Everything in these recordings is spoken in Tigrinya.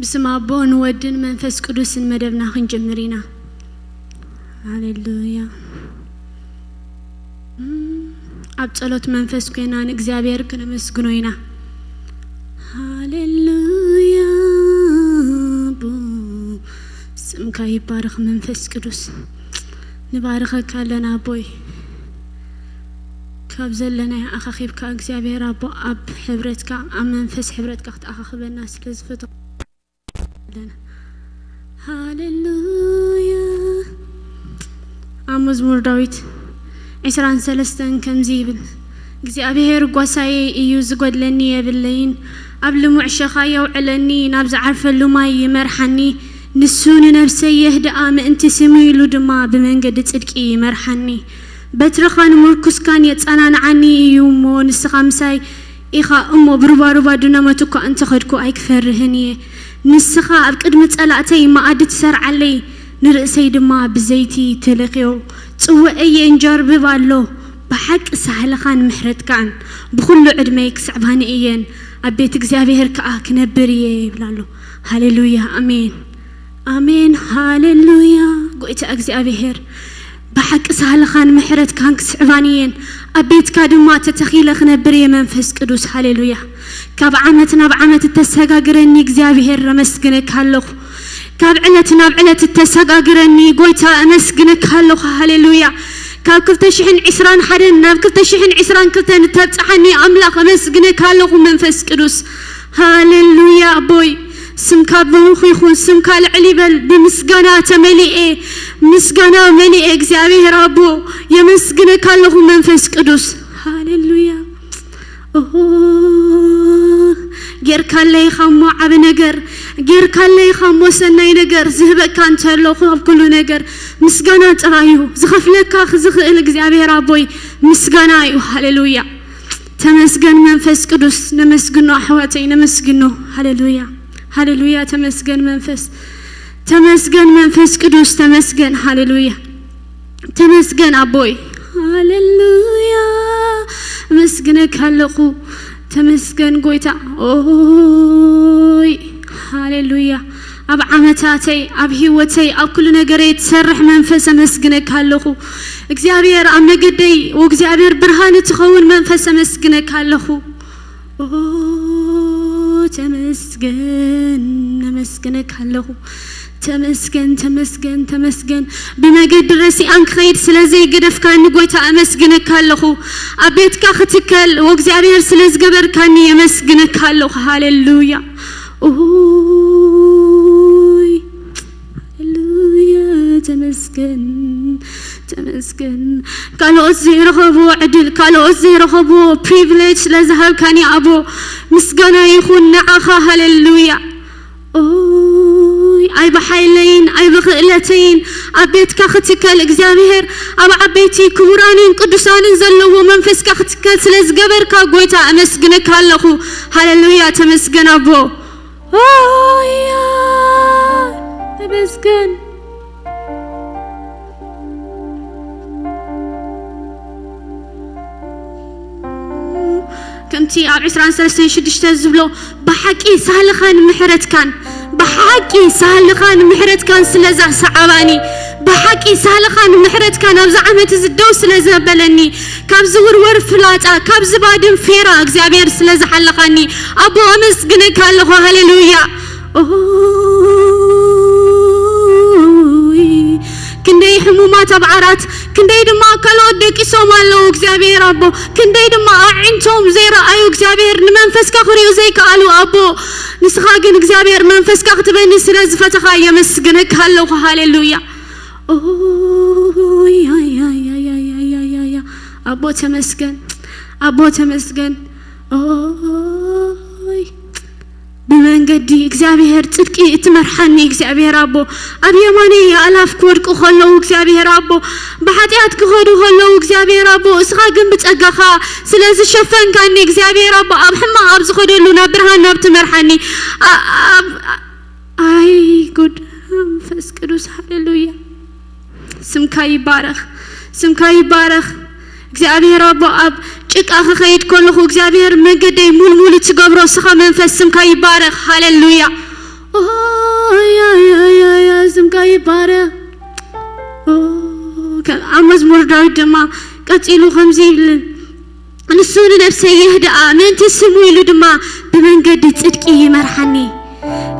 بسم أبون ودن منفس قدوس مدبنا خنجمرينا هاليلويا أبطلت منفس كينا نكزابير كنا مسجنوينا هاليلويا سمك يبارك منفس قدوس نباركك لنا بوي كابزل لنا أخاخيب كأكزابير أبو أب حبرتك أم منفس حبرتك أخاخيب الناس لزفتك هاليلويا مزمور داويت عسران سلستن كم زيبل እግዚአብሔር ጓሳዬ እዩ ዝጎድለኒ የብለይን ኣብ ልሙዕ ሸኻዮ ዕለኒ ናብ ዝዓርፈሉ ማይ ይመርሐኒ ንሱን ነፍሰይ የህድኣ ምእንቲ ስሙ ኢሉ ድማ ብመንገዲ ጽድቂ ይመርሐኒ በትረኻን ምርኩስካን የጸናንዓኒ እዩ እሞ ንስኻ ምሳይ ኢኻ እሞ ብሩባሩባ ዱናመትኳ እንተ ኸድኩ ኣይክፈርህን እየ ንስኻ ኣብ ቅድሚ ጸላእተይ ማኣዲ ትሰርዓለይ ንርእሰይ ድማ ብዘይቲ ተለኽዮ ጽውዐየ እንጀርብብ ኣሎ بحق سهلخان محرتكان بكل عدمي كسعباني إيان أبيت እግዚአብሔር كأ كنبريه بلالو هاليلويا آمين آمين هاليلويا قويت እግዚአብሔር بحق سهلخان محرتكان كسعبانيين أبيت كادما تتخيل خنبريه منفس قدوس هاليلويا كاب عمتنا بعمت التسغاغرني እግዚአብሔር رمسكنك هالو كاب علتنا بعلت التسغاغرني قويتا أمسكنك هالو هاليلويا كاب كفتشحن عسران حدن ناب كفتشحن عسران كفتن تبصحني أملاك مسجنك هاللغو منفس قدوس هاليلويا بوي سمكا بمخي خون سمكا العليبل بمسجنا تملئه مسجنا ملئه እግዚአብሔር አቦ يمسجنك هاللغو منفس قدوس هاليلويا غير كالله خمو عب نجر غير كالله خمو سناي نجر زهبك كان تلو خاب كل نجر مسجنا ترايو زخفلك زخل እግዚአብሔር አቦይ مسجنا يو هاليلويا تمسجن منفس قدوس نمسجنو أحواتي نمسجنو هاليلويا هاليلويا تمسجن منفس قدوس تمسجن هاليلويا تمسجن أبوي هاليلويا مسجنك هاللقو تمسجن قويتا أوي هاليلويا أب عمتاتي أب هيوتي أب كل نجري تسرح منفس مسجنك هاللقو እግዚአብሔር أم نجدي وإግዚአብሔር برهان تخون منفس مسجنك هاللقو تمسجن هاللقو تمسجن بمجد راسي أنك خير سلازي قدف كان نقويتا أمسجنك هاللخو أبيتك ختكل وإግዚአብሔር سلاز قبر كان يمسجنك هاللخو هاليلويا هاليلويا تمسجن قالوا أزي رخبو عدل قالوا أزي رخبو privilege لازهب كان يا أبو مسجنا يخون نعخا هاليلويا أي بحيلين أي بخلتين أبيتك ختكل እግዚአብሔር أب عبيتي كبرانين قدسانين زلوا منفسك ختكل سلاز قبرك قويتا أمسجنك هاللخو هاليلويا تمسجن أبو يا تمسجن كنتي أب عسران سلسين شدشت الزبلو بحكي سهلخان محرت كان بحكي سهلخان محرت كان سلازع صعباني بحكي سهلخان محرت كان أبز عمت زدو سلازع بلني كابز ورور فلاتا كابز بادم فيرا እግዚአብሔር سلازع حلقاني أبو أمسجنك هاللخو هاليلويا كندي حمومات بعرات كندي دما كلو دقي سومالو እግዚአብሔር أبو كندي دما عينتهم زي رأيو እግዚአብሔር نمنفسك خريو زي قالو أبو نسخا ግን እግዚአብሔር መንፈስካ ክትበኒ ስለዚህ ፈተኻ የመስግነክ ሃለው ሃሌሉያ ያ አቦ ተመስገን بمنجدي እግዚአብሔር ጽድቂ እትመርሐኒ እግዚአብሔር አቦ ኣብ የማኔ ያላፍ ኮድቁ ኸለው እግዚአብሔር አቦ በኃጢአት ክኸዱ ኸለው እግዚአብሔር አቦ እስኻ ግን ብጸጋኻ ስለዚህ ሸፈንካኒ እግዚአብሔር አቦ ኣብ ሕማ ኣብ ዝኸደሉ ናብ ብርሃን ናብ ትመርሐኒ አይ ጉድ መንፈስ ቅዱስ ሃሌሉያ ስምካ ይባረኽ እግዚአብሔር አቦ ኣብ ጭቃ خيد كله እግዚአብሔር መንገደይ ሙልሙል ትገብሮ ስኻ መንፈስ ስምካ ይባረኽ ሃሌሉያ يا سمكا يبارك مزمور داود دما قتيلو خمسي بلن نسون نفسي يهدأ من تسمو يلو دما بمنقد تصدقي يمرحني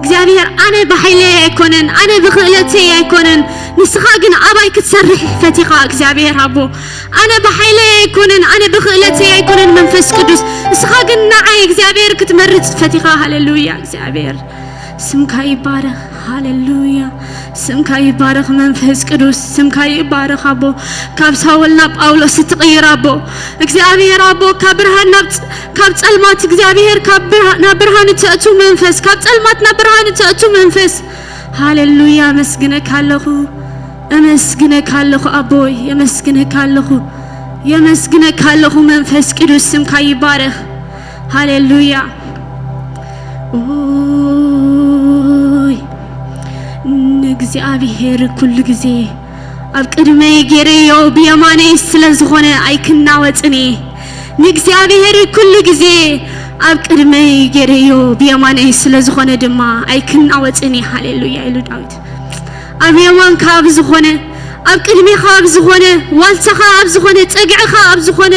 እግዚአብሔር أنا بحيلي يكونن أنا بخلتي يكونن نسخاقن أباي كتسرح فتيقا እግዚአብሔር أبو أنا بحيلي يكونن أنا بخلتي يكونن منفس قدوس نسخاقن نعي እግዚአብሔር كتمرت فتيقا هاللويا እግዚአብሔር سمكا يبارك هاللويا سمكا يبارك منفس قدوس سمكا يبارك أبو كاب ساولنا بأولوس تغير أبو እግዚአብሔር أبو كابرهان كاب ጸልማት እግዚአብሔር كابرهان تأتو منفس كاب ጸልማት نبرهان تأتو منفس هاللويا مسجنك هالخو أمسجنك هالخو أبوي يمسجنك هالخو يمسجنك هالخو منفس قدوس سمكا يبارك هاللويا እግዚአብሔር ኩሉ ጊዜ ኣብ ቅድመይ ገይረዮ ብየማነይ ስለዝኾነ ኣይክናወጽኒ ንእግዚአብሔር ኩሉ ጊዜ ኣብ ቅድመይ ገይረዮ ብየማነይ ስለዝኾነ ድማ ኣይክናወጽኒ ሃሌሉያ ኢሉ ዳዊት ኣብ የማንካ ኣብ ዝኾነ ኣብ ቅድሜኻ ኣብ ዝኾነ ዋልታኻ ኣብ ዝኾነ ፀግዕኻ ኣብ ዝኾነ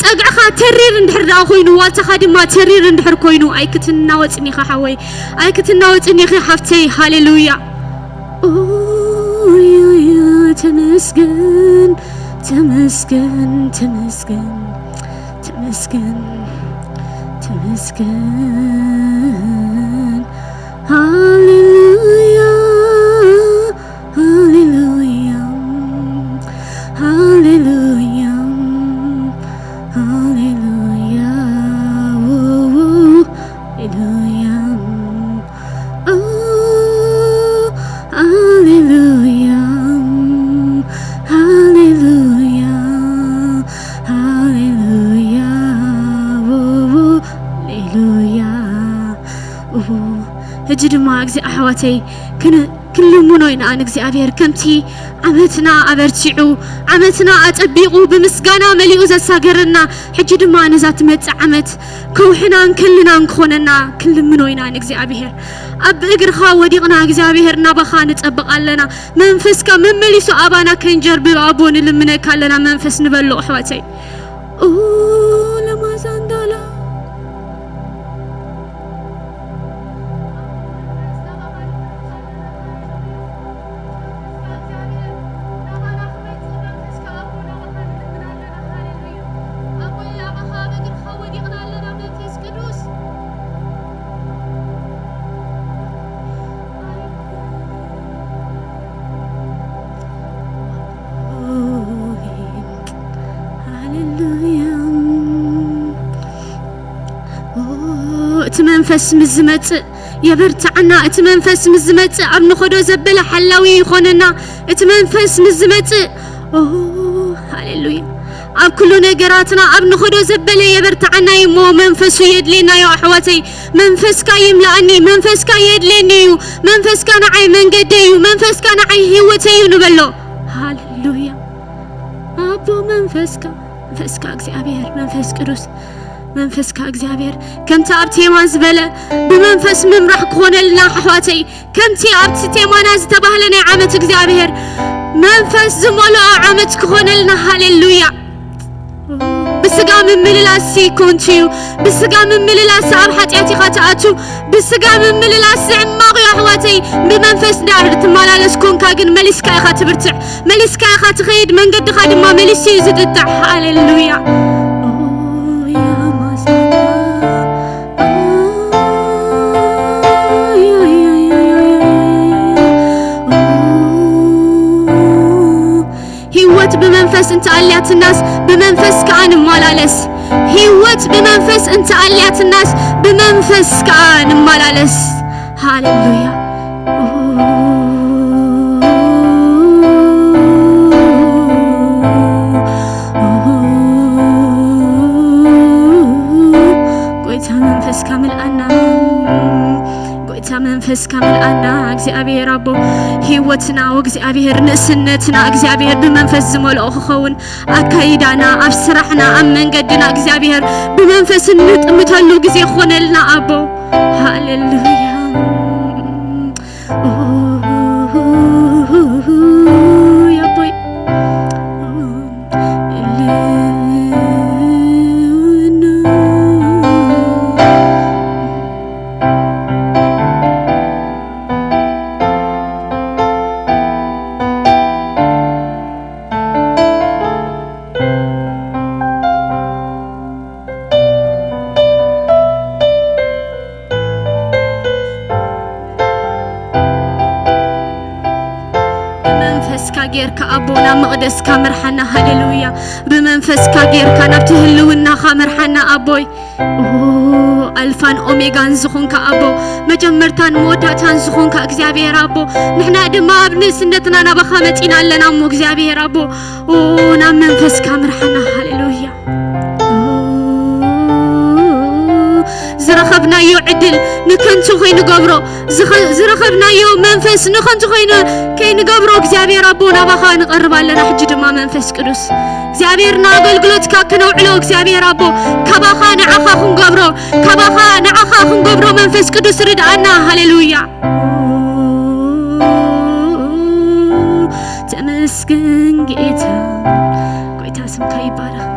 ፀግዕኻ ተሪር እንድሕር ዳ ኮይኑ ዋልታኻ ድማ ተሪር እንድሕር ኮይኑ ኣይክትናወጽኒ ኻ ሓወይ ኣይክትናወጽኒ ኻ ሓፍተይ ሃሌሉያ تمسكن تمسكن تمسكن تمسكن تمسكن هاليلويا هاليلويا هاليلويا هاليلويا هاليلويا هاليلويا هاليلويا هاليلويا هاليلويا هجد ما أجزء أحواتي كل منوين أنا እግዚአብሔር ከምቲ ዓመትና አበርቲዑ ዓመትና አጠቢቁ በምስጋና መሊኡ ዘሳገረና ሕጂ ድማ ነዛት መጽ ዓመት ከውሕናን ክልናን ኮነና ክል منوين أنا እግዚአብሔር أب إجرها وديقنا እግዚአብሔር ናባኻ ንጸብቃለና መንፈስካ መመሊሱ አባና ከንጀር ብአቦን ልምነካ ለና መንፈስ ንበሎ ኣሕዋተይ ለማዛንዳላ منفس مزمت يبرتعنا اتمنفس مزمت ابن خدو زبل حلاوي يخوننا اتمنفس مزمت هاليلويا اب كل نجراتنا ابن خدو زبل يبرتعنا يمو منفس يدلينا يا احواتي منفس كا يملأني منفس كا يدليني منفس كان عي من قدي منفس كان عي هوتي نبلو هاليلويا ابو منفس كا እግዚአብሔር መንፈስ ቅዱስ መንፈስ ከእግዚአብሔር ከምቲ ኣብቲ የማን ዝበለ ብመንፈስ ምምራሕ ክኾነልና ኣሕዋተይ ከምቲ ኣብቲ የማን ዝተባህለ ናይ ዓመት እግዚአብሔር መንፈስ ዝመልኦ ዓመት ክኾነልና ሃሌሉያ ብስጋ ምምልላስ ይኮንቺዩ ብስጋ ምምልላስ ኣብ ኃጢአትኻ ተኣቱ ብስጋ ምምልላስ ዕማቕ ኣሕዋተይ ብመንፈስ ዳር ትመላለስ ኮንካ ግን መሊስካ ኢኻ ትብርትዕ መሊስካ ኢኻ ትኸይድ መንገድኻ ድማ መሊስ ዝጥጣዕ ሃሌሉያ بمنفس انت عليات الناس بمنفس كأن مالالس هيوت بمنفس انت عليات الناس بمنفس كأن مالالس هاليلويا قويتها منفس كامل أنا منفس كامل أنا እግዚአብሔር አቦ ህይወትና ወእግዚአብሔር ንእስነትና እግዚአብሔር በመንፈስ ዝመልኦ ክኸውን አካይዳና ኣብ ስራሕና ኣብ መንገድና እግዚአብሔር በመንፈስ ንጥምተሉ ጊዜ ኾነልና አቦ ሃሌሉያ كاجير كأبونا مقدس كامرحنا هاليلويا بمنفس كاجير كنبتهلونا خامرحنا أبوي ألفان أوميغان زخون كأبو مجمرتان موتاتان زخون كأجزابير أبو نحنا دما بنسندتنا نبخامتنا لنا مو أجزابير أبو نام منفس كامرحنا هاليلويا زرخبنا يو عدل نكنتو خين قبرو زرخبنا يو منفس نكنتو خين كي نقبرو اكزابير ربونا بخا نقرب لنا حج ما منفس قدس اكزابيرنا قلقلوت كاكنا وعلو اكزابير ربو كبخا نعخا خن قبرو كبخا نعخا خن قبرو منفس قدس ردعنا هاليلويا تمسكن جيتا قويتا سمكا يبارا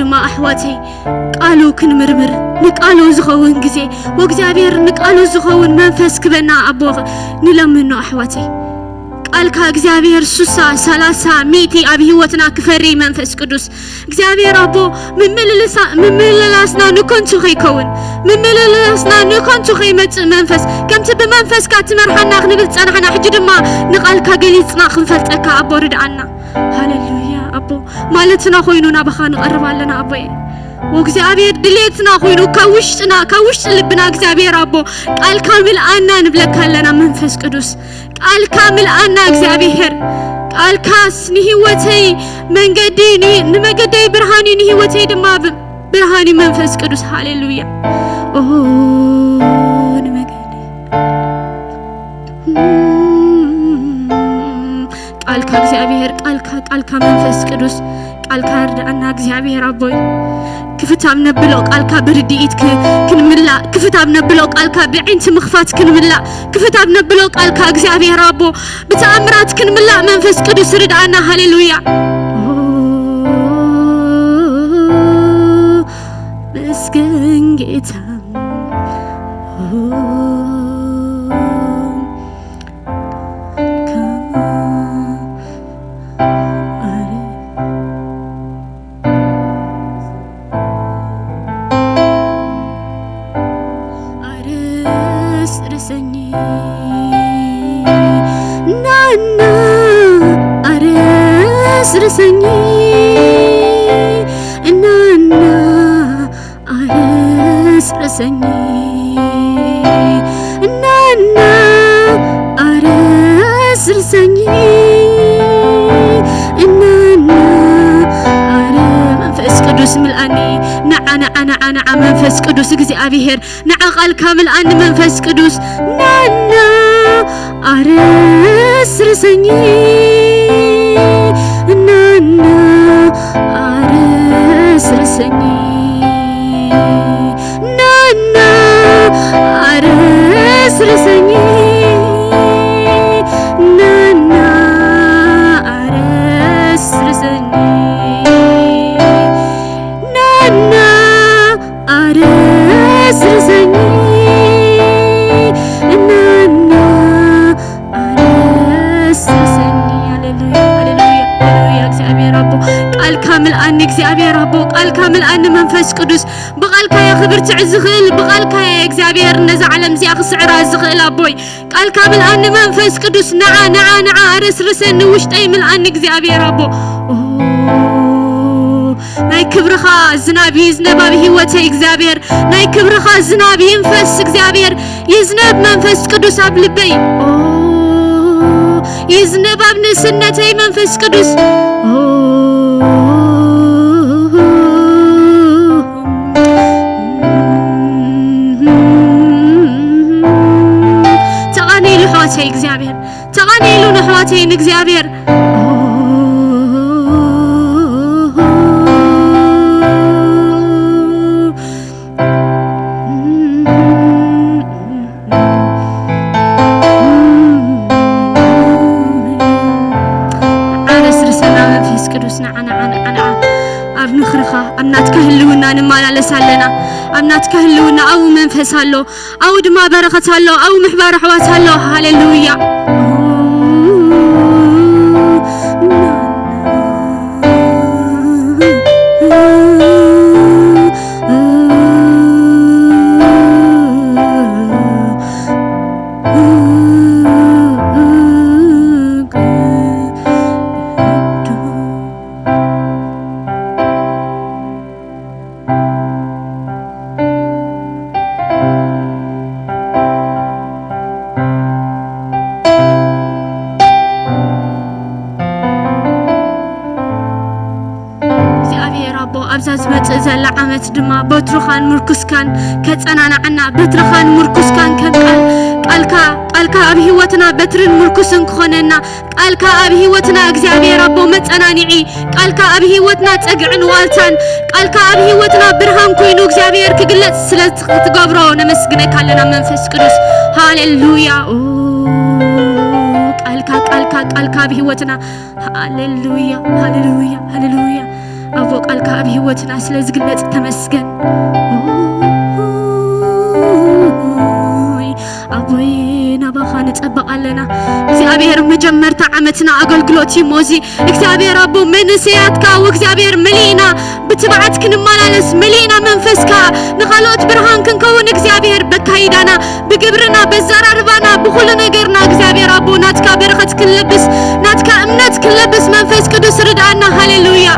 ما أحواتي قالوا كن مرمر نقالوا زخون جزي وجزابير نقالوا زخون منفس كبنا أبوغ نلمنو أحواتي قال كجزابير سوسا سلاسة ميتي أبي هوتنا كفري منفس قدوس جزابير أبو من مللاسنا نكون تخي كون من مللاسنا نكون تخي منفس كم تبي منفس كاتمر حنا خنبت أنا حنا حجد ما نقال كجليتنا خنفلت أكا أبو رد عنا هاليلويا أبو مالتنا خوينونا بخان قرب لنا أبوي وإግዚአብሔር ድሌትና ሆይኑ ከውሽጥ ልብና እግዚአብሔር አቦ ቃል ካምል አና ንብለካለና መንፈስ ቅዱስ ቃል ካምል አና እግዚአብሔር ቃል ካስ ንህይወተይ መንገዲ ንመገደይ ብርሃኒ ንህይወተይ ድማ ብርሃኒ መንፈስ ቅዱስ ሃሌሉያ ኦ ንመገደይ ቃል ከእግዚአብሔር ቃል ከመንፈስ ቅዱስ ቃል ካርዳና እግዚአብሔር አቦይ كفتاب نبلو قالك برديت كنملا كفتاب نبلو قالك بعينت مخفات كنملا كفتاب نبلو قالك እግዚአብሔር አቦ بتأمرات كنملا منفس قدوس ردعنا هاليلويا مسكن ጌታ رسني إننا أرس رسني إننا أرس رسني إننا أرس منفس قدوس ملأني نعا منفس قدوس እግዚአብሔር نعا قال كامل أن منفس قدوس نعنا أرس رسني نانا أرس رسني نانا أرس رسني نانا أرس رسني نانا أرس رسني نانا أرس رسني هللويا እግዚአብሔር አቦ ቃል ካምል አን እግዚአብሔር አቦ ቃል ካምል አን መንፈስ ቅዱስ በቃልካ ያክብር ትዕዝኽል በቃልካ እግዚአብሔር ነዛ ዓለም ዚያ ክስዕራ ዝኽል አቦይ ቃል ካምል አን መንፈስ ቅዱስ ነዓ አርስርሰን ውሽጠይ ምል አን እግዚአብሔር አቦ ናይ ክብርኻ ዝናብ ይዝነብ ኣብ ህይወተይ እግዚአብሔር ናይ ክብርኻ ዝናብ ይንፈስ እግዚአብሔር ይዝነብ መንፈስ ቅዱስ ኣብ ልበይ يزنب ابن سنتي منفس قدوس تغني لحواتي እግዚአብሔር تغني لحواتي እግዚአብሔር أمناتك هلونا نمالا لسالنا أمناتك هلونا أو منفس هلو أو دما بركة هلو أو محبار حواس هلو هاليلويا زلا عمت دما بترخان مركزكان كتسنانا عنا بترخان مركزكان قالك أبي هوتنا بترن مركزن خوننا قالك أبي هوتنا እግዚአብሔር አቦ መጸናኒዒ قالك أبي هوتنا تقعن والتان قالك أبي هوتنا برهان كوينو እግዚአብሔር كግለጽ ስለትገብሮ ነመስግነካ ለና መንፈስ ቅዱስ ሃሌሉያ قالك أبي هوتنا هاليلويا هاليلويا هاليلويا أبو قالك أبي هوتنا ስለዝግለጽ ተመስገን أبوي نبخان تطبقالنا እግዚአብሔር መጀመርታ ዓመትና አገልግሎት ይሞዚ እግዚአብሔር አቦ መንስያትካ ወእግዚአብሔር መሊና ብትባዓት ክንማላለስ መሊና መንፈስካ ንኻሎት ብርሃን ክንከውን እግዚአብሔር በካይዳና ብግብርና በዘራርባና በሁሉ ነገርና እግዚአብሔር አቦ ናትካ በረኸት ክንለብስ ናትካ እምነት ክንለብስ መንፈስ ቅዱስ ርዳና ሃሌሉያ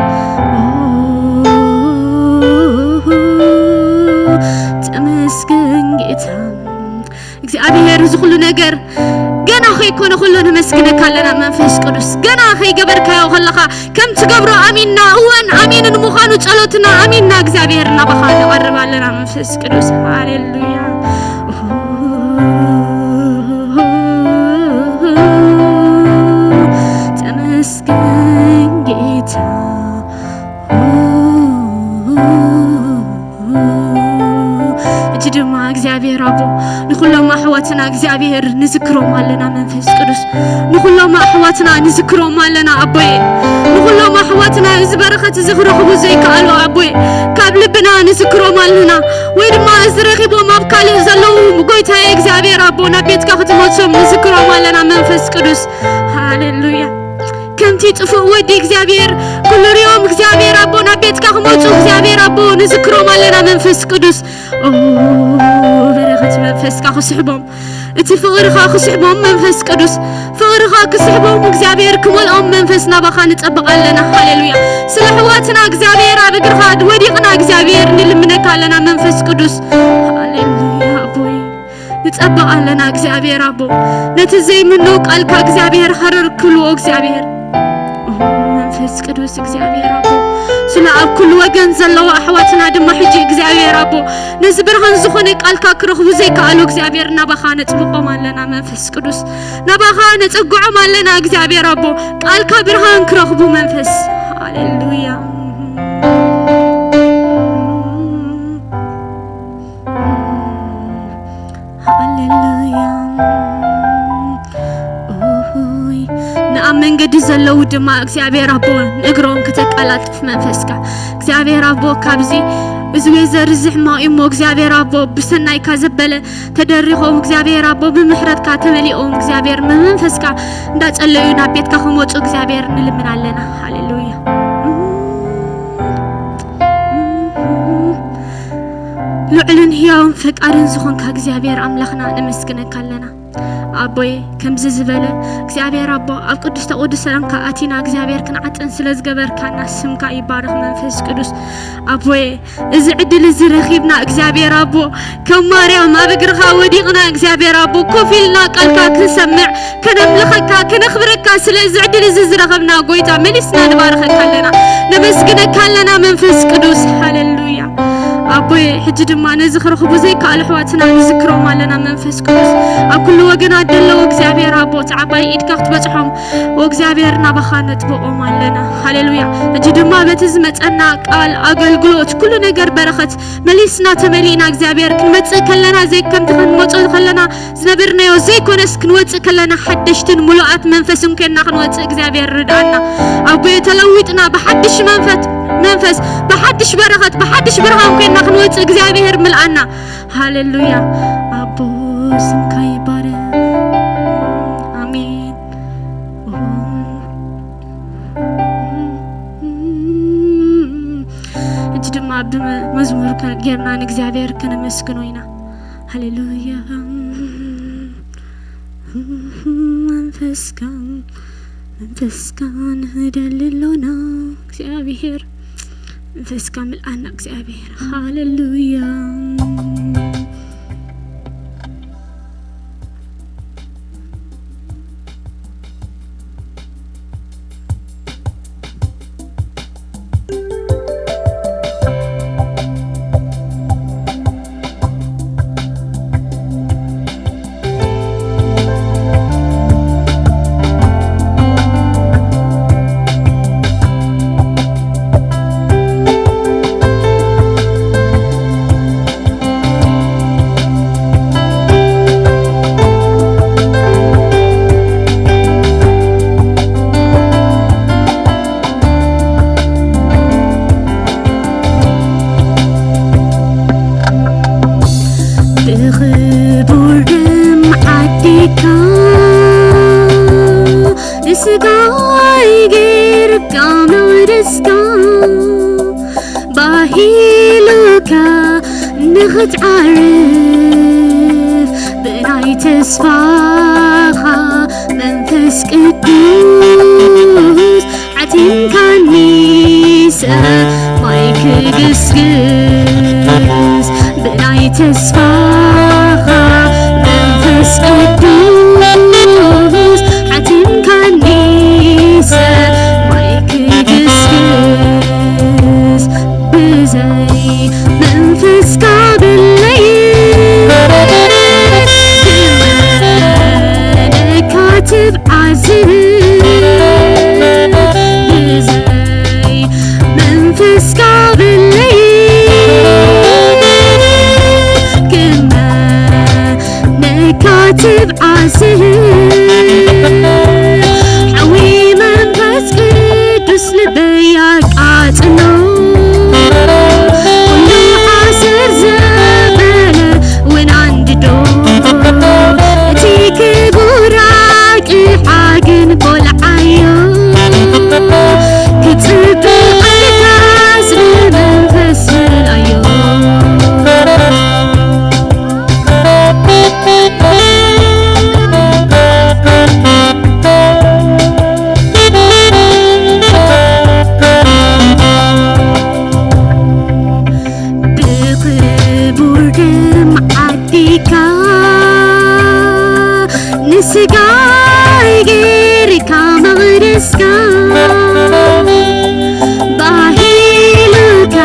ተመስገን ጌታ እግዚአብሔር ዝኹሉ ነገር ገና ኸይኮነ ሁሉ ነመስግነካ ለና መንፈስ ቅዱስ ገና ኸይገበርካዮ ኸለኻ ከም ትገብሮ አሚንና እወን አሚንን ምዃኑ ጸሎትና አሚንና እግዚአብሔር ናባኻ ንቐርብ ኣለና መንፈስ ቅዱስ ሃሌሉያ ተመስገን ጌታ እጅድማ እግዚአብሔር አቦ ንኹሎም አሕዋትና እግዚአብሔር ንዝክሮም ኣለና መንፈስ ቅዱስ ንኹሎም አሕዋትና ንዝክሮም ኣለና አቦዬ ንኹሎም አሕዋትና ዝበረኸት ዝኽረኽቡ ዘይከኣሉ አቦዬ ካብ ልብና ንዝክሮም ኣለና ወይ ድማ ዝረኺቦም ኣብ ካልእ ዘለዉ ጎይታዬ እግዚአብሔር አቦ ናብ ቤትካ ክትመፅኦም ንዝክሮም ኣለና መንፈስ ቅዱስ ሃሌሉያ ከምቲ ጥፉእ ወዲ እግዚአብሔር ኩሉሪኦም እግዚአብሔር አቦ ናብ ቤትካ ክመፁ እግዚአብሔር አቦ ንዝክሮም ኣለና መንፈስ ቅዱስ በረኸት መንፈስካ ክስሕቦም እቲ ፍቕርኻ ክስሕቦም መንፈስ ቅዱስ ፍቕርኻ ክስሕቦም እግዚአብሔር ክመልኦም መንፈስ ናባኻ ንጸብቕ ኣለና ሃሌሉያ ስለ ሕዋትና እግዚአብሔር ኣብ እግርኻ ወዲቕና እግዚአብሔር ንልምነካ ኣለና መንፈስ ቅዱስ ሃሌሉያ አቦይ ንጸብቕ ኣለና እግዚአብሔር አቦ ነቲ ዘይምኑ ቃልካ እግዚአብሔር ሓረር ክልዎ እግዚአብሔር መንፈስ ቅዱስ እግዚአብሔር አቦ ስለ ኣብ ኩሉ ወገን ዘለዋ ኣሕዋትና ድማ ሕጂ እግዚአብሔር አቦ ነዚ ብርሃን ዝኾነ ቃልካ ክረኽቡ ዘይከኣሉ እግዚአብሔር ናባኻ ነጽብቖም ኣለና መንፈስ ቅዱስ ናባኻ ነጸግዖም ኣለና እግዚአብሔር አቦ ቃልካ ብርሃን ክረኽቡ መንፈስ ሃሌሉያ ሃሌሉያ መንገዲ ዘለው ድማ እግዚአብሔር አቦ ንእግሮም ከተቃላጥፍ መንፈስካ እግዚአብሔር አቦ ካብዚ እዝዌ ዘርዝሕ ማእሞ እግዚአብሔር አቦ ብሰናይካ ዘበለ ተደሪኾም እግዚአብሔር አቦ ብምሕረትካ ተመሊኦም እግዚአብሔር መንፈስካ እንዳጸለዩ ናብ ቤትካ ክመፁ እግዚአብሔር ንልምን ኣለና ሃሌሉያ ልዑልን ሕያውን ፈቃድን ዝኾንካ እግዚአብሔር አምላኽና ነመስግነካ ኣለና አቦዬ ከምዚ ዝበለ እግዚአብሔር አቦ ኣብ ቅድስተ ቅዱሳንካ ኣቲና እግዚአብሔር ክንዓጥን ስለዝገበርካና ስምካ ይባረኽ መንፈስ ቅዱስ አቦዬ እዚ ዕድል እዚ ረኺብና እግዚአብሔር አቦ ከም ማርያም ኣብ እግርኻ ወዲቕና እግዚአብሔር አቦ ኮፍ ኢልና ቃልካ ክንሰምዕ ከነምልኸካ ከነኽብረካ ስለዚ ዕድል እዚ ዝረኸብና ጎይታ መሊስና ንባረኸካ ኣለና ነመስግነካ ኣለና መንፈስ ቅዱስ ሃሌሉያ አቦዬ ሕጂ ድማ ነዚ ክረኽቡ ዘይከኣሉ ኣሕዋትና ንዝክሮም ኣለና መንፈስ ቅዱስ ኣብ ኩሉ ወገናት ደለው እግዚአብሔር አቦ ተዓባይ ኢድካ ክትበፅሖም ወእግዚአብሔር ናባኻ ነጥብቖም ኣለና ሃሌሉያ ሕጂ ድማ በቲ ዝመፀና ቃል ኣገልግሎት ኩሉ ነገር በረኸት መሊስና ተመሊእና እግዚአብሔር ክንመፅእ ከለና ዘይከምቲ ክንመፅእ ከለና ዝነበርናዮ ዘይኮነስ ክንወፅእ ከለና ሓደሽትን ሙሉኣት መንፈስን ኮይንና ክንወፅእ እግዚአብሔር ርዳእና አቦዬ ተለዊጥና ብሓድሽ መንፈስ بحدش برغت بحدش برهان كنا خنوت እግዚአብሔር ملأنا هاليلويا أبو سمكاي بارك آمين اجدما بمزمور كنا እግዚአብሔር كنمسكنوينا هاليلويا منفسكان هدللونا እግዚአብሔር መንፈስ ካምል አና እግዚአብሔር ሃሌሉያ نختعرف بناي تسفاخا منفس قدوس عتيم كان ميسا مايك قسقس بناي تسفاخا منفس قدوس عتيم كان ميسا مايك قسقس بزي منفس قابل كاتب عزيز بزي منفس قابل كاتب عزيز حوي منفس قدس لبياك عاتنو كله حاسر زبالة وين عند دور تيك براك حاجن بول عيو كتب القلتاز بمنفس الأيو نسقاي غيرك مغرسكا باهيلك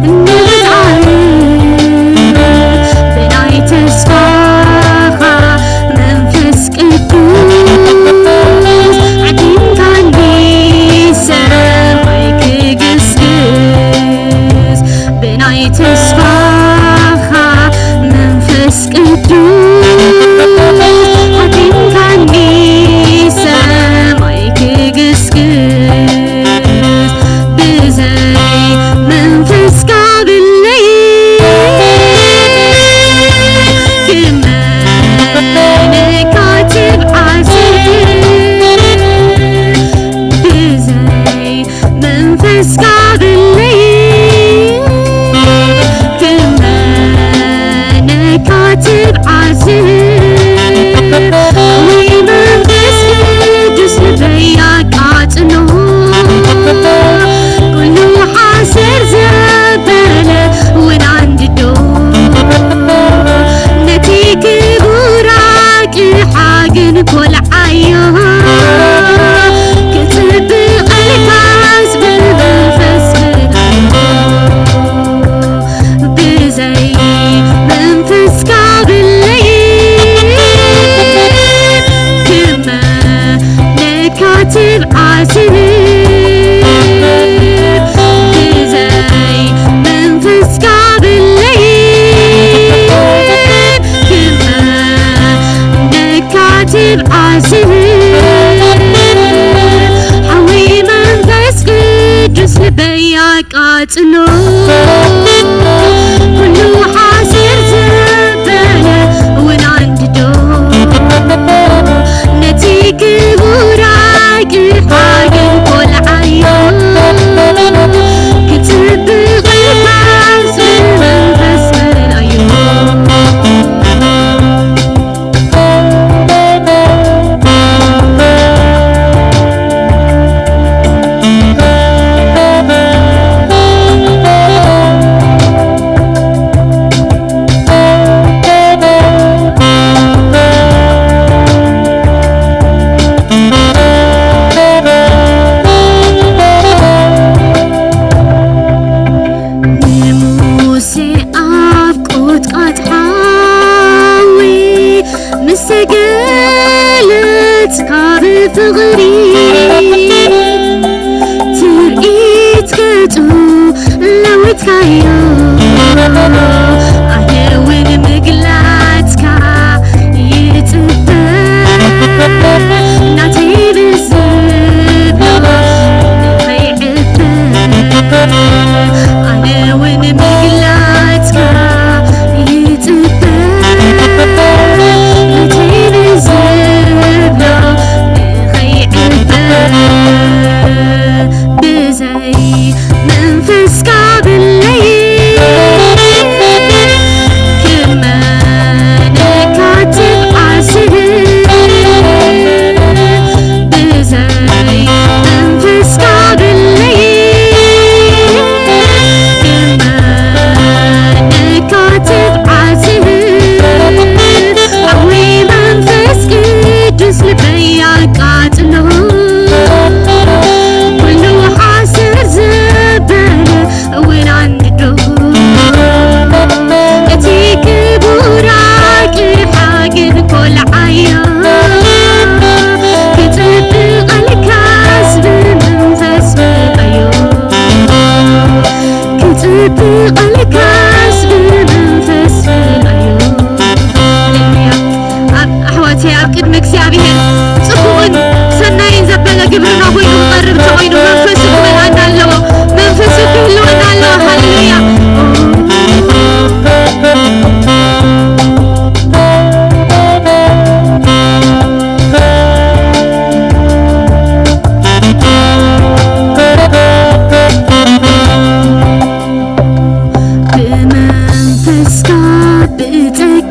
نبتعرف بناي تسفاخا منفس قدوس عدين كان بيسا مايك قسقس بناي تسفاخا منفس قدوس كل عيو كتب القلباز بالمنفس بزي منفس قابل كما نكاتب عزيز بزي منفس قابل كاتب عزيز حوي منفس قدس لبياك عاتنو كله حاسر زبالة وين عند دور نتيك براك حاجن كل عيون كتب غلباز منفس العيون مسجلت كاب ثغري ترقيت كتو لو تكايو أنا وين مقلاتك يتبه ناتي بالزبلة نخيعبه أنا وين مقلاتك يتبه بزي منفس قابل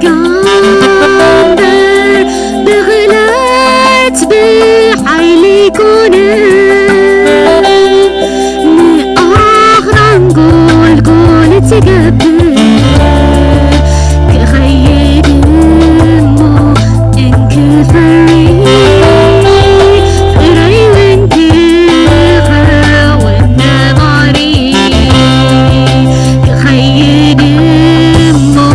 تقامبر بغلات بحيلي كونر مآخران قول قول تقبر كخيد مو انكفري فري وانكفر والنباري كخيد مو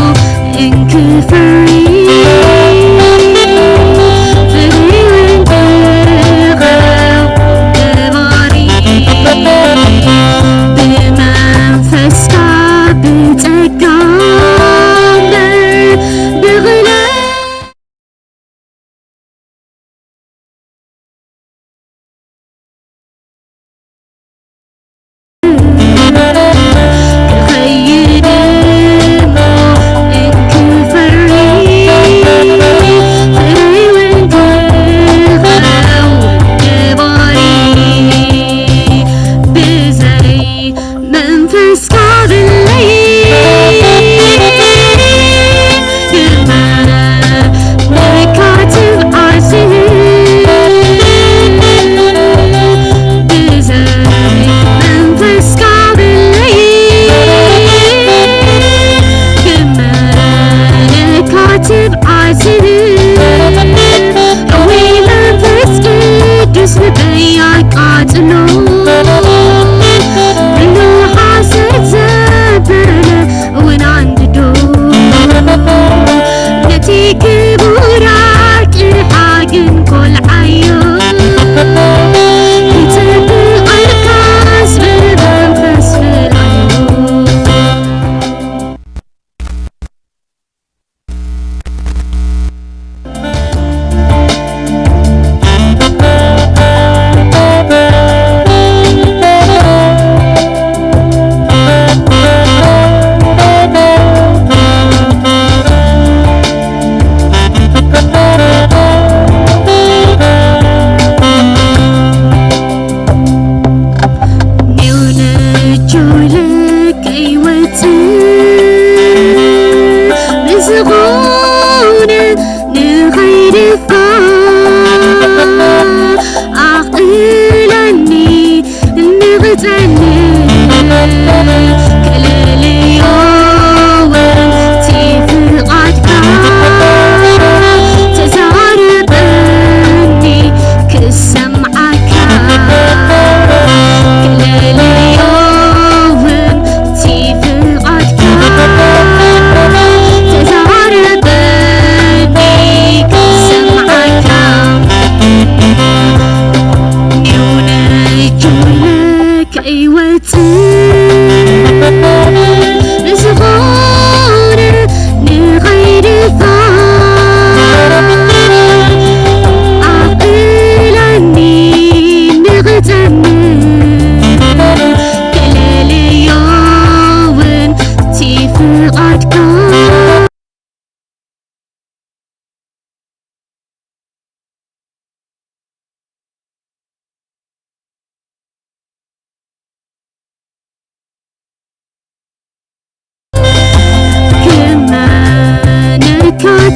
انكفري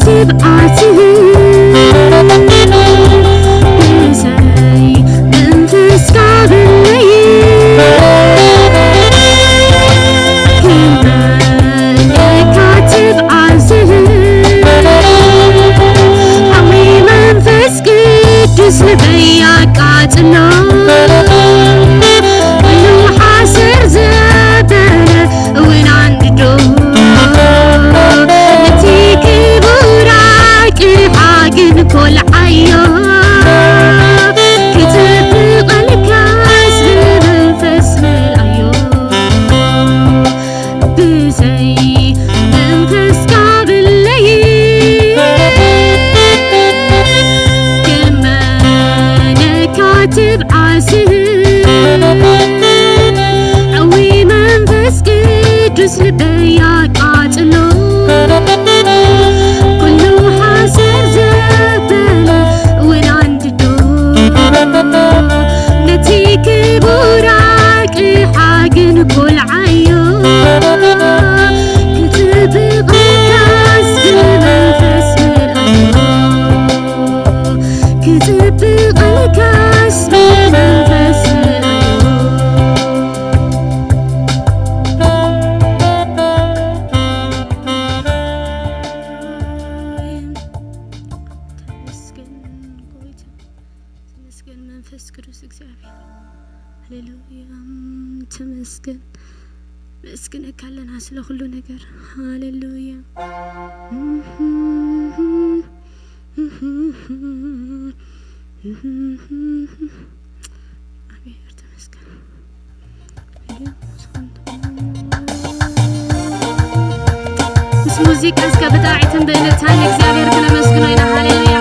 كاتب عاتب زي منفس كعب الليل كمان كاتب عاتب حوي منفس قدس لبياك عاتنا ولو حاسر زبالة وين عند دور كل عيون كتب الكاس بمنفس العيون بزي منفس كعب الليل كمان كاتب عسل عوي منفس قدس لبياك عاتلو نتيك براك حاجن كل عيون كتب غطاس እግዚአብሔር ሃሌሉያ ተመስገን መስገንክ አለና ስለ ሁሉ ነገር ሃሌሉያ አቤት ተመስገን ሙዚቃ እስከ በጣዕትን በእለታን እግዚአብሔር ከነመስግነው ኢና ሃሌሉያ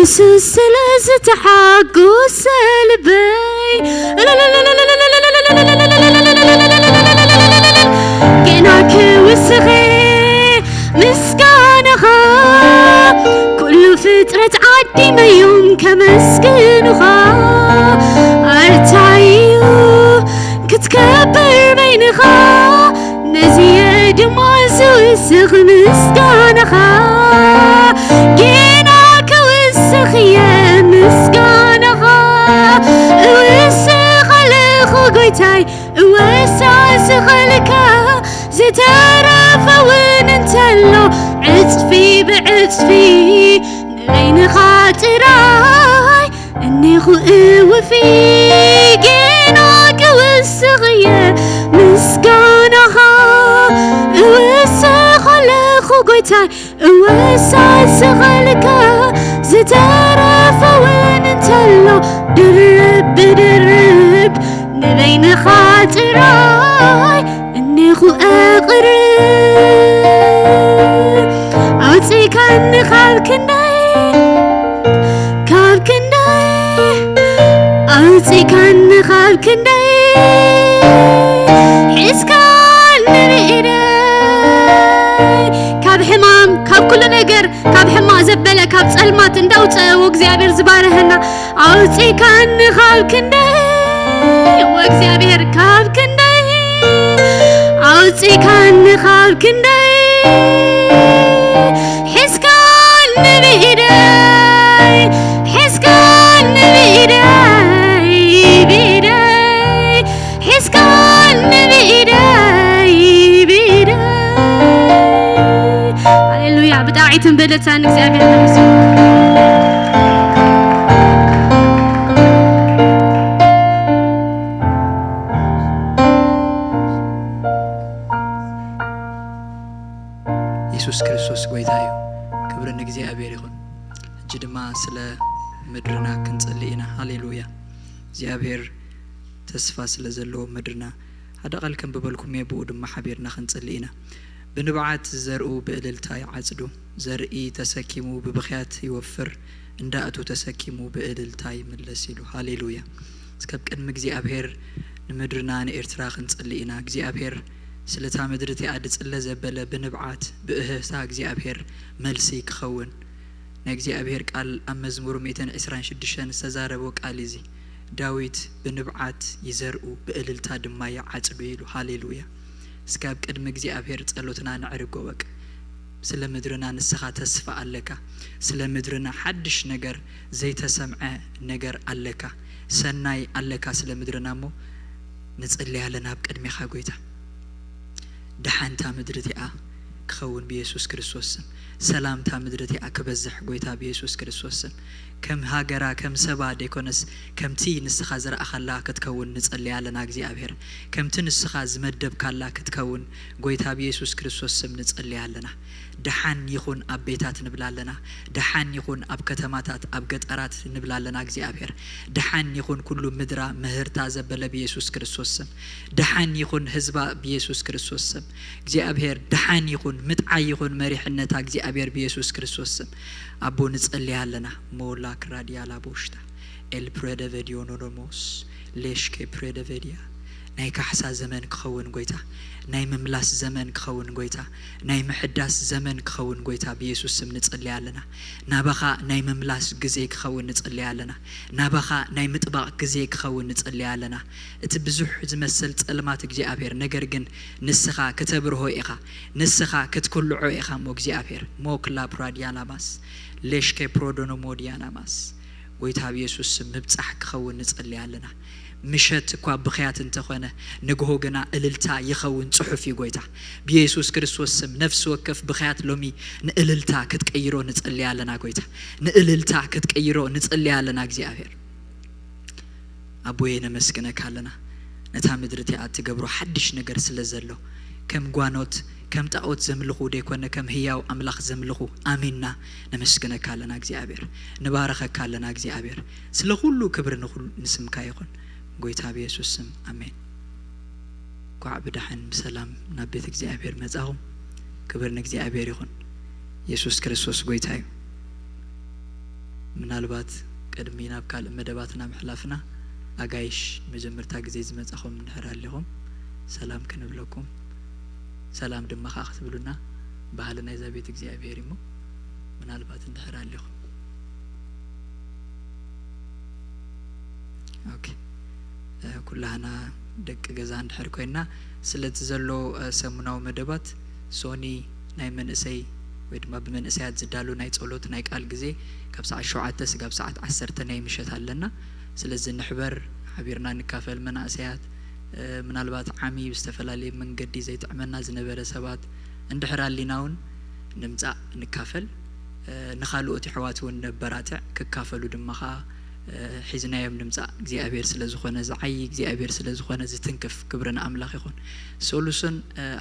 يسوس سلازتحقو سلبي كناك وسغي مسكانها كل فترة عدي ما يوم كمسكنها أرتعيو كتكبر بينها نزيد ما سوسغ مسكانها كناك وسغي مسكانها وسغ لخو قويتاي وساس خلكا زترف وننتلو عطفي بعطفي نبين خاطراي اني خو وفي جيناك وسغية مسكانها وسخ لخو قويتاي وساس خلكا زترف وننتلو درب درب نبين خاطراي اني خو اقرب اوتي كان خاب كنداي كاب كنداي اوتي كان خاب كنداي حس كان بإيداي كاب حمام كاب كل نجر كاب حما زبلة كاب صلمات اندوت وغزيابير زبارهنا اوتي كان خاب كنداي وغزيابير كاب كنداي اوتي كان خاب كنداي حس كان بإيداي حس كان بإيداي بإيداي حس كان بإيداي بإيداي هللويا بداعي تنبلتان እግዚአብሔር ኢየሱስ ክርስቶስ ጎይታዩ ክብርን እግዚአብሔር ይሁን እጅድማ ስለ ምድርና ክንጽልይና ሃሌሉያ እግዚአብሔር ተስፋ ስለ ዘለው ምድርና አዳቃል ከም በበልኩም የብኡ ድማ ሓቢርና ክንጽልይና በንብዓት ዘርኡ በእልልታ ይዓጽዱ ዘርኢ ተሰኪሙ በብኽያት ይወፍር እንዳእቱ ተሰኪሙ በእልልታ ይመለስ ይሉ ሃሌሉያ እስከብ ቅድም እግዚአብሔር ንምድርና ንኤርትራ ክንጽልይና እግዚአብሔር ስለታ ምድርቲ አድጽለ ዘበለ በንብዓት በእህሳ እግዚአብሔር መልሲ ክኸውን ነግዚአብሔር ቃል አመዝሙር 126 ተዛረበ ቃል እዚ ዳዊት በንብዓት ይዘርኡ በእልልታ ድማ ይዓጽዱ ይሉ ሃሌሉያ እስከብ ቅድም እግዚአብሔር ጸሎትና ንዕርጎ ወቅ ስለ ምድርና ንስኻ ተስፋ አለካ ስለ ምድርና ሓድሽ ነገር ዘይተሰምዐ ነገር አለካ ሰናይ አለካ ስለ ምድርናሞ ንጽልያለና በቅድሚኻ ጎይታ ደሓንታ ምድርቲኣ ክኸውን በኢየሱስ ክርስቶስ ሰላምታ ምድርቲኣ ክበዝሕ ጎይታ በኢየሱስ ክርስቶስ ከም ሃገራ ከም ሰባ ዴኮነስ ከምቲ ንስኻ ዘርአኸላ ክትከውን ንጽልያለና እግዚአብሔር ከምቲ ንስኻ ዝመደብካላ ክትከውን ጎይታ በኢየሱስ ክርስቶስ ንጽልያለና ደሓን ይኹን ኣብ ቤታት ንብላለና ደሓን ይኹን ኣብ ከተማታት ኣብ ገጠራት ንብላለና እግዚአብሔር ደሓን ይኹን ኩሉ ምድራ ምህርታ ዘበለ በኢየሱስ ክርስቶስ ደሓን ይኹን ህዝባ በኢየሱስ ክርስቶስ እግዚአብሔር ደሓን ይኹን ምጥዓይ ይኹን መሪሕነታ እግዚአብሔር በኢየሱስ ክርስቶስ አቦ ንጽልያለና ሞላ ክራዲያ ላቦሽታ ኤል ፕሬደቬዲዮ ኖኖሞስ ሌሽኬ ፕሬደቬዲያ ናይ ካሕሳ ዘመን ክኸውን ጎይታ ናይ መምላስ ዘመን ክኸውን ጎይታ ናይ ምሕዳስ ዘመን ክኸውን ጎይታ በኢየሱስ ስም ንጽልያለና ናባኻ ናይ መምላስ ግዜ ክኸውን ንጽልያለና ናባኻ ናይ ምጥባቅ ግዜ ክኸውን ንጽልያለና እቲ ብዙሕ ዝመስል ጸልማት እግዚአብሔር ነገር ግን ንስኻ ከተብርሆ ኢኻ ንስኻ ክትኩልዖ ኢኻ ሞ እግዚአብሔር ሞክላ ፕራዲያናማስ ሌሽኬ ፕሮዶኖሞዲያናማስ ጎይታ በኢየሱስ ስም ምብጻሕ ክኸውን ንጽልያለና ምሸት እኳ ብኽያት እንተኾነ ንግሆ ገና እልልታ ይኸውን ጽሑፍ ይጎይታ በኢየሱስ ክርስቶስ ስም ነፍስ ወከፍ ብኽያት ሎሚ ንእልልታ ክትቀይሮ ንጽልያለና ጎይታ ንእልልታ ክትቀይሮ ንጽልያለና እግዚአብሔር አቦዬ ነመስግነካለና ነታ ምድርቲ አትገብሮ ሓድሽ ነገር ስለዘሎ ከም ጓኖት ከም ጣዖት ዘምልኹ ደይኮነ ከም ህያው አምላኽ ዘምልኹ አሜንና ነመስግነካለና እግዚአብሔር ንባረኸካለና እግዚአብሔር ስለ ሁሉ ክብር ንስምካ ይኹን ጎይታ በኢየሱስ ስም አሜን ቋዕ ብዳሕን በሰላም ናብ ቤት እግዚአብሔር መጻኹም ክብር ንእግዚአብሔር ይኹን ኢየሱስ ክርስቶስ ጎይታ እዩ ምናልባት ቀድሜና ብካል መደባትና መሕላፍና ኣጋይሽ መጀመርታ ግዜ ዝመጻኹም እንድሕር ኣለኹም ሰላም ክንብለኩም ሰላም ድማ ኸ ክትብሉና ባህል ናይ ዛ ቤት እግዚአብሔር እሞ ምናልባት እንድሕር ኣለኹም ኦኬ ኩላህና ደቂ ገዛ እንድሕር ኮይና ስለዚ ዘሎ ሰሙናዊ መደባት ሶኒ ናይ መንእሰይ ወይ ድማ ብመንእሰያት ዝዳሉ ናይ ጸሎት ናይ ቃል ግዜ ካብ ሰዓት 7 እስካብ ሰዓት 10 ናይ ምሸት ኣለና ስለዚ ንሕበር ሓቢርና ንካፈል መናእሰያት ምናልባት ዓሚ ብዝተፈላለየ መንገዲ ዘይጥዕመና ዝነበረ ሰባት እንድሕር ኣሊናውን ንምጻእ ንካፈል ንኻልኦት ኣሕዋት እውን ነበራትዕ ክካፈሉ ድማ ኸ ሒዝናዮም ንምጻእ እግዚአብሔር ስለዝኾነ ዝዓይ እግዚአብሔር ስለዝኾነ ዝትንክፍ ክብርን ኣምላኽ ይኹን ሶሉስን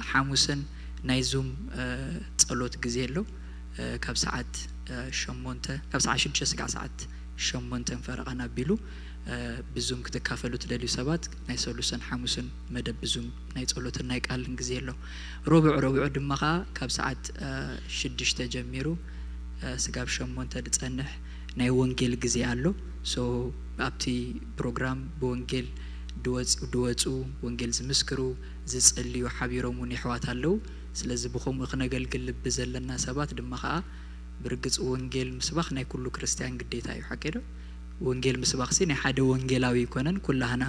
ሓሙስን ናይ ዙም ጸሎት ግዜ ኣሎ ካብ ሰዓት 8 ካብ ሰዓት 6 እስካብ ሰዓት 8 ፈረቓና ቢሉ ብዙም ክትካፈሉ ትደልዩ ሰባት ናይ ሶሉስን ሓሙስን መደብ ብዙም ናይ ጸሎትን ናይ ቃልን ግዜ ኣሎ ረቡዕ ድማ ኸ ካብ ሰዓት 6 ጀሚሩ እስካብ 8 ድጸንሕ ናይ ወንጌል ግዜ ኣሎ ሶ ኣብቲ ፕሮግራም ብወንጌል ድወጹ ወንጌል ዝምስክሩ ዝጽልዩ ሓቢሮም እውን ይሕዋት ኣለዉ ስለዚ ብኸምኡ ክነገልግል ልቢ ዘለና ሰባት ድማ ኸ ብርግጽ ወንጌል ምስባኽ ናይ ኩሉ ክርስቲያን ግዴታ እዩ ሓቂዶ ወንጌል ምስባኽ ሲ ናይ ሓደ ወንጌላዊ ይኮነን ኩላህና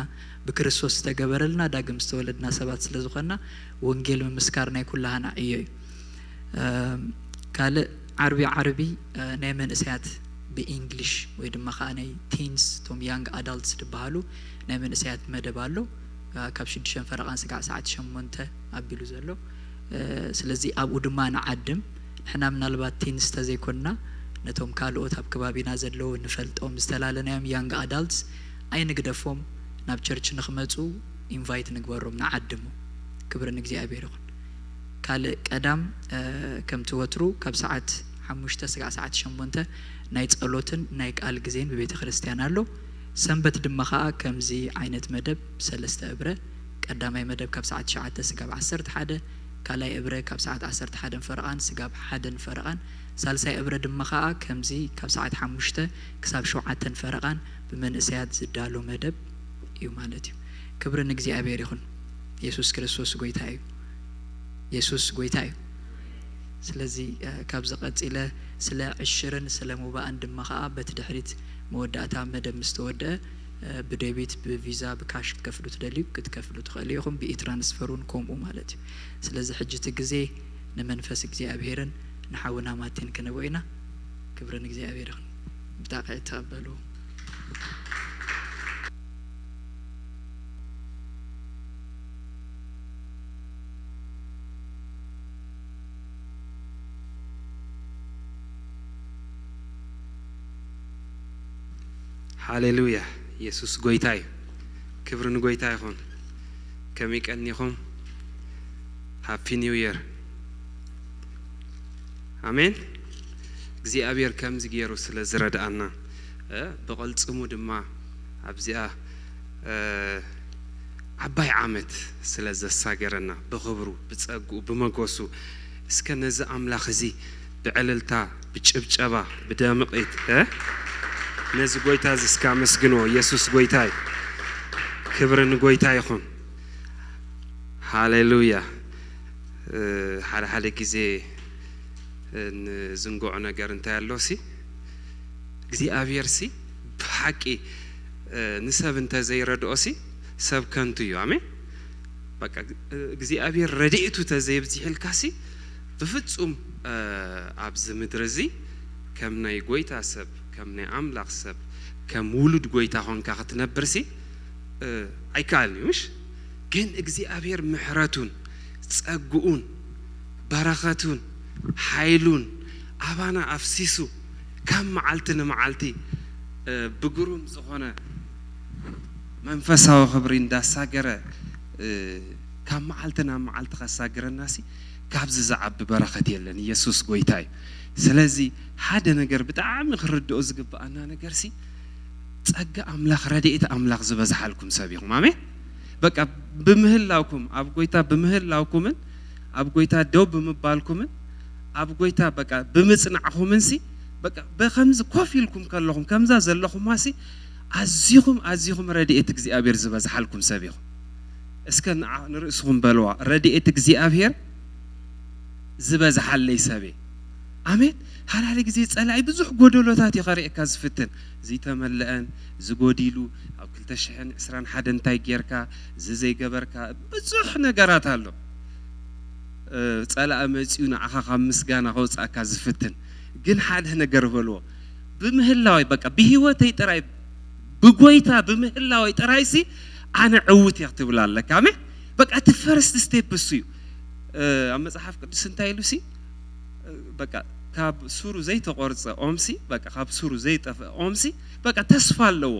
ብክርስቶስ ተገበረልና ዳግም ዝተወለድና ሰባት ስለዝኾንና ወንጌል ምምስካር ናይ ኩላህና እዩ ካልእ ዓርቢ ናይ መንእሰያት በእንግሊሽ ወይ ድማ ኸ ናይ ቲንስ ቶም ያንግ አዳልትስ ድበሃሉ ናይ መንእሰያት መደብ ኣሎ ካብ 6 ፈረቓን እስካብ ሰዓት 8 ኣቢሉ ዘሎ ስለዚ ኣብኡ ድማ ንዓድም ንሕና ምናልባት ቲንስ ተዘይኮንና ነቶም ካልኦት ኣብ ከባቢና ዘለዉ ንፈልጦም ዝተላለናዮም ያንግ አዳልትስ ኣይንግደፎም ናብ ቸርች ንኽመጹ ኢንቫይት ንግበሮም ንዓድሙ ክብሪ ንእግዚአብሔር ይኹን ካልእ ቀዳም ከም ትወትሩ ካብ ሰዓት 5 እስካብ ሰዓት 8 ናይ ጸሎትን ናይ ቃል ግዜን በቤተ ክርስቲያን ኣሎ ሰንበት ድማ ኸ ከምዚ ዓይነት መደብ 3 እብረ ቀዳማይ መደብ ካብ ሰዓት 9 እስካብ 11 ካልኣይ እብረ ካብ ሰዓት 11 ፈረቓን እስካብ 1 ፈረቓን ሳልሳይ እብረ ድማ ኸ ከምዚ ካብ ሰዓት 5 ክሳብ 7 ፈረቓን ብመንእሰያት ዝዳሎ መደብ እዩ ማለት እዩ ክብሪ ንእግዚአብሔር ይኹን ኢየሱስ ክርስቶስ ጎይታ እዩ ኢየሱስ ጎይታ እዩ ስለዚ ካብ ዝቐጺለ ስለ ዕሽርን ስለ ሙባእን ድማ ኸ በቲ ድሕሪት መወዳእታ መደብ ምስተወድአ ብዴቢት ብቪዛ ብካሽ ክትከፍሉ ትደልዩ ክትከፍሉ ትኽእሉ ኢኹም ብኢትራንስፈሩን ከምኡ ማለት እዩ ስለዚ ሕጂ እቲ ግዜ ንመንፈስ እግዚአብሔርን ንሓውና ማቴን ክንበው ኢና ክብሪ ንእግዚአብሔር ይኹን ብጣዕሚ ተቐበሉ ሃሌሉያ ኢየሱስ ጎይታ እዩ ክብርን ጎይታ ይኹን ከመይቀኒኹም ሃፒ ኒው ይር አሜን እግዚአብሔር ከምዚ ገይሩ ስለ ዝረዳእና ብቕልጽሙ ድማ ኣብዚኣ ዓባይ ዓመት ስለ ዘሳገረና ብኽብሩ ብጸጉኡ ብመጎሱ እስከ ነዚ ኣምላኽ እዚ ብዕልልታ ብጭብጨባ ብደምቂት ነዚ ጎይታ ዝስካ መስግኖ ኢየሱስ ጎይታ እዩ ክብርን ጎይታ ይኹን ሃሌሉያ ሓደ ግዜ ንዝንጎዖ ነገር እንታይ ኣሎ ሲ እግዚአብሔር ሲ ብሓቂ ንሰብ እንተዘይረድኦ ሲ ሰብ ከንቱ እዩ አሜን በቃ እግዚአብሔር ረድኤቱ ተዘይብዝሕልካ ሲ ብፍጹም ኣብዚ ምድሪ እዚ ከም ናይ ጎይታ ሰብ ከም ናይ ኣምላኽ ሰብ ከም ውሉድ ጎይታ ኾንካ ክትነብር ሲ ኣይከኣልኒ ምሽ ግን እግዚአብሔር ምሕረቱን ጸጉኡን በረኸቱን ሓይሉን ኣባና ኣፍሲሱ ካብ መዓልቲ ንመዓልቲ ብግሩም ዝኾነ መንፈሳዊ ክብሪ እንዳሳገረ ካብ መዓልቲ ናብ መዓልቲ ከሳግረና ሲ ካብዚ ዝዓቢ በረኸት የለን ኢየሱስ ጎይታ እዩ ስለዚ ሓደ ነገር ብጣዕሚ ክርድኦ ዝግባአና ነገር ሲ ጸጋ ኣምላኽ ረድኤት ኣምላኽ ዝበዝሓልኩም ሰብ ኢኹም አሜን በቃ ብምህላውኩም ኣብ ጎይታ ብምህላውኩምን ኣብ ጎይታ ደው ብምባልኩምን ኣብ ጎይታ በቃ ብምጽናዕኹምን ሲ በቃ በከምዝ ኮፊልኩም ከለኹም ከምዛ ዘለኹም ማሲ አዚኹም ረድኤት እግዚአብሔር ዝበዝሓልኩም ሰቢኹም እስከ ንርእስኹም በልዋ ረድኤት እግዚአብሔር ዝበዝሓለይ ሰቤ አሜን ሃላሊ ጊዜ ጸላይ ብዙሕ ጎደሎታት ይኸሪእካ ዝፍትን ዘይተመለአን ዝጎዲሉ ኣብ 2021 እንታይ ጌርካ ዘይገበርካ ብዙሕ ነገራት ኣሎ ጸላ መጽኡ ንዓኻ ካብ ምስጋና ከውጻእካ ዝፍትን ግን ሓደ ነገር በልዎ ብምህላዊ በቃ ብህይወተይ ጥራይ ብጎይታ ብምህላዊ ጥራይሲ ኣነ ዕውት ይኽትብል ኣለካ አሜን በቃ እቲ ፈርስት ስቴፕ እሱ እዩ ኣብ መጽሓፍ ቅዱስ እንታይ ኢሉሲ በቃ ካብ ሱሩ ዘይተቆርጸ ኦምሲ በቃ ካብ ሱሩ ዘይጠፍአ ኦምሲ በቃ ተስፋ ኣለዎ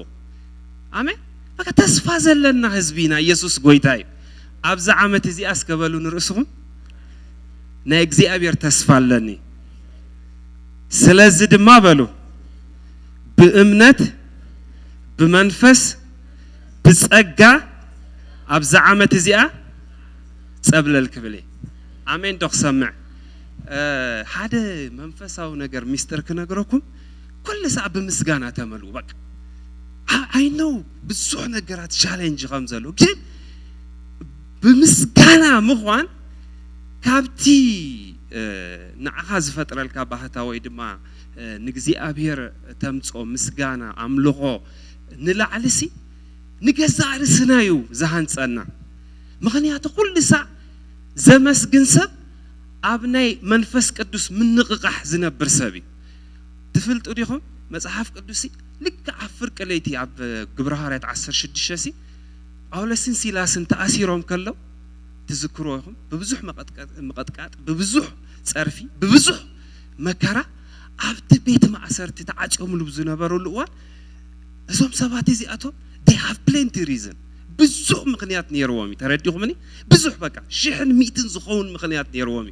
አሜን በቃ ተስፋ ዘለና ህዝቢና ኢየሱስ ጎይታ እዩ ኣብዛ ዓመት እዚ አስከበሉ ንርእስኹም ናይ እግዚአብሔር ተስፋ ኣለኒ ስለዚህ ድማ በሉ በእምነት በመንፈስ በጸጋ ኣብዛ ዓመት እዚኣ ጸብለል ክብለ አሜን ዶክ ሰምዕ ሓደ መንፈሳዊ ነገር ሚስጥር ክነግረኩም ኩሉ ሰዓት በምስጋና ተመሉ በቃ አይ ኖ ብዙሕ ነገራት ቻሌንጅ ከም ዘሎ ግን በምስጋና ምዃን ካብቲ ንዓኻ ዝፈጥረልካ ባህታ ወይ ድማ ንእግዚአብሔር ተምጾ ምስጋና አምልኾ ንላዕልሲ ንገዛእ ርስናዩ ዝሃንጸና ምኽንያቱ ኩሉ ሰዓት ዘመስግን ሰብ ኣብ ናይ መንፈስ ቅዱስ ምንቕቓሕ ዝነብር ሰብ እዩ ትፈልጡ ዲኹም መጽሓፍ ቅዱሲ ልክ ኣብ ፍርቂ ለይቲ ኣብ ግብረ ሐዋርያት 16 ጳውሎስን ሲላስን ተኣሲሮም ከለው ትዝክሩ ይኹም በብዙሕ መቀጥቀጥ በብዙሕ ጸርፊ በብዙሕ መከራ ኣብቲ ቤት ማእሰርቲ ተዓጽዮምሉ ዝነበሩሉ እዋን እዞም ሰባት እዚኣቶም they have plenty reason ብዙሕ ምክንያት ነይርዎም ተረዲኹምኒ ብዙሕ በቃ 100 ዝኸውን ምክንያት ነይርዎም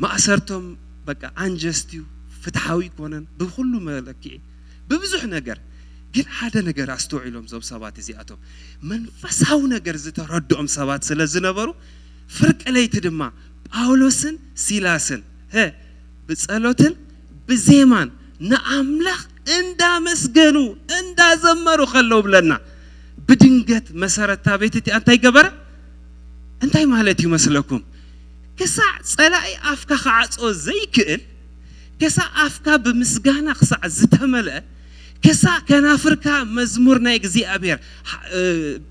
ማእሰርቶም በቃ አንጀስቲው ፍትሃዊ ኮነን በሁሉ መለክዒ በብዙሕ ነገር ግን ሓደ ነገር አስተውዒሎም ዞም ሰባት እዚኣቶም መንፈሳዊ ነገር ዝተረድኦም ሰባት ስለዝነበሩ ፍርቀለይቲ ድማ ጳውሎስን ሲላስን ብጸሎትን ብዜማን ንአምላኽ እንዳመስገኑ እንዳዘመሩ ከለው ብለና بدنجت مسارة بيتي أنتي جبرة أنتي مالتي مسلكم كسا صلاي أفكا خاص أو زي كل كسا أفكا بمسجانا خص زتملأ كسا كان أفريقيا مزمورنا يجزي أبير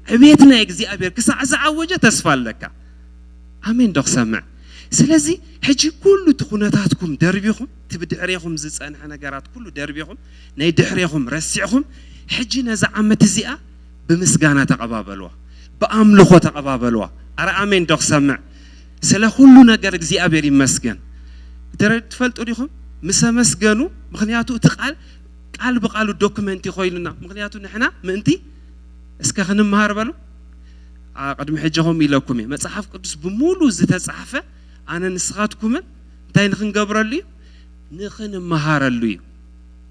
عبيتنا يجزي أبير كسا عزعوجة تسفل لك آمين دخ سمع سلازي حجي كل تخوناتكم دربيهم تبدعريهم زت أنا حنا جرات كل دربيهم نيدحريهم رسعهم حجي نزع عمت زيا بمسجانا تقبابلوا بأملخو تقبابلوا أرى آمين دخ سمع سلا كلنا جرق زي أبير مسجن ترى تفلت أريهم مسجنو مخنياتو تقال قال بقالو دوكمنتي خويلنا مخنياتو نحنا منتي اسكخن مهار بالو قدم حجهم إلىكم مصحف قدس بمولو زتتصحفه أنا نسخاتكم تاي نخن قبرلي نخن مهارلي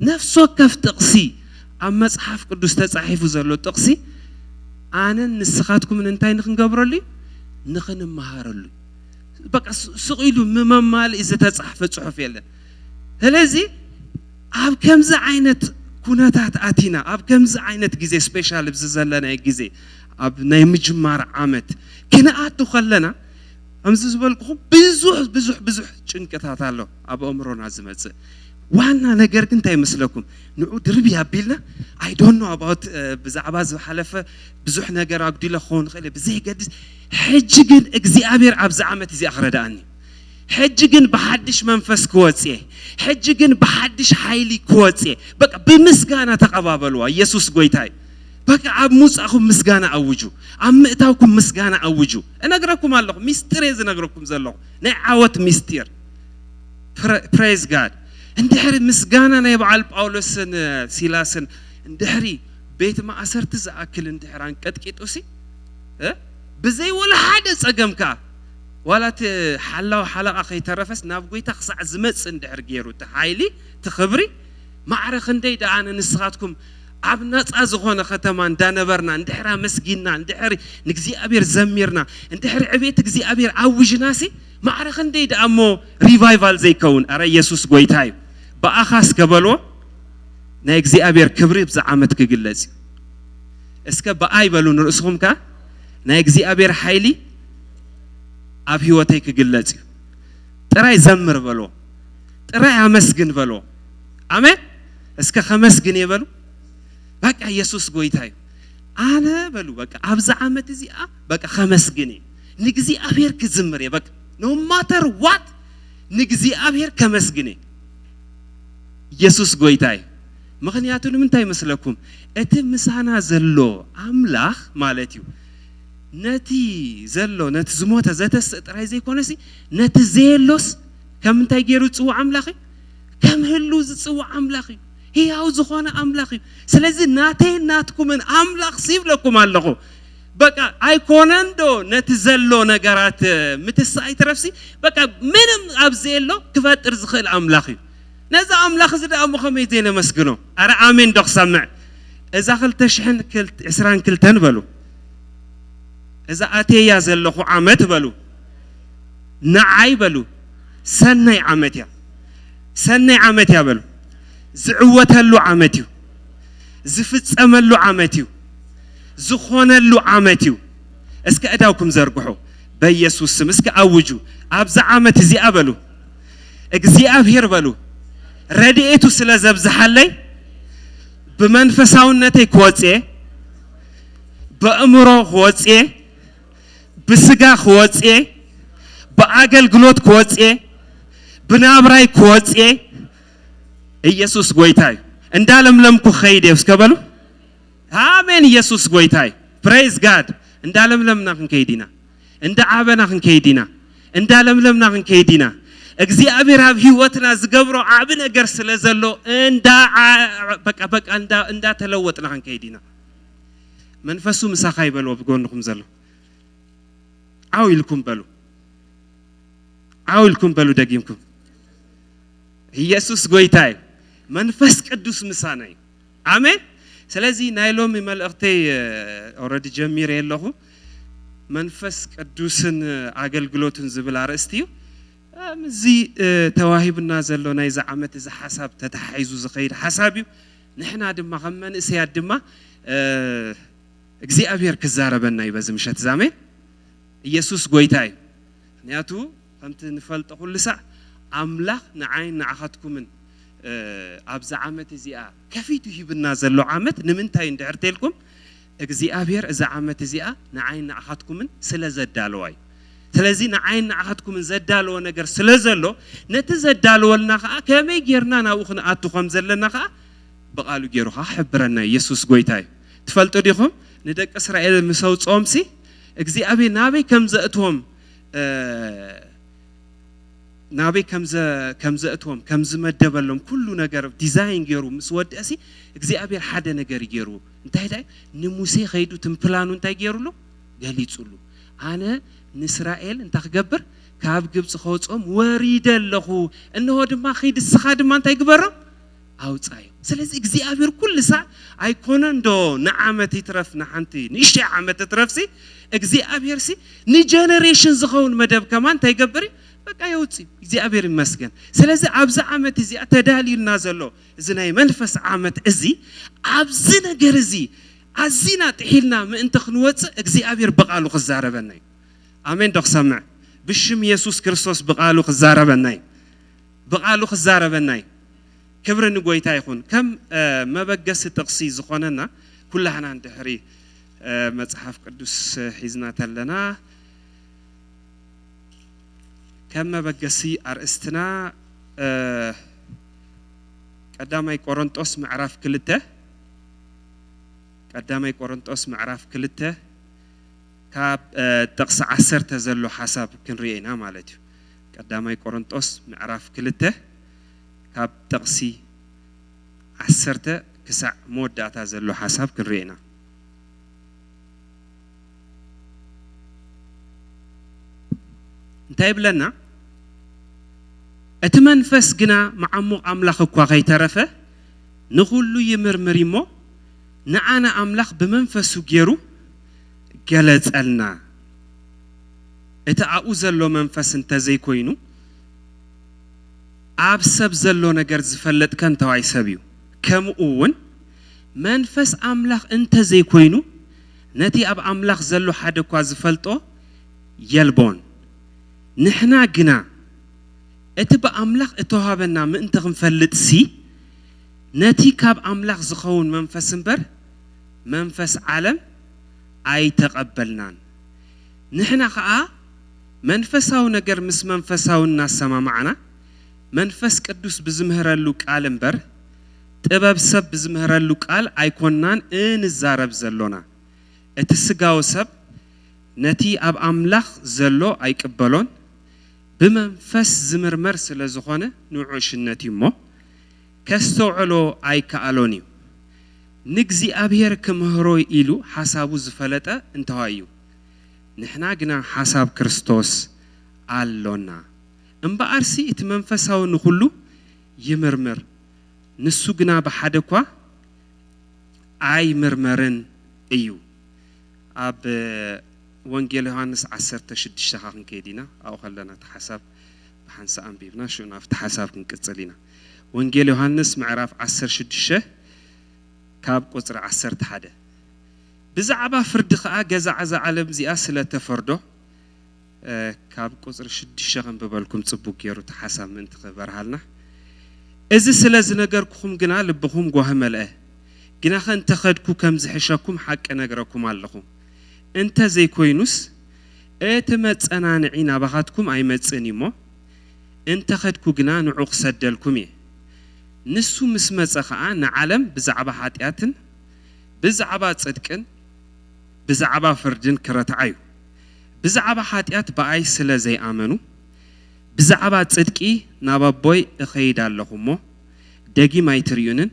نفسه كف تقسي أما مصحف قدس تصحفو زلو تقسي أنا نسخاتكم انتاي نخن قبرلي نخن مهارلي بقى سقيلو ممال إذا تصحف صحف يلا هلازي أب كم زعينت كوناتات آتينا أب كم زعينت جزء سبيشال بززلنا جزء أب نيمجمار عامت كنا أتو خلنا أمزز بالكم بزح شنكتها تعلو أب أمرنا زمت وانا نجار كنت يمسلكم نعود ربيها بيلنا I don't know about بزعباز حلفة بزح نجار عبد الله خون خلي بزي قدس حججن إجزاء عبز عامت زي أخرداني حججن بحدش منفس كواتسيه حججن بحدش حيلي كواتسيه بقى بمسجانا تقبابلوا يسوع قويتاي بقى عم موساكم مسجانا أوجو عم مئتاكم مسجانا أوجو أنا أقرأكم الله ميستريز أنا أقرأكم زلوا نعوت ميستير praise God اندحري مسجانا نيبعال باولوسن سيلاسن اندحري بيت ما أسرت زأكل اندحران كتكيت أسي بزي ولا حدث أجمكا ولا تحلا وحلا أخي ترفس نافقي تخصع زمت سندحر جيرو تحايلي تخبري ما عرف خندي دا أنا نسخاتكم عبنات أزغونا ختمان دانا برنا ندحرا مسجينا ندحري نجزي أبير زميرنا ندحري عبيت نجزي أبير عوج ناسي ما عرف خندي دا أمو ريفايفال زي كون أرى يسوع قويتاي بأخاس كبلو نايكزي أبير كبري بزعامت كجلزي اسك بأي بلو نرسهم كا نايكزي أبير حيلي أبي وتي كجلزي ترى يزمر بلو ترى يمسجن بلو آمين اسك خمس جنيه بلو بقى يسوع قويتاي أنا بلو بقى أبزعامت زي بقى خمس جنيه نجزي أبير كزمر يا بقى no matter what نجزي أبير خمس جنيه يسوع قويتاي مخنياتو لمنتاي مسلكم اتم مسانا زلو املاح مالتيو نتي زلو نت زموتا زتس طراي زي كونسي نت زيلوس كمنتاي غيرو صو املاخي كم هلو صو املاخي هياو زخونه املاخي سلازي ناتي ناتكم من املاخ سيب لكم الله بقى ايكونندو نت زلو نغرات متساي ترفسي بقى منم ابزيلو كفطر زخل املاخي نزا أملاخ زد أمو خميتين مسكنو أرى آمين دق سمع إذا خلت شحن كلت إسران كلتن بلو إذا أتي يازل لخو عمت بلو نعي بلو سنة عمتيا سنة عمتيا بلو زعوة اللو عمتيو زفت أملو عمتيو زخون اللو عمتيو اسك أداوكم زرقحو بيسوس سم اسك أوجو أبزع عمت زي أبلو اكزي أبهر بلو رديئتو سلا زبزحالي بمنفساونتي كواتي بأمرو كواتي بسقا كواتي بأقل قلوت كواتي بنابراي كواتي يسوس قويتاي اندالم لمكو خيدي وسكبلو آمين يسوس قويتاي praise God اندالم لمنا خن كيدينا اندعابنا خن كيدينا اندالم لمنا خن كيدينا اجزي ابي راب هيوتنا زغبرو عبنا غير سلازلو اندا بقى اندا تلوطنا خن كيدينا منفسو مساخاي بلو بغونكم زلو عاولكم بلو دقيمكم يسوس غويتاي منفس قدوس مساناي امين سلازي نايلوم ملأختي اوريدي جمير يلهو منفس قدوسن اغلغلوتن زبل ارستيو مزي تواهبنا زلو ناي زعمت ز حساب تتحيزو زخيد حسابيو نحنا دما خمن اسيا دما اغزي ابير كزاربنا يبزمشت زامين يسوس غويتاي نياتو فهمت نفلط كل ساعه املاح نعين نعختكم من ابز عمت زيا كفيتو يبنا زلو عمت نمنتاي ندعرتلكم اغزي ابير اذا عمت زيا نعين نعختكم من سلازدالواي سلازي نعين نعختكم من زدالو نجر سلازلو نتزدالو لنا كمي غيرنا ناوخنا اتو خم زلنا بقالو غيروها حبرنا يسوس غويتاي تفلطو ديكم ندق اسرائيل مسو صومسي اغزي ابي نابي كم زاتهم نابي كم زاتهم كم زمدبلهم كل نجر ديزاين غيرو مسوداسي اغزي ابي حدا نجر غيرو انتي داي نموسي خيدو تمبلانو انتي غيرولو غليصولو انا نسرائيل انت خغبر كاب غبص خوصوم وريد لخو انه دما خيد السخا دما انت يغبر اوصاي سلازي اغزيابير كل ساعه ايكونندو نعمتي ترفنا حنتي نشي عمت ترفسي اغزيابير سي ني جنريشن زخون مدب كمان انت يغبري بقى يوصي اغزيابير مسكن سلازي ابز عمت زي اتداليلنا زلو زناي منفس عمت ازي ابز نجر زي ازينا تحيلنا ما انت خنوص اغزيابير بقالو خزاربناي آمين دق سمع بشم يسوع كريستوس بقالو خزاربناي كبر نغويتا يكون كم ما بقس تقصي زخوننا كلنا ندحري مصحف قدوس حزنا تلنا كم ما بقسي ارستنا قدامي قرنطوس معرف كلته كاب تقص عسر تزلو حساب كنرينا مالتي قدامي قرنطوس معرف كلته كاب تقصي عسرته كسع مودة تزلو حساب كنرينا انتايب لنا اتمنفس جنا معمق املاخ كوا غيترفه نقولو يمرمريمو نعانا املاخ بمنفسو غيرو قالتلنا اتعاوزلو منفس انت زي كوينو ኣብ ሰብ ዘሎ ነገር ዝፈለጥ ከንተዋይ ሰብዩ ከምኡውን መንፈስ ኣምላኽ እንተ ዘይኮይኑ ነቲ ኣብ ኣምላኽ ዘሎ ሓደ እኳ ዝፈልጦ የልቦን ንሕና ግና እቲ በኣምላኽ እተዋሃበና ምእንተ ክንፈልጥ ሲ ነቲ ካብ ኣምላኽ ዝኸውን መንፈስ እምበር መንፈስ ዓለም ኣይተቐበልናን ንሕና ከዓ መንፈሳዊ ነገር ምስ መንፈሳዊ እናሰማማዕና መንፈስ ቅዱስ ብዝምህረሉ ቃል እምበር ጥበብ ሰብ ብዝምህረሉ ቃል ኣይኮንናን እንዛረብ ዘሎና እቲ ስጋው ሰብ ነቲ ኣብ ኣምላኽ ዘሎ ኣይቅበሎን ብመንፈስ ዝምርመር ስለ ዝኾነ ንዑሽነት እዩ እሞ ከስተውዕሎ ኣይከኣሎን እዩ ንእግዚአብሔር ክምህሮ ኢሉ ሓሳቡ ዝፈለጠ እንተዋዩ ንሕና ግና ሓሳብ ክርስቶስ ኣሎና እምበኣርሲ እቲ መንፈሳዊ ንኹሉ ይምርምር ንሱ ግና ብሓደ እኳ ኣይምርመርን እዩ ኣብ ወንጌል ዮሐንስ 16 ክንከይዲና ኣብኡ ከለና እቲ ሓሳብ ብሓንሳ ኣንቢብና ሽኡ ናብቲ ሓሳብ ክንቅፅል ኢና ወንጌል ዮሐንስ ምዕራፍ 16 ካብ ቁፅሪ 11 ብዛዕባ ፍርዲ ከዓ ገዛዕዛ ዓለም እዚኣ ስለተፈርዶ ካብ ቁፅሪ 6 ክንብበልኩም ጽቡቅ ገይሩ እቲ ሓሳብ ምእንቲ ክበርሃልና እዚ ስለ ዝነገርኩኹም ግና ልብኹም ጓህ መልአ ግና ከንተኸድኩ ከም ዝሕሸኩም ሓቂ ነግረኩም ኣለኹ እንተ ዘይኮይኑስ እቲ መጸናንዒ ናባኻትኩም ኣይመጽእን እሞ እንተ ኸድኩ ግና ንዑ ክሰደልኩም እየ ንሱ ምስ መጸ ከዓ ንዓለም ብዛዕባ ኃጢአትን ብዛዕባ ጽድቅን ብዛዕባ ፍርድን ክረትዓዩ ብዛዕባ ኃጢአት በኣይ ስለ ዘይኣመኑ ብዛዕባ ጽድቂ ናብ ኣቦይ እኸይድ ኣለኹ እሞ ደጊም ኣይትርዩንን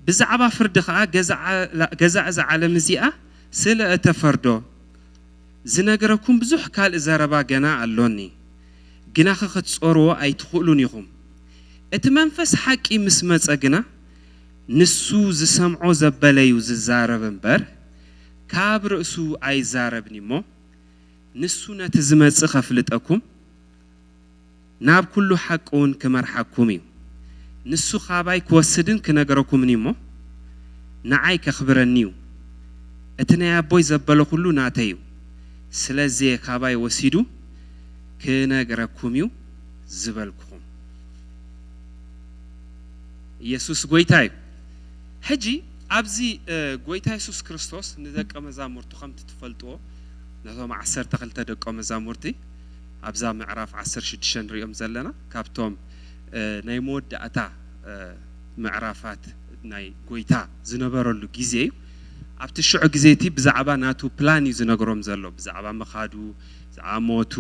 ብዛዕባ ፍርዲ ከዓ ገዛዕ ዓለም እዚኣ ስለ እተፈርዶ ዝነገረኩም ብዙሕ ካልእ ዘረባ ገና ኣሎኒ ግና ክትጾርዎ ኣይትኽእሉን ኢኹም እቲ መንፈስ ሓቂ ምስ መጸ ግና ንሱ ዝሰምዖ ዘበለዩ ዝዛረብ እምበር ካብ ርእሱ ኣይዛረብኒ እሞ ንሱ ነቲ ዝመጽእ ኸፍልጠኩም ናብ ኩሉ ሓቂ እውን ክመርሓኩም እዩ ንሱ ኻባይ ክወስድን ክነገረኩምኒ እሞ ንዓይ ከኽብረኒ እዩ እቲ ናይ ኣቦይ ዘበለ ኩሉ ናተይ እዩ ስለዚ ኻባይ ወሲዱ ክነገረኩም እዩ ዝበልኩኹም ኢየሱስ ጎይታ እዩ ሕጂ ኣብዚ ጎይታ ኢየሱስ ክርስቶስ ንደቀ መዛሙርቱ ከምቲ ትፈልጥዎ ነቶም 12 ደቀ መዛሙርቲ ኣብዛ ምዕራፍ 16 ንሪኦም ዘለና ካብቶም ናይ መወዳእታ ምዕራፋት ናይ ጎይታ ዝነበረሉ ግዜ እዩ ኣብቲ ሽዑ ግዜቲ ብዛዕባ ናቱ ፕላን እዩ ዝነግሮም ዘሎ ብዛዕባ መኻዱ ብዛዕባ ሞቱ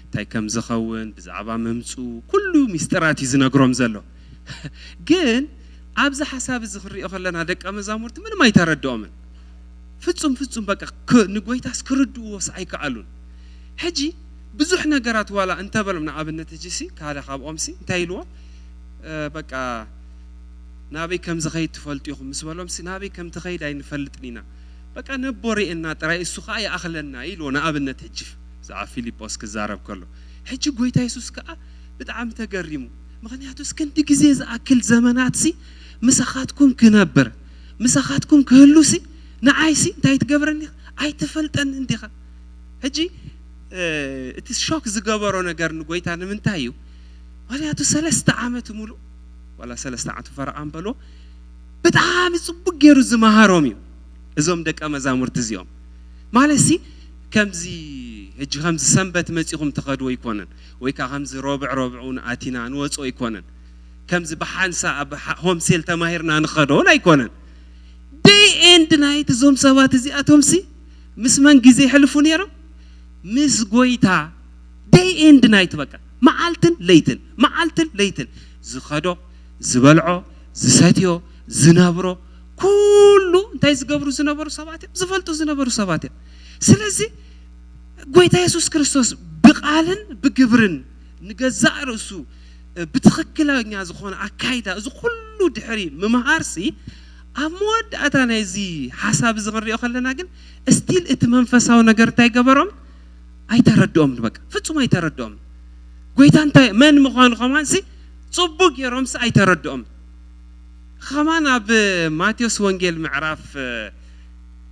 እንታይ ከም ዝኸውን ብዛዕባ መምፁ ኩሉ ሚስጥራት እዩ ዝነግሮም ዘሎ ግን ኣብዚ ሓሳብ እዚ ክሪኦ ከለና ደቀ መዛሙርቲ ምንም ኣይተረድኦምን ፍጹም በቃ ንጎይታስ ክርድእዎስ ኣይከኣሉን ሕጂ ብዙሕ ነገራት ዋላ እንተበሎም ንኣብነት ሕጂሲ ካለ ካብኦምሲ እንታይ ኢልዎ በቃ ናበይ ከም ዝኸይድ ትፈልጡ ኢኹም ምስ በሎምሲ ናበይ ከም ትኸይድ ኣይንፈልጥን ኢና በቃ ነቦሪኤና ጥራይ እሱ ከዓ ይኣኽለና ኢልዎ ንኣብነት ሕጂ ብዛዕባ ፊልጶስ ክዛረብ ከሎ ሕጂ ጎይታ ኢየሱስ ከዓ ብጣዕሚ ተገሪሙ ምክንያቱስ ክንዲ ግዜ ዝኣክል ዘመናትሲ ምሳኻትኩም ክነብር ምሳኻትኩም ክህሉሲ ንዓይሲ እንታይ ትገብረኒ ኣይትፈልጠን እንዲኻ ሕጂ እቲ ሾክ ዝገበሮ ነገር ንጎይታ ንምንታይ እዩ ምክንያቱ 3 ዓመት ሙሉ ወላ 3 ዓመት ፈርቓን በሎ ብጣዕሚ ጽቡቕ ገይሩ ዝመሃሮም እዩ እዞም ደቀ መዛሙርቲ እዚኦም ማለሲ ከምዚ ሕጂ ከምዚ ሰንበት መጺኹም ተኸድዎ ይኮነን ወይ ከዓ ከምዚ ረብዑን ኣቲና ንወጾ ይኮነን ከምዚ ብሓንሳ ኣብ ሆምሴል ተማሂርና ንኸዶን ኣይኮነን ዴይ ኤንድ ናይት እዞም ሰባት እዚኣቶምሲ ምስ መን ግዜ ይሕልፉ ነይሮም ምስ ጎይታ ዴይ ኤንድ ናይት በቃ መዓልትን ለይትን ዝኸዶ ዝበልዖ ዝሰትዮ ዝነብሮ ኩሉ እንታይ ዝገብሩ ዝነበሩ ሰባት ዝፈልጡ ዝነበሩ ሰባት ስለዚ ጎይታ ኢየሱስ ክርስቶስ ብቃልን ብግብርን ንገዛእ ርእሱ ብትኽክለኛ ዝኾነ ኣካይዳ እዚ ኩሉ ድሕሪ ምምሃርሲ ኣብ መወዳእታ ናይዚ ሓሳብ ዝኽሪኦ ከለና ግን እስቲል እቲ መንፈሳዊ ነገር እንታይ ገበሮም ኣይተረድኦም በቃ ፍጹም ኣይተረድኦም ጎይታ እንታይ መን ምዃኑ ኸማንሲ صبوق يرومس أي تردهم خمانا بماتيوس وانجيل معرف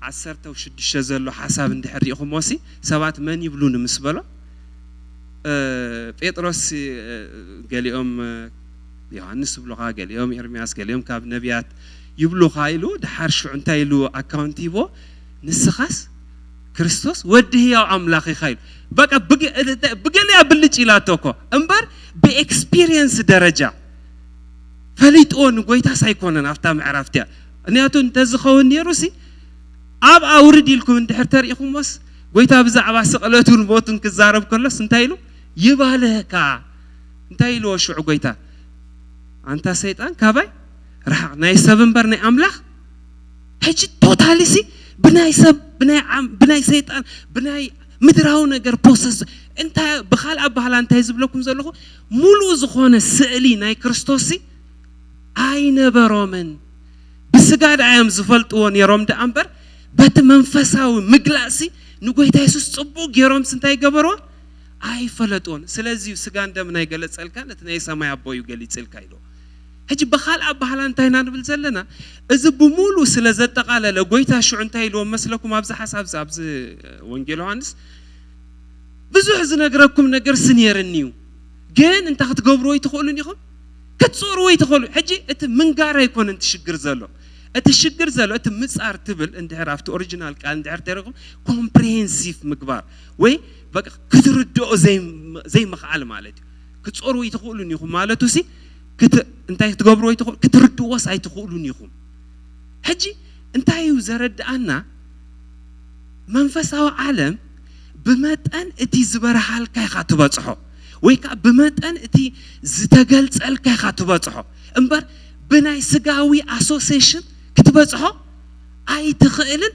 عسرته وشدش زلوا حساب اندحريهم موسي سبات من يبلون مسبلا بيتروس قال يوم يوحنس بلوغا قال يوم إرمياس قال يوم كاب نبيات يبلو خايلو دحر شو انتايلو اكاونتيبو نسخاس كريستوس وده يا أملاخي خايل بقى لي أبلج إلى توكو أمبر بإكسبيرينس درجة فليت أون قويتا سايكونن أفتام عرفتها نياتون تزخون نيروسي أب أوردي لكم اندحر تاريخهم بس قويتا بزعبا سقلتون بوتون كزارب كلس انتايلو يبالهكا انتايلو وشو قويتا أنت سيطان كاباي راح ناي سبنبر ناي أملاخ هيجي توتاليسي بناي سب بناي سيطان بناي مدراو نجر بوسس انت بخال أبهال انت يزب لكم زلخو مولو زخونة سألي ناي كريستوسي أي نبرومن بسقاد عام زفلت وان يروم دا أمبر بات منفساو مقلاسي نقوي تايسوس صبوق يروم سنتاي قبرون أي فلتون سلازيو سقان دا مناي قلت سألكان لتناي سامي أبويو قلت سألكايلو هجي بخال أبهال انت هنا نبل زلنا إذا بمولو سلازت تقال لقوي تاشو انتاي لو مسلكم أبز حساب زابز وانجيلو هانس بزو حزن أقرأكم نقر سنير النيو جين انت هتقبروا يتخولون يخم كتصوروا يتخولوا حجي ات من قارة يكون انت شجر زلو ات الشجر زلو ات مسار تبل انت عرفت أوريجينال كان انت عرفت رقم كومبريهنسيف مقبار وي بق كتردو زي مخعل مالتي كتصوروا يتخولون يخم مالتو سي انت هتقبروا يتخول كتردو وسع يتخولون يخم حجي انت يوزرد أنا منفسه عالم بمتن اتي زبرحال كاي خاتبصحو ويكا بمتن اتي زتقلص الكاي خاتبصحو امبر بناي سغاوي اسوسيشن كتبصحو اي تخيلن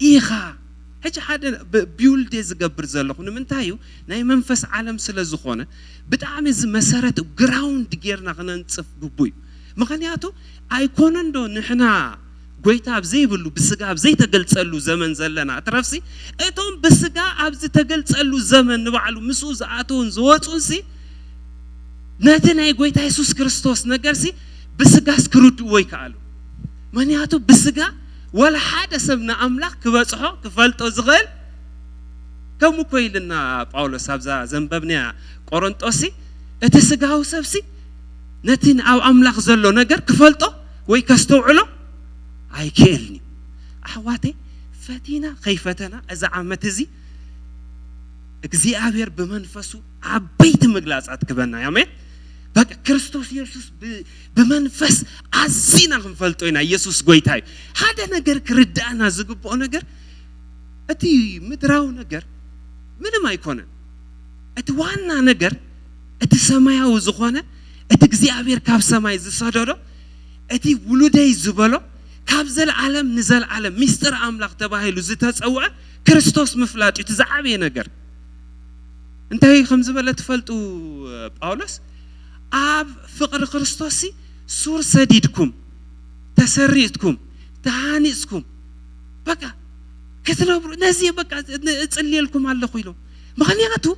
ايخا هجي حدا بيولد زغبر زلخو نمنتايو ناي منفس عالم سلازخونه بتعامل مسارات جراوند غيرنا خننصف بوي مخنياتو ايكونندو نحنا قويتا بزي بلو بسقا بزي تقلصلو زمن زلنا اترفسي اتون بسقا ابزي تقلصلو زمن نبعلو مسوز اتون زوصونسي ناتنا قويتا يسوس كريستوس نغرسي بسقا سكرودو ويكالو منياتو بسقا ولا حدا سبنا املاك كبصحو كفلطو زغل كم كويلنا باولوس ابزا زنببنيا قرنطوسي اتسقاو سبسي نتين او املاك زلو نغر كفلطو وي كستوعلو أي كيلني أحواتي فتينا خيفتنا إذا عمتزي إجزي أبير بمنفسه عبيت مجلس أتكبرنا يا مين بق كريستوس يسوع بمنفس عزينا خنفلتوينا يسوع قويتاي هذا نجر كردانا زقبو نجر أتي مدراو نجر من ما يكون أتوانا نجر أتسمايا وزخانة أتجزي أبير كاب سماي زصادرو أتي ولودي زبالو كابزل عالم نزل عالم مستر أملاك تباهيلو زتاس أوعى كريستوس مفلات يتزعبي نجر أنت هي خمس بلد فلتو باولوس أب فقر كريستوسي سور سديدكم تسريتكم تهانيسكم بقى كتلو نازي بقى تصلي لكم على خويلو مغنياتو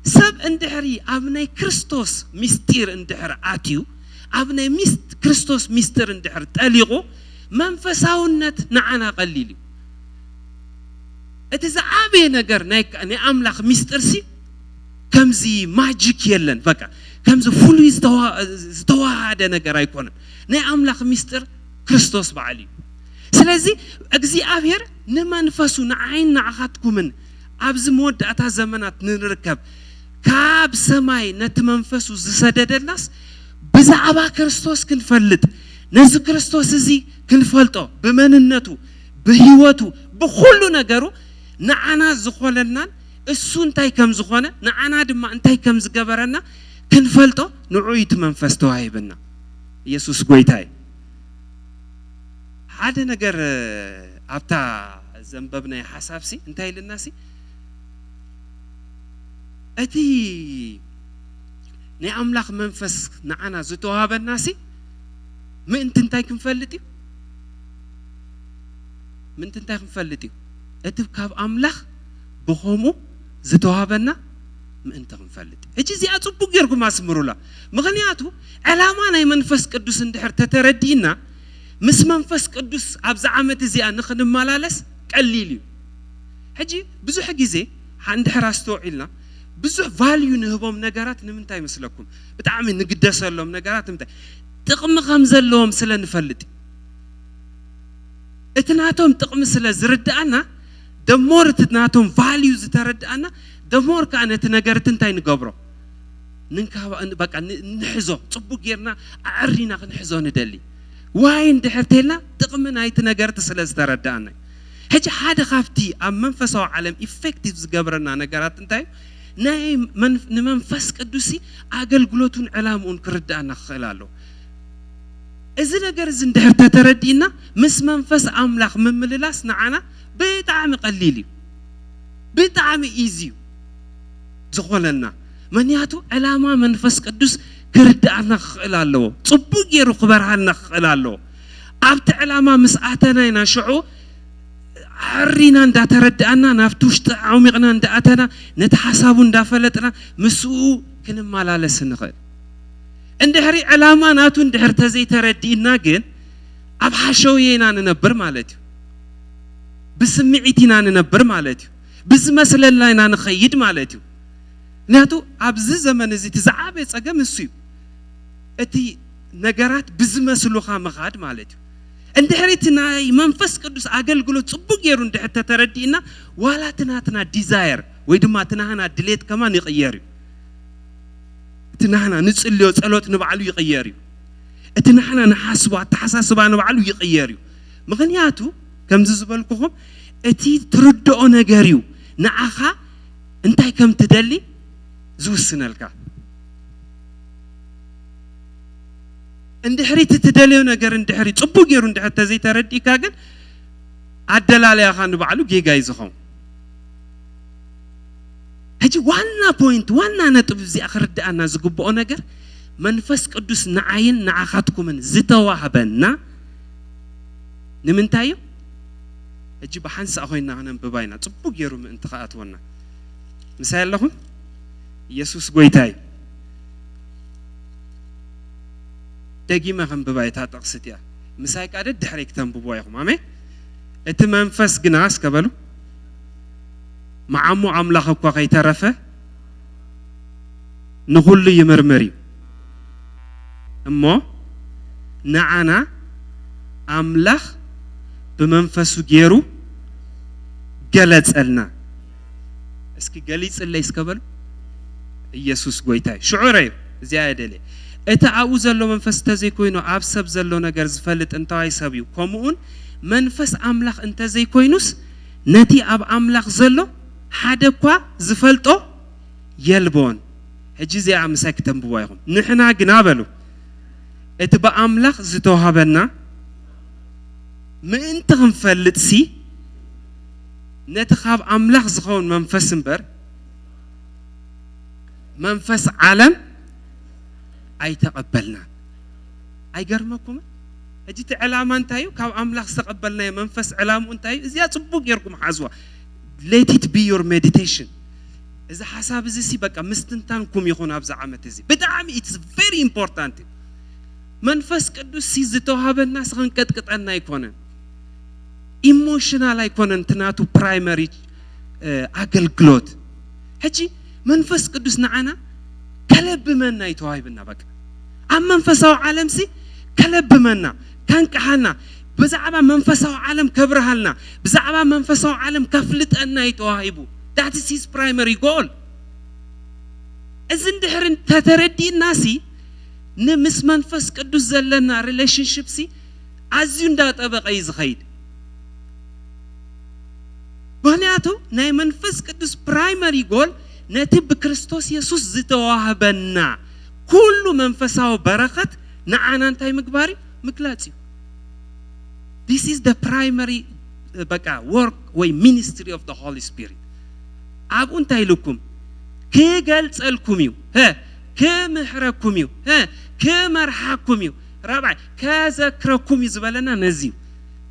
سب اندحري أبناء كريستوس مستير اندحر آتيو أبناء كريستوس مستير اندحر تأليغو منفساونت نعنا قليلي اتزعابي نجر نايك اني املاخ مسترسي كمزي ماجيك يلن بقى كمزي فولي زتوا هذا نجر يكون ناي املاخ مستر كريستوس بعلي سلازي اجزي ابير نمنفسو نعين نعخاتكمن ابز مود اتا زمانات نركب كاب سماي نتمنفسو زسدد الناس بزعبا كريستوس كنفلت نزو كريستوس زي كنفلطو بمننتو بهيوتو بكل نجارو نعنا زخولنا السو انتاي كم زخونه نعنا دما انتاي كم زغبرنا كنفلطو نعيت منفستو هايبنا يسوس غويتاي هذا نجار ابتا زنببنا حسابسي انتاي للناسي اتي ني املاخ منفس نعنا زتوها بالناسي من تنتاي كنفلتي من تنتاي كنفلتي اتب كاب املاخ بخومو زتوهابنا ምእንተ ክንፈልጥ እጂ እዚኣ ጽቡቕ ጌርኩም ኣስምሩላ ምኽንያቱ ዕላማ ናይ መንፈስ ቅዱስ እንድሕር ተተረዲና ምስ መንፈስ ቅዱስ ኣብዛ ዓመት እዚኣ ንኽንመላለስ ቀሊል እዩ ሕጂ ብዙሕ ግዜ እንድሕር ኣስተውዒልና ብዙሕ ቫልዩ ንህቦም ነገራት ንምንታይ ይመስለኩም ብጣዕሚ ንግደሰሎም ነገራት ንምንታይ ጥቕሚ ከም ዘለዎም ስለ ንፈልጥ እቲ ናቶም ጥቕሚ ስለ ዝርዳእና ደሞር እቲ ናቶም ቫልዩ ዝተረዳእና ደሞር ከዓ ነቲ ነገር እንታይ ንገብሮ ንንካባ በቃ ንሕዞ ጽቡቕ ጌርና ኣዕሪና ክንሕዞ ንደሊ ዋይ እንድሕር ተልና ጥቕሚ ናይቲ ነገር ስለ ዝተረዳእና ሕጂ ሓደ ካብቲ ኣብ መንፈሳዊ ዓለም ኢፌክቲቭ ዝገብረና ነገራት እንታይ ናይ ንመንፈስ ቅዱስ ኣገልግሎቱን ዕላምኡን ክርዳእና ክኽእል ኣለዎ እዚ ነገር እዚ እንድሕር ተተረዲእና ምስ መንፈስ ኣምላኽ ምምልላስ ንዓና ብጣዕሚ ቀሊል እዩ ብጣዕሚ ኢዚ እዩ ዝኾነና ምክንያቱ ዕላማ መንፈስ ቅዱስ ክርዳእና ክኽእል ኣለዎ ጽቡቕ ጌሩ ክበርሃልና ክኽእል ኣለዎ ኣብቲ ዕላማ ምስ ኣተና ኢና ሽዑ ዓሪና እንዳተረዳእና ናብቲ ውሽጢ ዓሚቕና እንዳኣተና ነቲ ሓሳቡ እንዳፈለጥና ምስኡ ክንመላለስ ንኽእል እንድሕሪ ዕላማ ናቱ እንድሕር ተዘይተረዲእና ግን ኣብ ሓሸውየ ኢና ንነብር ማለት እዩ ብስምዒት ኢና ንነብር ማለት እዩ ብዝመስለና ኢና ንኸይድ ማለት እዩ ምክንያቱ ኣብዚ ዘመን እዚ እቲ ዝዓበየ ፀገም እሱ እዩ እቲ ነገራት ብዝመስሉኻ ምኻድ ማለት እዩ እንድሕሪ እቲ ናይ መንፈስ ቅዱስ ኣገልግሎት ጽቡቕ ጌሩ እንድሕር ተተረዲእና ዋላ እቲ ናትና ዲዛየር ወይ ድማ እቲ ናህና ድሌት ከማን ይቕየር እዩ እቲ ናህና ንጽልዮ ጸሎት ንባዕሉ ይቕየር እዩ እቲ ናህና ንሓስቦ ኣተሓሳስባ ንባዕሉ ይቕየር እዩ ምክንያቱ ከምዚ ዝበልኩኹም እቲ ትርድኦ ነገር እዩ ንዓኻ እንታይ ከም ትደሊ ዝውስነልካ እንድሕሪ ትደልዮ ነገር እንድሕሪ ጽቡቕ ጌሩ እንድሕር ተዘይተረዲእካ ግን ኣደላለያኻ ንባዕሉ ጌጋ ይዝኸው ሕጂ ዋና ፖይንት ዋና ነጥብ እዚኣ ክርዳእና ዝግብኦ ነገር መንፈስ ቅዱስ ንዓይን ንዓኻትኩምን ዝተዋህበና ንምንታይ እዩ ሕጂ ብሓንሳእ ኮይና ክነንብባ ኢና ጽቡቕ ጌሩ ምእንቲ ከኣትወና ምሳይ ኣለኹም ኢየሱስ ጎይታ እዩ ደጊመ ክንብባ እታ ጥቕስት እያ ምሳይ ቃደ ድሕሪ ክተንብብዋ ኢኹም ኣሜን እቲ መንፈስ ግና እስከበሉ መዓሙ ኣምላኽ እኳ ከይተረፈ ንኹሉ ይምርምር እዩ እሞ ንዓና ኣምላኽ ብመንፈሱ ገይሩ ገለጸልና እስኪ ገሊጽለይ እስከበሉ ኢየሱስ ጎይታ እዩ ሽዑር እዩ እዚኣ የደልየ እቲ ኣብኡ ዘሎ መንፈስ እንተዘይኮይኑ ኣብ ሰብ ዘሎ ነገር ዝፈልጥ እንተዋይ ሰብ እዩ ከምኡውን መንፈስ ኣምላኽ እንተዘይኮይኑስ ነቲ ኣብ ኣምላኽ ዘሎ ሓደ እኳ ዝፈልጦ የልቦን ሕጂ እዚኣ ምሳይ ክተንብዋ ኢኹም ንሕና ግና በሉ እቲ ብኣምላኽ ዝተዋህበና ምእንቲ ክንፈልጥ ሲ ነቲ ካብ ኣምላኽ ዝኸውን መንፈስ እምበር መንፈስ ዓለም ኣይተቐበልና ኣይገርመኩም ሕጂ እቲ ዕላማ እንታይ እዩ ካብ ኣምላኽ ዝተቐበልናዮ መንፈስ ዕላምኡ እንታይ እዩ እዚኣ ጽቡቕ ጌርኩም ሓዝዋ let it be your meditation እዚ ሓሳብ እዚ ሲ በቃ ምስትንታንኩም ይኹን ኣብዛ ዓመት እዚ ብጣዕሚ it's very important መንፈስ ቅዱስ ሲ ዝተዋህበና ስኽንቀጥቅጠና ኣይኮነን ኢሞሽናል ኣይኮነን ትናቱ ፕራይመሪ ኣገልግሎት ሕጂ መንፈስ ቅዱስ ንዓና ከለብመና ይተዋሂብና በቃ ኣብ መንፈሳዊ ዓለም ሲ ከለብመና ከንቅሓልና ብዛዕባ መንፈሳዊ ዓለም ከብርሃልና ብዛዕባ መንፈሳዊ ዓለም ከፍልጠና ይተዋሂቡ that is his primary goal እዚ እንድሕር ተተረዲእና ሲ ንምስ መንፈስ ቅዱስ ዘለና ሪሌሽንሽፕ ሲ ኣዝዩ እንዳጠበቐ እዩ ዝኸይድ ምክንያቱ ናይ መንፈስ ቅዱስ ፕራይመሪ ጎል ነቲ ብክርስቶስ ኢየሱስ ዝተዋህበና ኩሉ መንፈሳዊ በረኸት ንዓና እንታይ ምግባር እዩ ምግላጽ እዩ this is the primary በቃ work ወይ ministry of the Holy Spirit ኣብኡ እንታይ ኢልኩም ክገልጸልኩም እዩ ክምህረኩም እዩ ክመርሓኩም እዩ ራብዓይ ከዘክረኩም እዩ ዝበለና ነዚ እዩ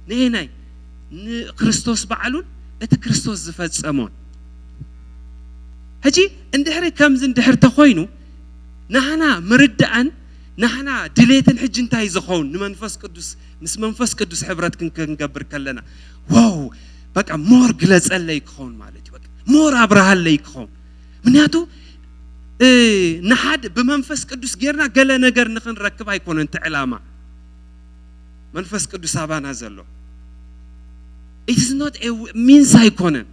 ንሕናይ ንክርስቶስ በዓሉን እቲ ክርስቶስ ዝፈጸሞን هجي اندحر كمز اندحر تخوينو نحنا مردان نحنا دليتن حج انتاي زخون نمنفس قدوس مس منفس قدوس حبرت كنقبر كلنا واو بقى مور غلص الله يكون مالتي بقى مور ابرها الله يكون منياتو نحد بمنفس قدوس غيرنا قال ነገር نخنركب ايكون انت علامه منفس قدوس ابانا زلو it is not a means ايكونن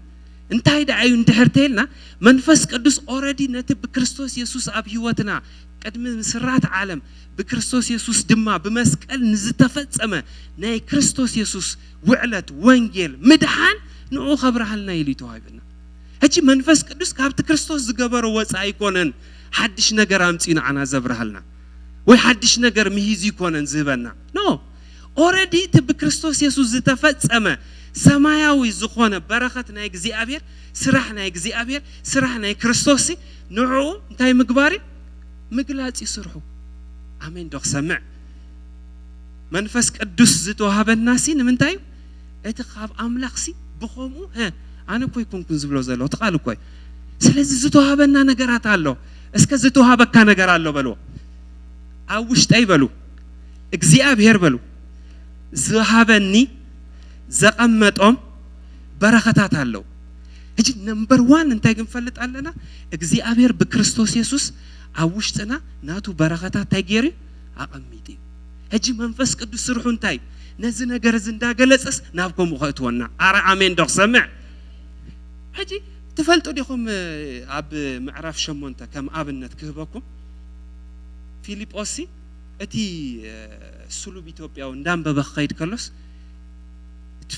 انتاي دعاي اندحرتلنا منفس قدوس already نتب بكريستوس يسوع اب ህይወትና قدم مسرات عالم بكريستوس يسوع دما بمسقل نزتفصمه ناي كريستوس يسوع وعلت وانجيل مدحان نو خبرحلنا يليتو هايبنا هجي منفس قدوس كابت كريستوس زغبر وصا يكونن حدش ነገር አምጪና አና ዘብረሃልና ወይ حدش ነገር ምሂዝ ይኮነን ዝበና ኖ already تب كريستوس يسوع زتفصمه ሰማያዊ ዝኾነ በረኸት ናይ እግዚአብሔር ስራሕ ናይ እግዚአብሔር ስራሕ ናይ ክርስቶስ ንዑ እንታይ ምግባሪ ምግላጽ ይስርሑ አሜን ዶክ ሰምዕ መንፈስ ቅዱስ ዝተዋሃበናሲ ንምንታይ እቲ ካብ አምላኽሲ ብኾሙ አነ ኮይ ኮንኩን ዝብሎ ዘሎ ተቃል ኮይ ስለዚህ ዝተዋሃበና ነገራት አሎ እስከ ዝተዋሃበካ ነገር አሎ በሉ አውሽጣይ በሉ እግዚአብሔር በሉ ዝሃበኒ ዘቀመጦም በረከታት አለው እጂ ነምበር 1 እንታይ ግንፈልጥ አለና እግዚአብሔር በክርስቶስ ኢየሱስ አውሽጥና ናቱ በረከታት ታይገሪ አቀሚጢ እጂ መንፈስ ቅዱስ ስርሑ እንታይ ነዚ ነገር እንዳገለጸስ ናብኩም ወጥወና አረ አሜን ዶክ ሰምዕ እጂ ተፈልጦ ዲኹም አብ ምዕራፍ 8 ከም አብነት ክህበኩም ፊልጶስ እቲ ሱሉብ ኢትዮጵያው እንዳንበበ ኸይድ ከሎስ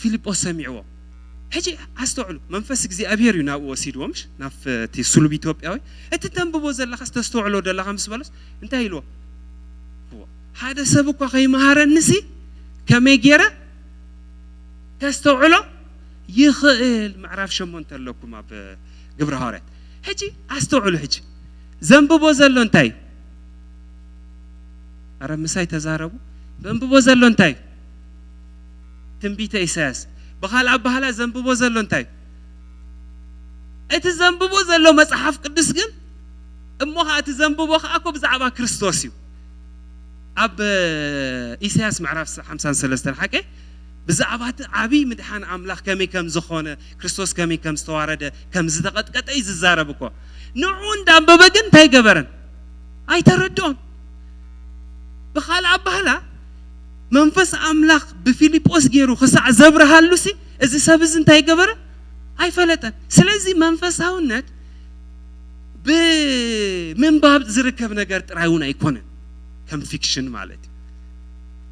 ፊልጶስ ሰሚዕዎ هجي أستوعلو منفس እግዚአብሔር ይናው ወሲዶምሽ ናፍ ቲሱሉ ኢትዮጵያዊ እቲ ተንብቦ ዘለኻስ ተስተውዕሎ ደላኻ ምስ በለስ እንታይ ኢልዎ ሓደ ሰብ እኮ ከይመሃረንሲ ከመይ ገይረ ተስተውዕሎ ይኽእል ምዕራፍ 8 ኣለኩም ኣብ ግብረ ሐዋርያት هجي ኣስተውዕሉ هجي ዘንብቦ ዘሎ እንታይ አረ ምሳይ ተዛረቡ ዘንብቦ ዘሎ እንታይ ትንቢተ ኢሳያስ بخال أبهلا زنبو زلو انتاي ات زنبو زلو مصحف قدس جن امها ات زنبو اكو بزعبا كريستوسيو اب إيساياس معرف 53 حكي بزعبات عبي مدحان املاح كمي كم زخونه كريستوس كمي كم استوارده كم زدقطقط يززاربكو نعون دانببه جن تاي جبرن اي تردون بخال أبهلا منفس أملاك بفيليبوس جيرو خسع زبرها لوسي إذا سبز انتهي جبرة أي فلتن سلزي منفس هونت من باب زركب نجارت رايونا يكون كم فيكشن مالتي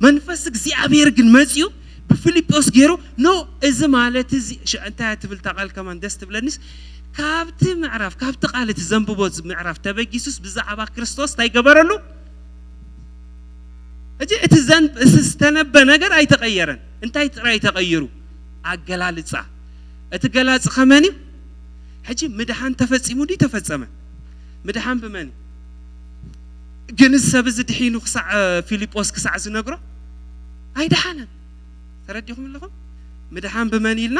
منفس زي أبيرجن مزيو بفيليبوس جيرو نو إذا مالتي زي شو أنت هتبل تقال كمان دست بلنيس كابت معرف كابت قالت زنبو بوز معرف تبي يسوس بزعبا كريستوس تاي جبرة له اجي اتزن استنب ነገር አይተቀየረን እንታይ ጥራይ ተቀየሩ አገላልጻ እትገላጽ ከመኒ ሕጂ ምድሃን ተፈጽሙ ዲ ተፈጸመ ምድሃን በመኒ ግን ሰብዝ ድሒኑ ክሳዕ ፊልጶስ ክሳዕ ዝነግሮ አይደሃነን ተረዲኹም ለኹም ምድሃን በመኒ ኢልና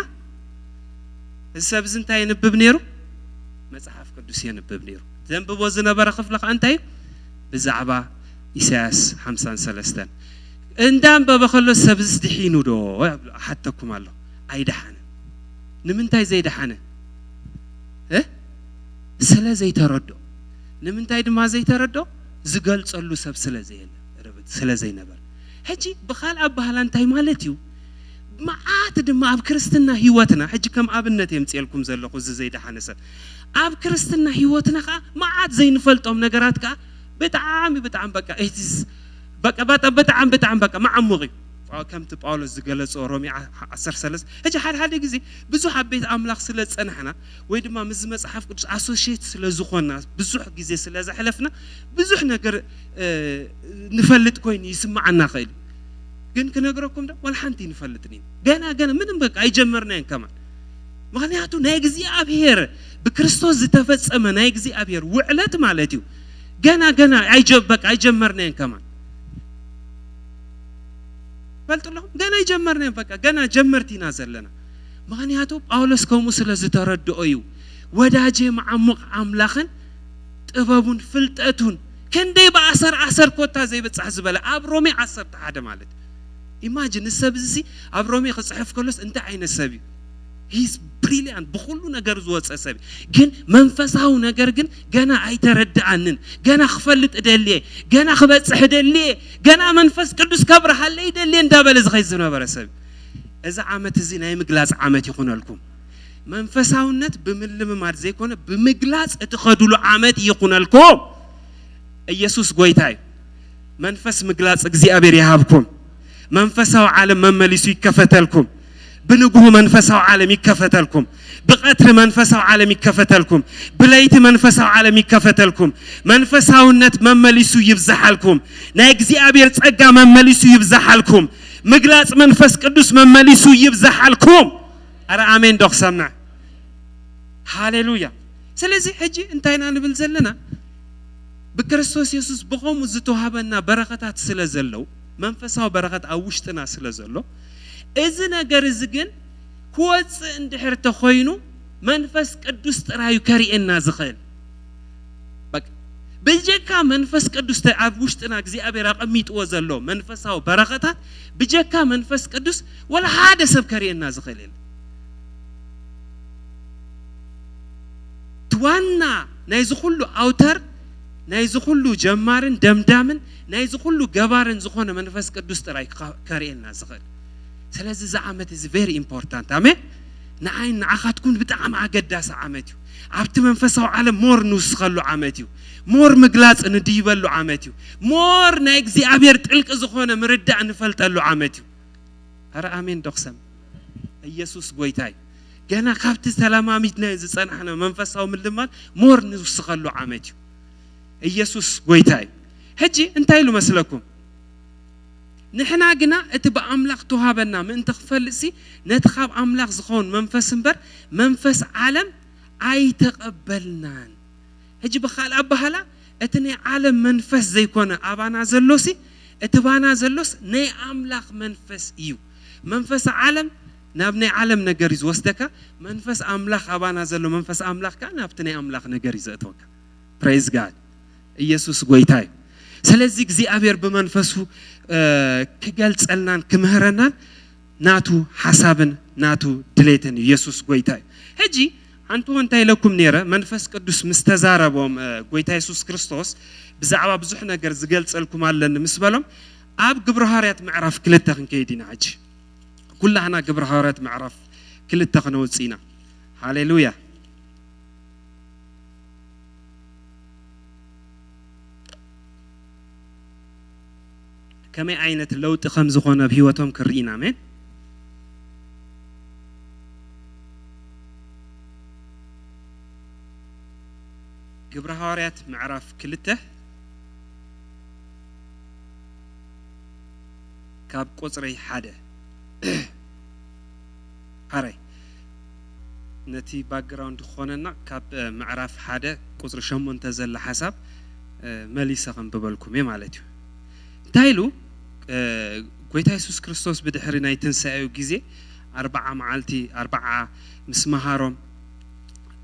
ሰብዝ እንታይ ንብብ ነይሩ መጽሐፍ ቅዱስ የንብብ ነይሩ ዘንብቦ ዝነበረ ክፍለ እንታይ ብዛዕባ إساس 53 عندما بخلص سبز دحينو دو حتىكم الله أي دحانة نمنتاي زي دحانة سلا زي تردو نمنتاي دما زي تردو زقل صلو سب سلا زي ربط سلا زي نبر هجي بخال أبهلا انتاي مالتيو معات دما أب كريستنا هيوتنا هجي كم أبنتي يمتيلكم زلقو زي دحانة سل أب كريستنا هيوتنا معات زي نفلتهم نقرات كا بتعامي بتعام بقى إهتز بقى بتعام بقى مع عمري كم تبقالو زجلس أورومي 10 هجي حال جزي بزوح بيت أملاك سلز أنحنا ويد ما مزمز حف قدس أسوشيت سلز خونا بزوح جزي سلز حلفنا بزوح نقر نفلت كوين يسمعنا خيل جن كنقرأكم ده ولا حنتي نفلتني جانا من بقى أي جمرنا كمان مغنياتو نايجزي أبير بكريستوس زتفت أما نايجزي أبير وعلت مالتيو جنا عيجبك عيجمرنين كمان قلت لهم جنا يجمرنين بقى جنا جمرتي نازل لنا مغنياتو باولس كومو سلازي تردو أيو ወዳጄ ማዕሙቅ አምላኽን ጥበቡን ፍልጠቱን ከንደይ በአሰር ኮታ ዘይበጽሕ ዝበለ ኣብ ሮሜ 11 ማለት ኢማጂን ሰብ እዚ ኣብ ሮሜ ክጽሕፍ ከሎስ እንታይ ዓይነት ሰብ እዩ he's brilliant በሁሉ ነገር ዝወጸ ሰብ ግን መንፈሳው ነገር ግን ገና አይተረዳአንን ገና ክፈልጥ ደልየ ገና ክበጽሕ ደልየ ገና መንፈስ ቅዱስ ከብርሃለ ይደልየ እንዳበለ ዝኸይ ዝነበረ ሰብ እዛ ዓመት እዚ ናይ ምግላጽ ዓመት ይኹነልኩም መንፈሳውነት ብምልምማድ ዘይኮነ ብምግላጽ እትኸዱሉ ዓመት ይኹነልኩም ኢየሱስ ጎይታይ መንፈስ ምግላጽ እግዚአብሔር ይሃብኩም መንፈሳው ዓለም መመሊሱ ይከፈተልኩም بنجوه منفسه عالمي كفتلكم بقتر منفسه عالمي كفتلكم بليت منفسه عالمي كفتلكم منفسه النت ممليسو يبزحلكم نايغزي ابير صقا ممليسو يبزحلكم مغلاص منفس قدوس ممليسو يبزحلكم ارا امين دوخ سمع هاليلويا سلازي حجي انتينا نبل زلنا بكريستوس يسوس بقوم زتوهبنا بركات سلازلو منفسه بركات اوشتنا سلازلو إذا نجار زجن كويس عند حرت خوينو منفس قدوس ترايو كاري الناس خيل بق بيجكا منفس قدوس تعبوش تناجزي أبي رقم 100 وزلو منفسه وبركته بيجكا منفس قدوس ولا هذا سب كاري الناس خيل توانا نايزخلو أوتر نايزخلو جمارن دمدامن نايزخلو جبارن زخونه منفس قدوس تراي كاري الناس خيل سلازي زعامت is very important آمين نعين نعخاتكون بتعام عقداس عامتيو عبت منفسه عالم مور نسخلو عامتيو مور مقلاص نديبلو عامتيو مور نايكزي أبير تلك زخونه مردع نفلتلو عامتيو هرا آمين دقسم يسوس قويتاي جانا خابت سلامة ميتنا إذا احنا منفسه من المال مور نسخلو عامتيو يسوس قويتاي هجي انتايلو مسلكم نحن عجنا اتبع أملاك تهابنا من تخفلسي نتخاب أملاك زخون منفس مبر منفس عالم أي تقبلنا هجي بخال أبهلا اتني عالم منفس زي كونه أبانا زلوسي اتبانا زلوس ني أملاك منفس إيو منفس عالم نبني عالم نجاريز وستكا منفس أملاك أبانا زلو منفس أملاك كان نبتني أملاك نجاريز أتوقع praise God يسوع قويتاي سلازيك زي أبير بمنفسه كجلس ألنان كمهرنان ناتو حسابن ناتو دليتن يسوع قويتاي هجي أنتو أنتي لكم نيرة منفس قدوس مستزاربهم قويتاي يسوع كريستوس بزعوا بزحنا جرز جلس لكم على المسبلهم أب جبرهارات معرف كل التقن كيدين عج كلها أنا جبرهارات معرف كل التقن وزينا هاليلويا كما عينت لو تخمز خونا بهوتهم كرينا من قبر هاريات معرف كلته كاب قصري حدا هاري نتي باك جراوند خوننا كاب معرف حدا قصر شمون تزل حسب مليسا خم ببالكم يا مالتيو تايلو قويتا يسوس كريستوس بدحرنا يتنسايو جزي 4 معالتي 4 مسمهارهم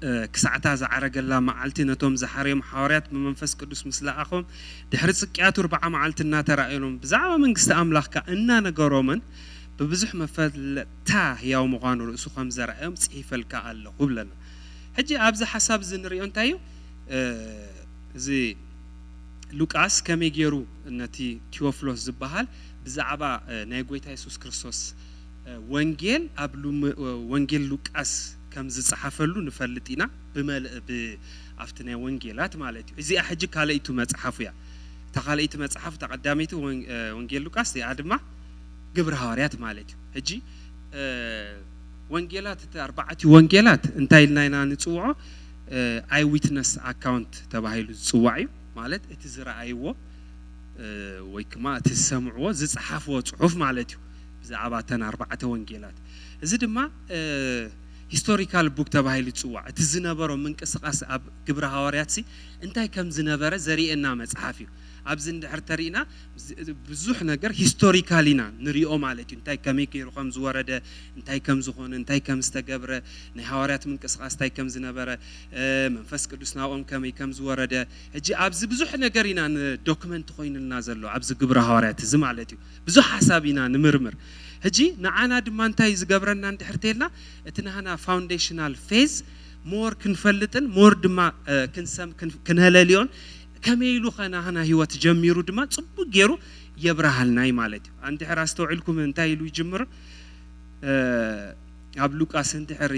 كساعتا زعرق الله معالتي نتوم زحاريم حواريات من منفس قدوس مثل أخوهم دحر سقياتو 4 معالتنا ترأيلهم بزعوا من قست أملاك كأننا نجارومن ببزح مفاد تا يوم غانو رأسو خم زرعهم صحيف الكأله قبلنا هجي أبز حساب زنريون تايو زي لوكاس كم يجرو النتي تيوفلوس زبهال بزعبا نايقويتا يسوس كريستوس وانجيل قبلو وانجيل لوكاس كم زصحفلو نفلطينا بأفتنا وانجيلات مالتي إذا أحجك عليتو مصحفيا تخاليت مصحف تقداميتو وانجيل لوكاس يا ادما قبر حواريات مالتي هجي وانجيلات 4 وانجيلات انتايلنا نصوعو اي ويتنس اكاونت تباهيلو صواعي مالت اتزرعيو ويكما تسمعوا زصحفوا صحف مالتي بزعباتنا 4 وانجيلات اذا دما historical book ተባሂሉ ይጽዋዕ እቲ ዝነበሮ ምንቅስቃስ ኣብ ግብረ ሐዋርያት እንታይ ከም ዝነበረ ዘሪኤና መጽሓፍ እዩ ኣብዚ እንድሕር ተሪእና ብዙሕ ነገር ሂስቶሪካሊና ንሪኦ ማለት እዩ እንታይ ከመይ ገይሩ ከም ዝወረደ እንታይ ከም ዝኾነ እንታይ ከም ዝተገብረ ናይ ሐዋርያት ምንቅስቃስ እንታይ ከም ዝነበረ መንፈስ ቅዱስ ናኦም ከመይ ከም ዝወረደ እጂ ኣብዚ ብዙሕ ነገር ኢና ዶክመንት ኮይኑልና ዘሎ ኣብዚ ግብረ ሐዋርያት እዚ ማለት እዩ ብዙሕ ሓሳብ ኢና ንምርምር እጂ ንዓና ድማ እንታይ ዝገብረና እንድሕር ተልና እቲ ናህና ፋውንዴሽናል ፌዝ ሞር ክንፈልጥን ሞር ድማ ክንሰም ክንህለልዮን ከመይሉ ኸናህና ህይወት ጀሚሩ ድማ ጽቡቅ ገይሩ የብራሃልናይ ማለት እዩ እንድሕር አስተውዕልኩም እንታይ ኢሉ ይጅምር ኣብ ሉቃስ እንድሕር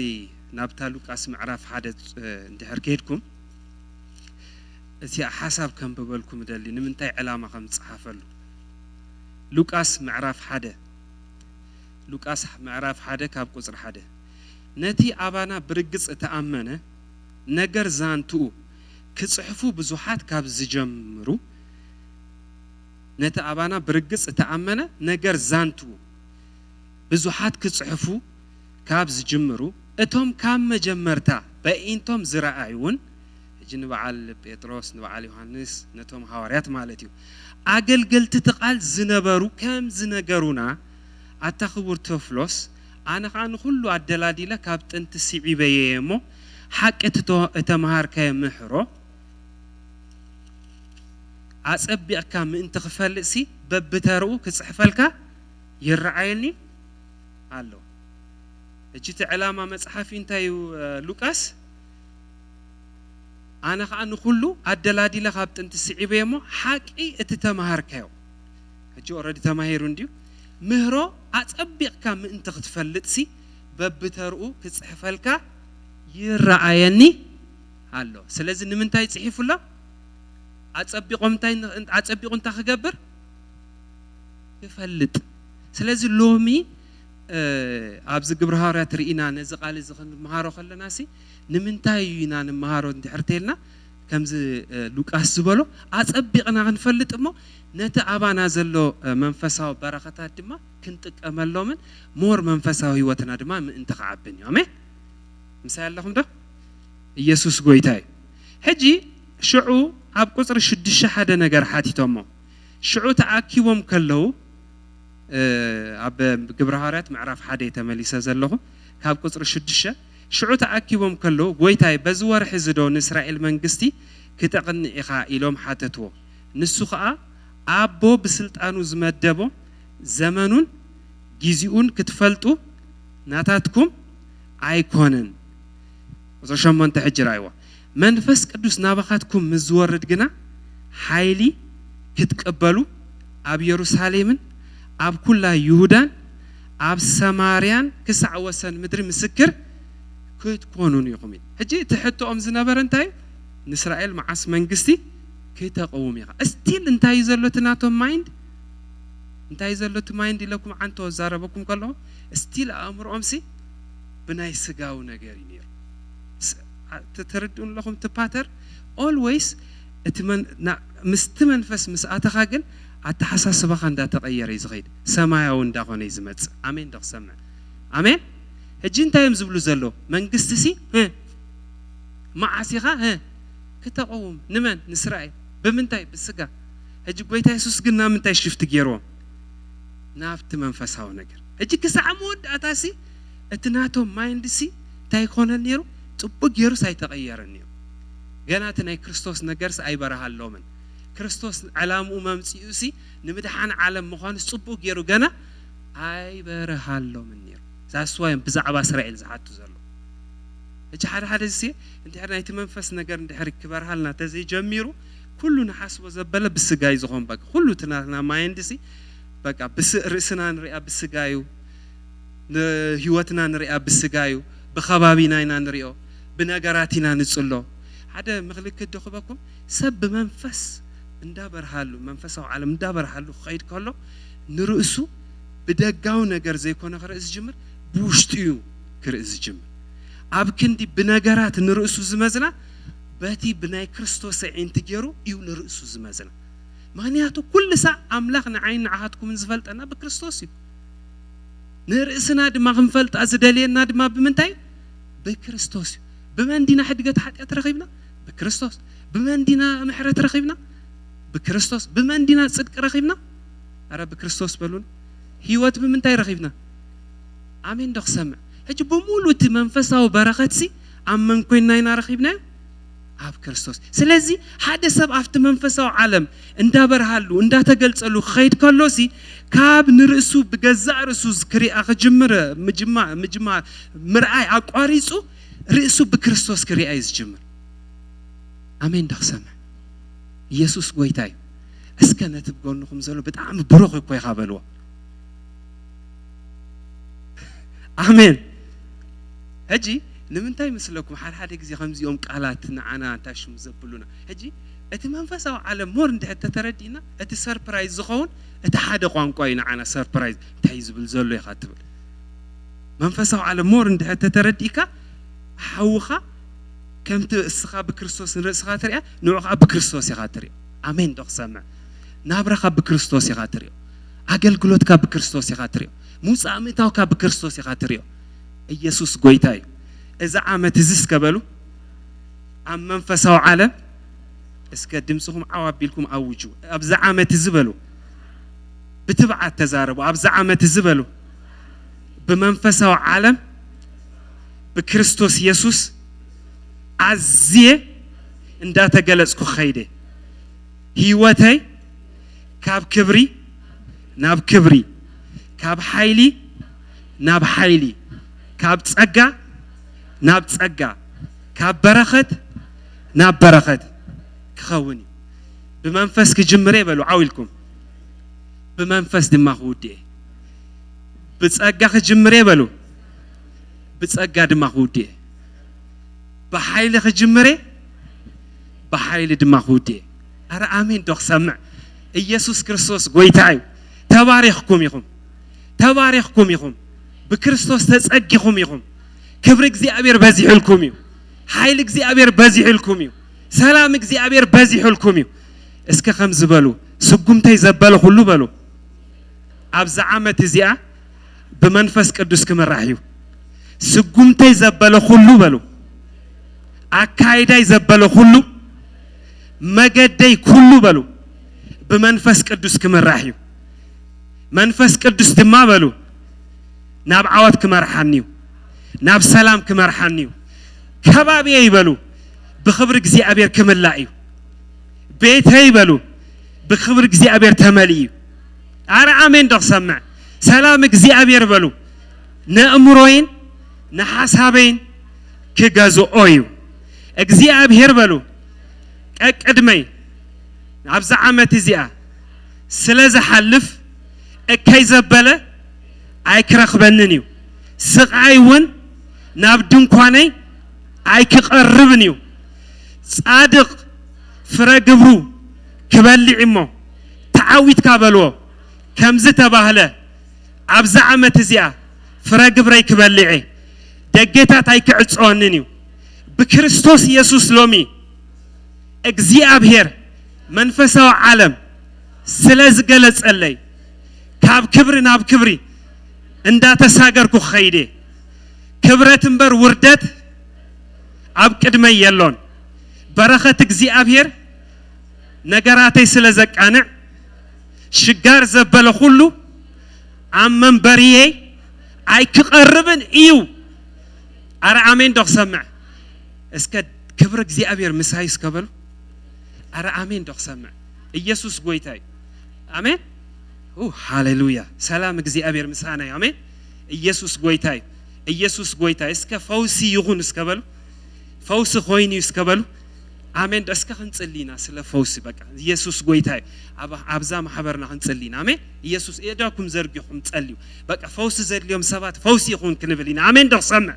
ናብታ ሉቃስ ምዕራፍ 1 እንድሕር ከሄድኩም እቲ ሓሳብ ከም በበልኩም ደሊ ንምንታይ ዕላማ ከም ጽሓፈሉ ሉቃስ ምዕራፍ 1 ሉቃስ ምዕራፍ 1 ካብ ቁጽር 1 ነቲ አባና ብርግጽ ተአመነ ነገር ዛንቱ ክጽሕፉ ብዙሓት ካብ ዝጀምሩ ነቲ አባና ብርግጽ ተአመነ ነገር ዛንቱ ብዙሓት ክጽሕፉ ካብ ዝጀምሩ እቶም ካብ መጀመርታ በእንቶም ዝረአዩን እጂ ንበዓል ጴጥሮስ ንበዓል ዮሐንስ ነቶም ሐዋርያት ማለት እዩ አገልገልቲ ተቃል ዝነበሩ ከም ዝነገሩና አታኽቡር ቴዎፍሎስ አነ ኻን ሁሉ አደላዲለ ካብ ጥንት ሲዒበየሞ ሓቀት ተማሃርከየ ምሕሮ አጸቢዕካ ምእንቲ ክፈልሲ በብተርኡ ክጽሕፈልካ ይረአየኒ አሎ እጂ ተዕላማ መጽሐፊ እንታይ ሉቃስ አነ ኻን ሁሉ አደላዲለ ካብ ጥንት ሲዒበየሞ ሓቂ እቲ ተማሃርከዮ እጂ ኦሬዲ ተማሂሩ እንዲዩ ምህሮ አጸቢዕካ ምእንቲ ክትፈልጥሲ በብተርኡ ክጽሕፈልካ ይረአየኒ አሎ ስለዚህ ንምንታይ ጽሒፉላ አጸቢቆም እንታ ክገብር ይፈልጥ ስለዚህ ሎሚ ኣብዚ ግብረ ሐዋርያት ርኢና ነዚ ቃል እዚ ክንመሃሮ ከለናሲ ንምንታይ ኢና ንመሃሮ እንድሕርተልና ከምዚ ሉቃስ ዝበሎ አጸቢቅና ክንፈልጥ እሞ ነቲ አባና ዘሎ መንፈሳዊ በረኸታት ድማ ክንጥቀመሎምን ሞር መንፈሳዊ ህይወትና ድማ ምእንቲ ከዓብን እዩ አሜን ምሳይ ኣለኹም ዶ ኢየሱስ ጎይታይ ሕጂ ሽዑ ኣብ ቁጽር 6 ነገር ሓቲቶሞ ሽዑ ተኣኪቦም ከለው ኣብ ግብረ ሐዋርያት ምዕራፍ 1 ተመሊሰ ዘለኹ ካብ ቁጽር 6 ሽዑ ተኣኪቦም ከለው ጎይታይ በዚ ወርሒ ዝዶ ንእስራኤል መንግስቲ ክተቕንኢኻ ኢሎም ሓተትዎ ንሱ ከዓ አቦ በስልጣኑ ዝመደቦ ዘመኑን ጊዜኡን ክትፈልጡ ናታትኩም አይኮነን ቁጽር 8 ሕጅራይዋ መንፈስ ቅዱስ ናባኻትኩም ምዝወርድ ግና ኃይሊ ክትቀበሉ ኣብ ኢየሩሳሌምን ኣብ ኩላ ይሁዳን ኣብ ሰማርያን ክሳዕ ወሰን ምድሪ ምስክር ክትኮኑን ኢኹም ሕጂ ትሕቶኦም ዝነበረ እንታይ ንእስራኤል መዓስ መንግስቲ ክተቀውም ኢኻ እስቲል እንታይ ዘሎት ናቶም ማይንድ እንታይ ዘሎት ማይንድ ኢለኩም አንተ ወዛረበኩም ከሎ እስቲል አእምሮምሲ ብናይ ስጋው ነገር ይነር ተተረዱን ለኩም ተፓተር always ምስቲ መንፈስ ምስአተኻ ግን አተሐሳስበኻ እንዳተቀየረ ይዝኸይድ ሰማያው እንዳኾነ ይዝመጽ አሜን ደኽሰምዕ አሜን ሕጂ እንታይም ዝብሉ ዘሎ መንግስትሲ ማዓሲኻ ክተቀውም ንመን ንእስራኤል በምንታይ በስጋ ሕጂ ጎይታ ኢየሱስ ግን ናምንታይ ሽፍት ገይሮም ናፍቲ መንፈሳዊ ነገር ሕጂ ክሳዕ መወዳእታሲ እቲ ናቶም ማይንድሲ እንታይ ኮነ ነይሩ ጽቡቅ ገይሩ ሳይተቀየረን እዩ ገና እቲ ናይ ክርስቶስ ነገርስ ኣይበረሃሎምን ክርስቶስ ዓላምኡ መምጽኡሲ ንምድሓን ዓለም ምዃኑ ጽቡቅ ገይሩ ገና ኣይበረሃሎምን ነይሩ ዛስዋይም ብዛዕባ እስራኤል ዝሓቱ ዘሎ እጂ ሓደ ሲ እንድሕር ናይቲ መንፈስ ነገር እንድሕር ክበርሃልና ተዘይጀሚሩ ኩሉ ንሓስቦ ዘበለ ብስጋይ ዝኾን በቃ ኩሉ ትናትና ማይንድሲ በቃ ርእስና ንሪኣ ብስጋዩ ህይወትና ንሪኣ ብስጋዩ ብኸባቢና ኢና ንሪኦ ብነገራቲና ንጽሎ ሓደ ምክልክት ደኽበኩም ሰብ መንፈስ እንዳበርሃሉ መንፈሳዊ ዓለም እንዳበርሃሉ ኸይድ ከሎ ንርእሱ ብደጋው ነገር ዘይኮነ ክርእስ ጅምር ብውሽጢዩ ክርእስ ጅምር ኣብ ክንዲ ብነገራት ንርእሱ ዝመዝና በቲ ብናይ ክርስቶስ ዓይንቲ ገይሩ እዩ ንርእሱ ዝመዝና ምክንያቱ ኩሉ ሰዓት ኣምላኽ ንዓይን ንዓኻትኩም ዝፈልጠና ብክርስቶስ እዩ ንርእስና ድማ ክንፈልጥ ዝደልየና ድማ ብምንታይ بكريستوس بمن دينا حدقة حقت رخيبنا بكريستوس بمن دينا محرة رخيبنا بكريستوس بمن دينا صدق رخيبنا أرى بكريستوس بلون هيوت بمن تاي رخيبنا آمين دخ سمع هجي بمولو تمنفسه وبركتسي أمن كوينا ينا رخيبنا أب كريستوس سلازي حدا سب أفت منفسه عالم اندا برهالو اندا تقلصلو خيد كلوسي كاب نرسو بجزاء رسو زكري أخ مجمع مرأي أقاريسو رئسو بكريستوس كري أيز جمر آمين دخ سمع يسوس قويتاي اسكنت بقولنكم زلو بتعم بروخ كوي خابلوا آمين هجي نمنتاي مثلكم حال غزي خمس يوم قالات نعنا تاشم زبلونا هجي اتي منفساو عالم مور انت تتردينا اتي سربرايز زخون اتي حدا قانقاي نعنا سربرايز تايزبل زلو يخاتبل منفساو عالم مور انت تترديكا حوخا كمت اسخا بكريستوس نرسخا تريا نوخا بكريستوس يخاتري امين دوخ سمع نابرخا بكريستوس يخاتري اغلغلوتكا بكريستوس يخاتري موصامتاوكا بكريستوس يخاتري ኢየሱስ ጎይታይ እዛ ዓመት ዝስ ከበሉ አም መንፈሳው ዓለም እስከ ድምጽኩም አዋቢልኩም አውጁ አብዛ ዓመት ዝበሉ بتبعت تزاربوا أبز عمت زبلوا بمنفسه عالم بكريستوس يسوس عزيه إن داتا جلسكو خيده هيوتي كاب كبري ناب كبري كاب حيلي ناب حيلي كاب تسقى ناب تسقى كاب برخت ناب برخت كخوني بمنفس كجمري بلو عاولكم بمنفس دماغودي بتسقى كجمري بلو بتسقى دماغودي بحيل كجمري بحيل دماغودي أرى آمين دوخ سمع إيسوس كريستوس قويتاي تباريخكم يخم تباريخكم يخم بكريستوس تسقيكم يخم كبرك زي أبير بزيح لكم يو حيلك زي أبير بزيح لكم يو سلامك زي أبير بزيح لكم يو اسك خمس بلو سقمتي زبالو خلو بلو أبز عامة زيا بمنفس قدوس كم راحيو سقمتي زبالو خلو بلو أكايداي زبالو خلو مجدي كله بلو بمنفس قدوس كم راحيو منفس قدوس دما بلو ناب عوات كم رحنيو ناب سلام كم رحنيو كبابي يبلو بخبرك زي أبير كم لاقيو بيت هيبلو بخبرك زي أبير تمليو أرى آمين دخ سمع سلامك زي أبير بلو نأمروين نحاسبين كجازو أويو أجزي أبير بلو أكدمي عبز عامة زيا سلازة حلف أكيزة بلا أيكرخ بننيو سقعيون نابدون قاني أيكقربنيو صادق فرقبرو كبلي عمو تعويت كابلو كمزة بهلا عبز عامة زيا فرقبري كبلي دقيتات أيكعصوننيو بكريستوس يسوس لومي እግዚአብሔር መንፈሳው ዓለም ስለዝ ገለጸለይ ካብ ክብሪ ናብ ክብሪ እንዳተሳገርኩ ኸይዴ ክብረትን በር ውርደት ኣብ ቅድመይ የሎን በረኸት እግዚአብሔር ነገራተይ ስለዘቃንዕ ሽጋር ዘበለ ሁሉ ኣብ መንበሪዬ ኣይክቐርብን እዩ ኣረ ኣሜን ዶኽ ሰምዕ እስከ ክብር እግዚአብሔር ምሳይስ ከበሉ أرى آمين دخ سمع إيسوس قويتاي آمين هاليلويا سلام جزي أبير مسانا آمين إيسوس قويتاي إسكا فوسي يغون إسكابلو فوس خويني إسكابلو آمين إسكا خنصلينا سلا فوسي بقى إيسوس قويتاي أبزام حبرنا خنصلينا آمين إيسوس إيداكم زرقكم تصليو بقى فوس زر اليوم سبات فوسي يغون كنبلينا آمين دخ سمع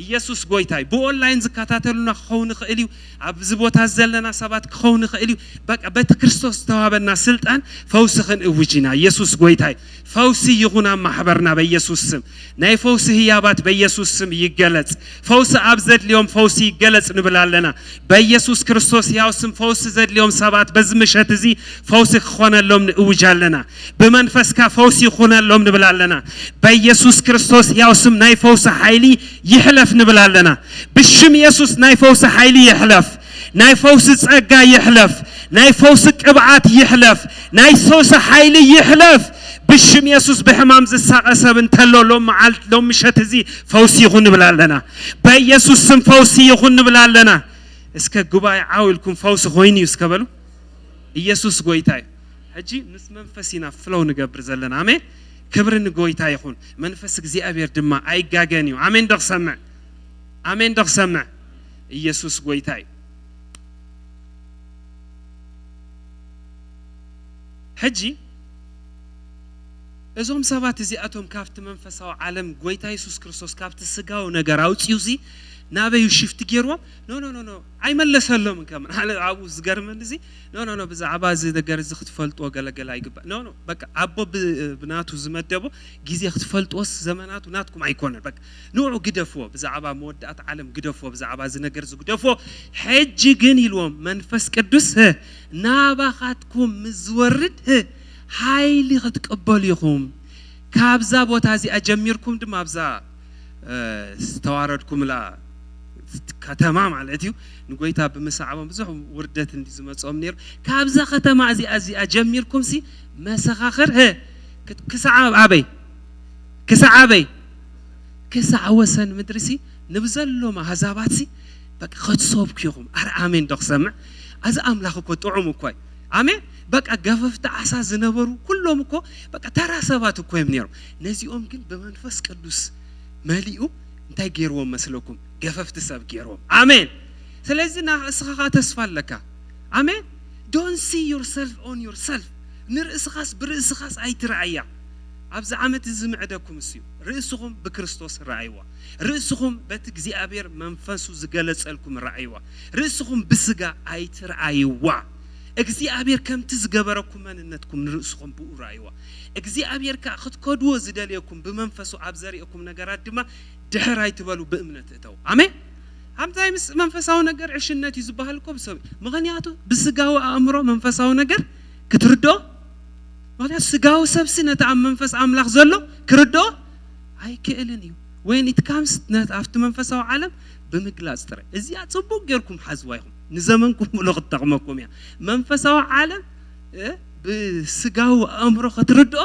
ኢየሱስ ጎይታይ በኦንላይን ዝካታተሉና ኸውን ኸእልዩ አብዝ ቦታ ዘለና ሰባት ኸውን ኸእልዩ በቃ በተክርስቶስ ተዋበና ስልጣን ፈውስኽን እውጂና ኢየሱስ ጎይታይ فوسي يخونا محبرنا بيسوس سم ناي فوسي هيابات بيسوس سم يجلس فوس أبزد اليوم فوسي يجلس نبلالنا بيسوس كريستوس ياوسم فوس زد اليوم سبات بزمشة زي فوسي خونا اللوم وجالنا بمنفسك فوسي خونا اللوم نبلالنا بيسوس كريستوس ياوسم ناي فوس حيلي يحلف نبلالنا بالشم يسوس ناي فوس حيلي يحلف ناي فوس تسقى يحلف ناي فوس قبعات يحلف ناي سوس حيلي يحلف بشم يسوس بحمام زساقسب انتلو لو معلت لو مشت زي فوسي يخون بلالنا بيسوس سم فوسي يخون بلالنا اسكا قباي عاولكم فوس خويني يسكبلو يسوس قويتاي هجي نس منفسينا فلو نقبر زلنا امين كبرن قويتاي يخون منفسك زي ابير دما اي قاقانيو امين دق سمع امين دق سمع يسوس قويتاي هجي ازوم سبات زي اتوم كافت منفساو عالم غويتا يسوس كريستوس كافت سغاو نغار اوصيوزي نابيو شيفت غيروا نو اي ملسلهم كمان على ابو زغرمن زي نو بزا عباز دغر زي ختفلطو غلغلا يغبا نو بقى ابو بناتو زمدبو غيزي ختفلطوس زماناتو ناتكم ايكونن بقى نوعو غدفو بزا عبا مودات عالم غدفو بزا عبا زي نغر زي غدفو حجي غن يلوم منفس قدوس ناباخاتكم مزورد هايلي خدقبل يخوم كابزا بوتازي اجميركم دم ابزا استواردكم لا ከተማ ማለት እዩ ንጎይታ በመሳዓቦም ብዙሕ ውርደት እንዲ ዝመጾም ነይሩ ካብዛ ከተማ እዚ አጀሚርኩም ሲ መሰኻኽር ክሳዕ ወሰን ምድርሲ ንብዘሎም አሕዛባት ሲ በቃ ክትሶብኩኹም አረ አሜን ደኽሰምዕ አዛ አምላኽ እኮ ጥዑም እኮ አሜን በቃ ገፈፍታ አሳ ዝነበሩ ሁሉም እኮ በቃ ተራ ሰባት እኮ እዮም ነይሩ ነዚኦም ግን በመንፈስ ቅዱስ መሊኡ እንታይ ገይርዎም መስለኩም ገፈፍት ሰብ ገይርዎም አሜን ስለዚህ እስኻ ተስፋለካ አሜን don't see yourself on yourself ንርእስኻስ ብርእስኻስ አይትራእያ አብዛ ዓመት ዝምዕደኩም እስዩ ርእስኹም በክርስቶስ ራእይዋ ርእስኹም በእግዚአብሔር መንፈሱ ዝገለጸልኩም ራእይዋ ርእስኹም ብስጋ አይትራእይዋ እግዚአብሔር ከምት ዝገበረኩም መንነትኩም ንርእስኹም ብኡራእይዋ እግዚአብሔር ክትከድዎ ዝደልየኩም በመንፈሱ አብዘሪእኩም ነገራት ድማ ድሕራይ ትበሉ በእምነት እተው አሜን همتايمس منفساو ነገር ዕሽነት ይዝባልኮ በሰብ ምክንያቱ በስጋው አእምሮ መንፈሳው ነገር ክትርዶ ማለት ስጋው ሰብስነት መንፈስ አምላክ ዘሎ ክርዶ አይከእልን እዩ when it comes net after መንፈሳው ዓለም በመግላጽ ጥረ እዚያ ጽቡቅ ገርኩም ሐዝዋይኩም ንዘመንኩም ሙሉ ተጠቅመኩም ያ መንፈሳው ዓለም በስጋው አእምሮ ክትርዶ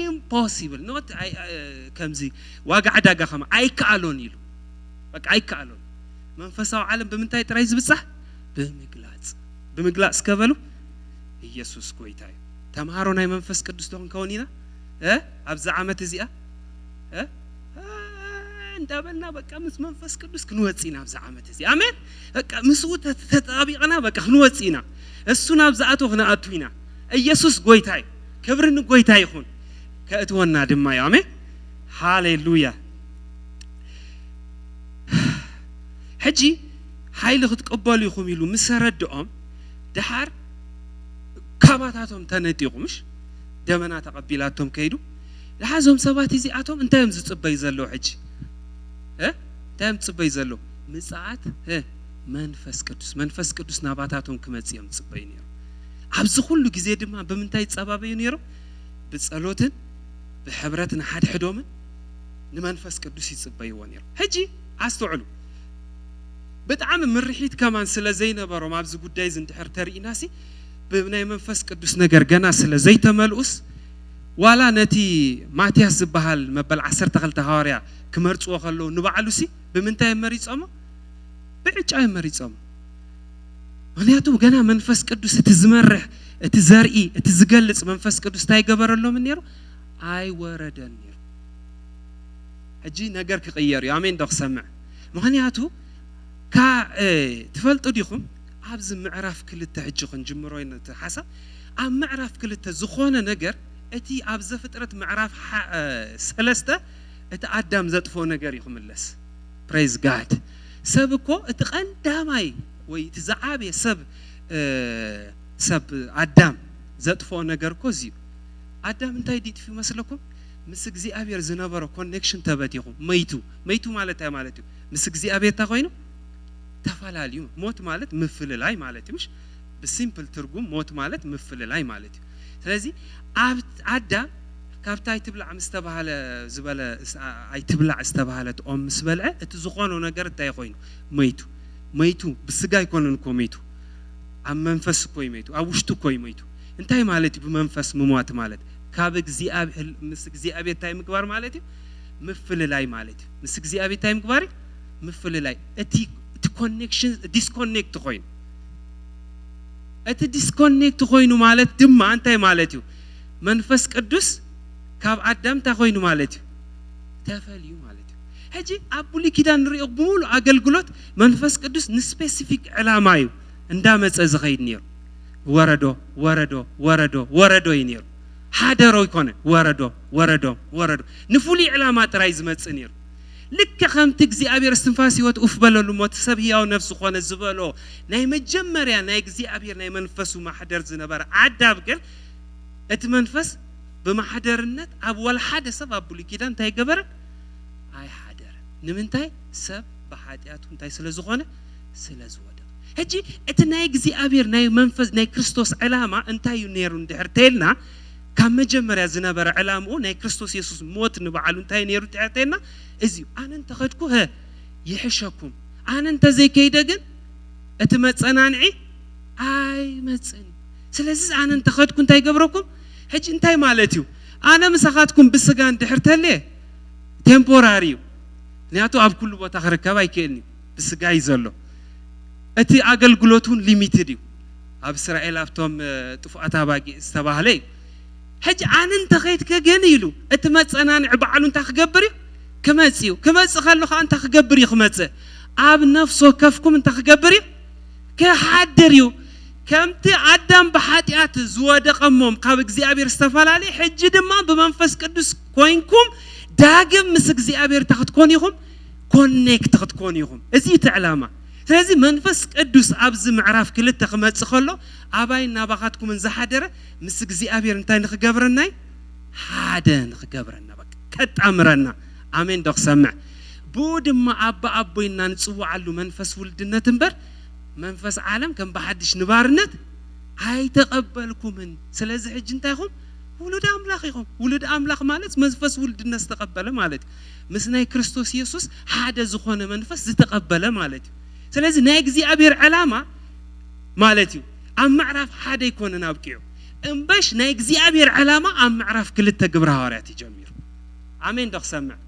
impossible not ከምዚ ዋጋ አዳጋ ከማ አይካሎን ይሉ በቃ አይካሎን መንፈሳው ዓለም በመንታይ ጥራይ ዝብጻህ በመግላጽ ከበሉ ኢየሱስ ጎይታይ ተማሮናይ መንፈስ ቅዱስ ደሆን ከሆኒና አብዛ ዓመት እዚያ እንዳበልና በቃ ምስ መንፈስ ቅዱስ ክንወጽና አብዛ ዓመት እዚያ አሜን በቃ ምስኡ ተጣቢቀና በቃ ክንወጽና እሱና አብዛአቶ ሆነአቱይና ኢየሱስ ጎይታይ ክብርን ጎይታይ ይሁን ከእትወና ድማ አሜን ሃሌሉያ حجي حيل خدقبالو يخوم يلو مسردኦም دحار كاباتاتهم تنتيقمش دمنا تقبيلاتهم كيدو لحازهم سبات يزياتهم انتهم زصبي زلو حجي انتهم تصبي زلو مصعات منفس قدوس ناباتاتهم كمصيم تصبي نيرو ابز كل غزي دما بمنታይ ጸባበዩ ነይሮ በጸሎትን በህብረትን حدومن ለመንፈስ ቅዱስ ይጽበይዎ ነይሮ حجي አስተውሉ በጣም ምርሂት ከማን ስለ ዘይነበሩ ማብዝ ጉዳይ ዝንድሕር ተሪኢናሲ በብናይ መንፈስ ቅዱስ ነገር ገና ስለ ዘይተመልኡስ ዋላ ነቲ ማቲያስ ዝበሃል መበል 12 ሐዋርያ ክመርጽዎ ከለው ንባዕሉሲ በምንታይ መሪጾም ብዕጫ መሪጾም ምክንያቱ ገና መንፈስ ቅዱስ እትዝመርህ እትዘርኢ እትዝገልጽ መንፈስ ቅዱስ ታይገበረሎም ነይሩ አይወረደን ነይሩ እጂ ነገር ክቀየሩ አሜን ደኽሰምዕ ምክንያቱ كا تفلطو ديكم ابز معرف كلته حج خنجمرو ينت حسب ام معرف كلته زخونه نجر اتي ابز فطرت معرف سلسته ات ادم زطفو نجر يخملس praise god سبكو اتقنداماي وي تزعابي سب ادم زطفو نجر كوزي አዳም እንታይ ዲጥፊ መስለኩም ምስ እግዚአብሔር ዝነበረ ኮኔክሽን ተበቲኹም መይቱ ማለት ማለት ምስ እግዚአብሔር ታቆይኑ ተፈላልዩ ሞት ማለት ምፍልላይ ማለት ምሽ በሲምፕል ትርጉም ሞት ማለት ምፍልላይ ማለት ስለዚህ አዳም ካብታይ ትብላዕ ምስተባሃለ ዝበለ አይ ትብላዕ ዝተባሃለት ኦም ምስበልዐ እቲ ዝኾነው ነገር እንታይ ኮይኑ መይቱ ብስጋ ይኮነን ኮ መይቱ ኣብ መንፈስ ኮይ መይቱ ኣብ ውሽጡ ኮይ መይቱ እንታይ ማለት ብመንፈስ ምሟት ማለት ካብ እግዚአብሔር ምስ እግዚአብሔር ታይ ምግባር ማለት ምፍልላይ ማለት ምስ እግዚአብሔር ታይ ምግባር ምፍልላይ እቲ ኮኔክሽን ዲስኮኔክት ኮይኑ እቲ ዲስኮኔክት ኮይኑ ማለት ድማ እንታይ ማለት መንፈስ ቅዱስ ካብ አዳም ታቆይኑ ማለት ተፈልዩ ማለት ሕጂ አቡሊ ኪዳን ንሪኦ ብሙሉ አገልግሎት መንፈስ ቅዱስ ንስፔሲፊክ ዕላማ እዩ እንዳመፀ ዝኸይድ ነይሩ ወረዶ ይነይሩ ሓደሮ ይኮነ ወረዶ ንፉሊ ዕላማ ጥራይ ዝመጽእ ነይሩ ልክ ከምቲ እግዚአብሔር እስትንፋስ ህይወት ኡፍ በለሉ ሞት ሰብ ህያው ነፍስ ኾነ ዝበሎ ናይ መጀመርያ ናይ እግዚአብሔር ናይ መንፈሱ ማሕደር ዝነበረ አዳም ግን እቲ መንፈስ በማሕደርነት ኣብ ወልሓደ ሰብ አቡሊ ኪዳን እንታይ ገበረ አይ ሓደረ ንምንታይ ሰብ በኃጢአቱ እንታይ ስለዝኾነ ስለዝወደቀ ሕጂ እቲ ናይ እግዚአብሔር ናይ መንፈስ ናይ ክርስቶስ ዕላማ እንታይ ነይሩ እንድሕርተልና ካብ መጀመርያ ዝነበረ ዕላምኡ ናይ ክርስቶስ ኢየሱስ ሞት ንበዓሉ እንታይ ነይሩ እንድሕርተልና እዚዩ ኣነ እንተኸድኩ ይሕሸኩም ኣነ እንተዘይከይደ ግን እቲ መጸናንዒ ኣይ መጽን ስለዚህ ኣነ እንተኸድኩ እንታይ ገብረኩም ሕጂ እንታይ ማለት እዩ ኣነ ምሳኻትኩም ብስጋ እንድሕርተለ ቴምፖራሪ ንያቱ ኣብ ኩሉ ቦታ ክርከብ ኣይከልኒ ብስጋ ይዘሎ እቲ ኣገልግሎቱን ሊሚትድ እዩ ኣብ እስራኤል ኣብቶም ጥፉኣት ኣባጊ ዝተባህለ እዩ ሕጂ ኣነ እንተኸይድከ ግን ኢሉ እቲ መጸናንዒ በዓሉ እንታይ ክገብር እዩ ክመጽእ ከለኻ እንታይ ክገብር እዩ ክመጽእ ኣብ ነፍሶ ከፍኩም እንታይ ክገብር እዩ ክሓድር እዩ ከምቲ አዳም በኃጢአት ዝወደቀሞም ካብ እግዚአብሔር ዝተፈላለ ሕጂ ድማ በመንፈስ ቅዱስ ኮይንኩም ዳግም ምስ እግዚአብሔር ተኽትኮን ይኹም ኮኔክት ክትኮን ይኹም እዚ ተዕላማ ስለዚህ መንፈስ ቅዱስ ኣብዚ ምዕራፍ ክልተ ክመጽእ ከሎ ኣባይ ናባኻትኩም እንዝሓደረ ምስ እግዚአብሔር እንታይ ንኽገብረናይ ሓደ ንኽገብረና በቃ ከጣምረና አሜን ደኽሰምዕ ብኡ ድማ ኣቦይና ንጽዋዓሉ መንፈስ ውልድነት እምበር መንፈስ ዓለም ከም በሐድሽ ንባርነት አይተቀበልኩምን ስለዚህ ሕጂ እንታይኹም ውሉድ አምላኽ ይኹም ውሉድ አምላኽ ማለት መንፈስ ውልድነት ተቀበለ ማለት ምስ ናይ ክርስቶስ ኢየሱስ ሓደ ዝኾነ መንፈስ ዝተቀበለ ማለት ስለዚህ ናይ እግዚአብሔር ዓላማ ማለት እዩ ኣብ ምዕራፍ ሓደ ይኮነን ኣብቂዑ እምበሽ ናይ እግዚአብሔር ዓላማ ኣብ ምዕራፍ ክልተ ግብረ ሐዋርያት ይጀምሩ አሜን ደኽሰምዕ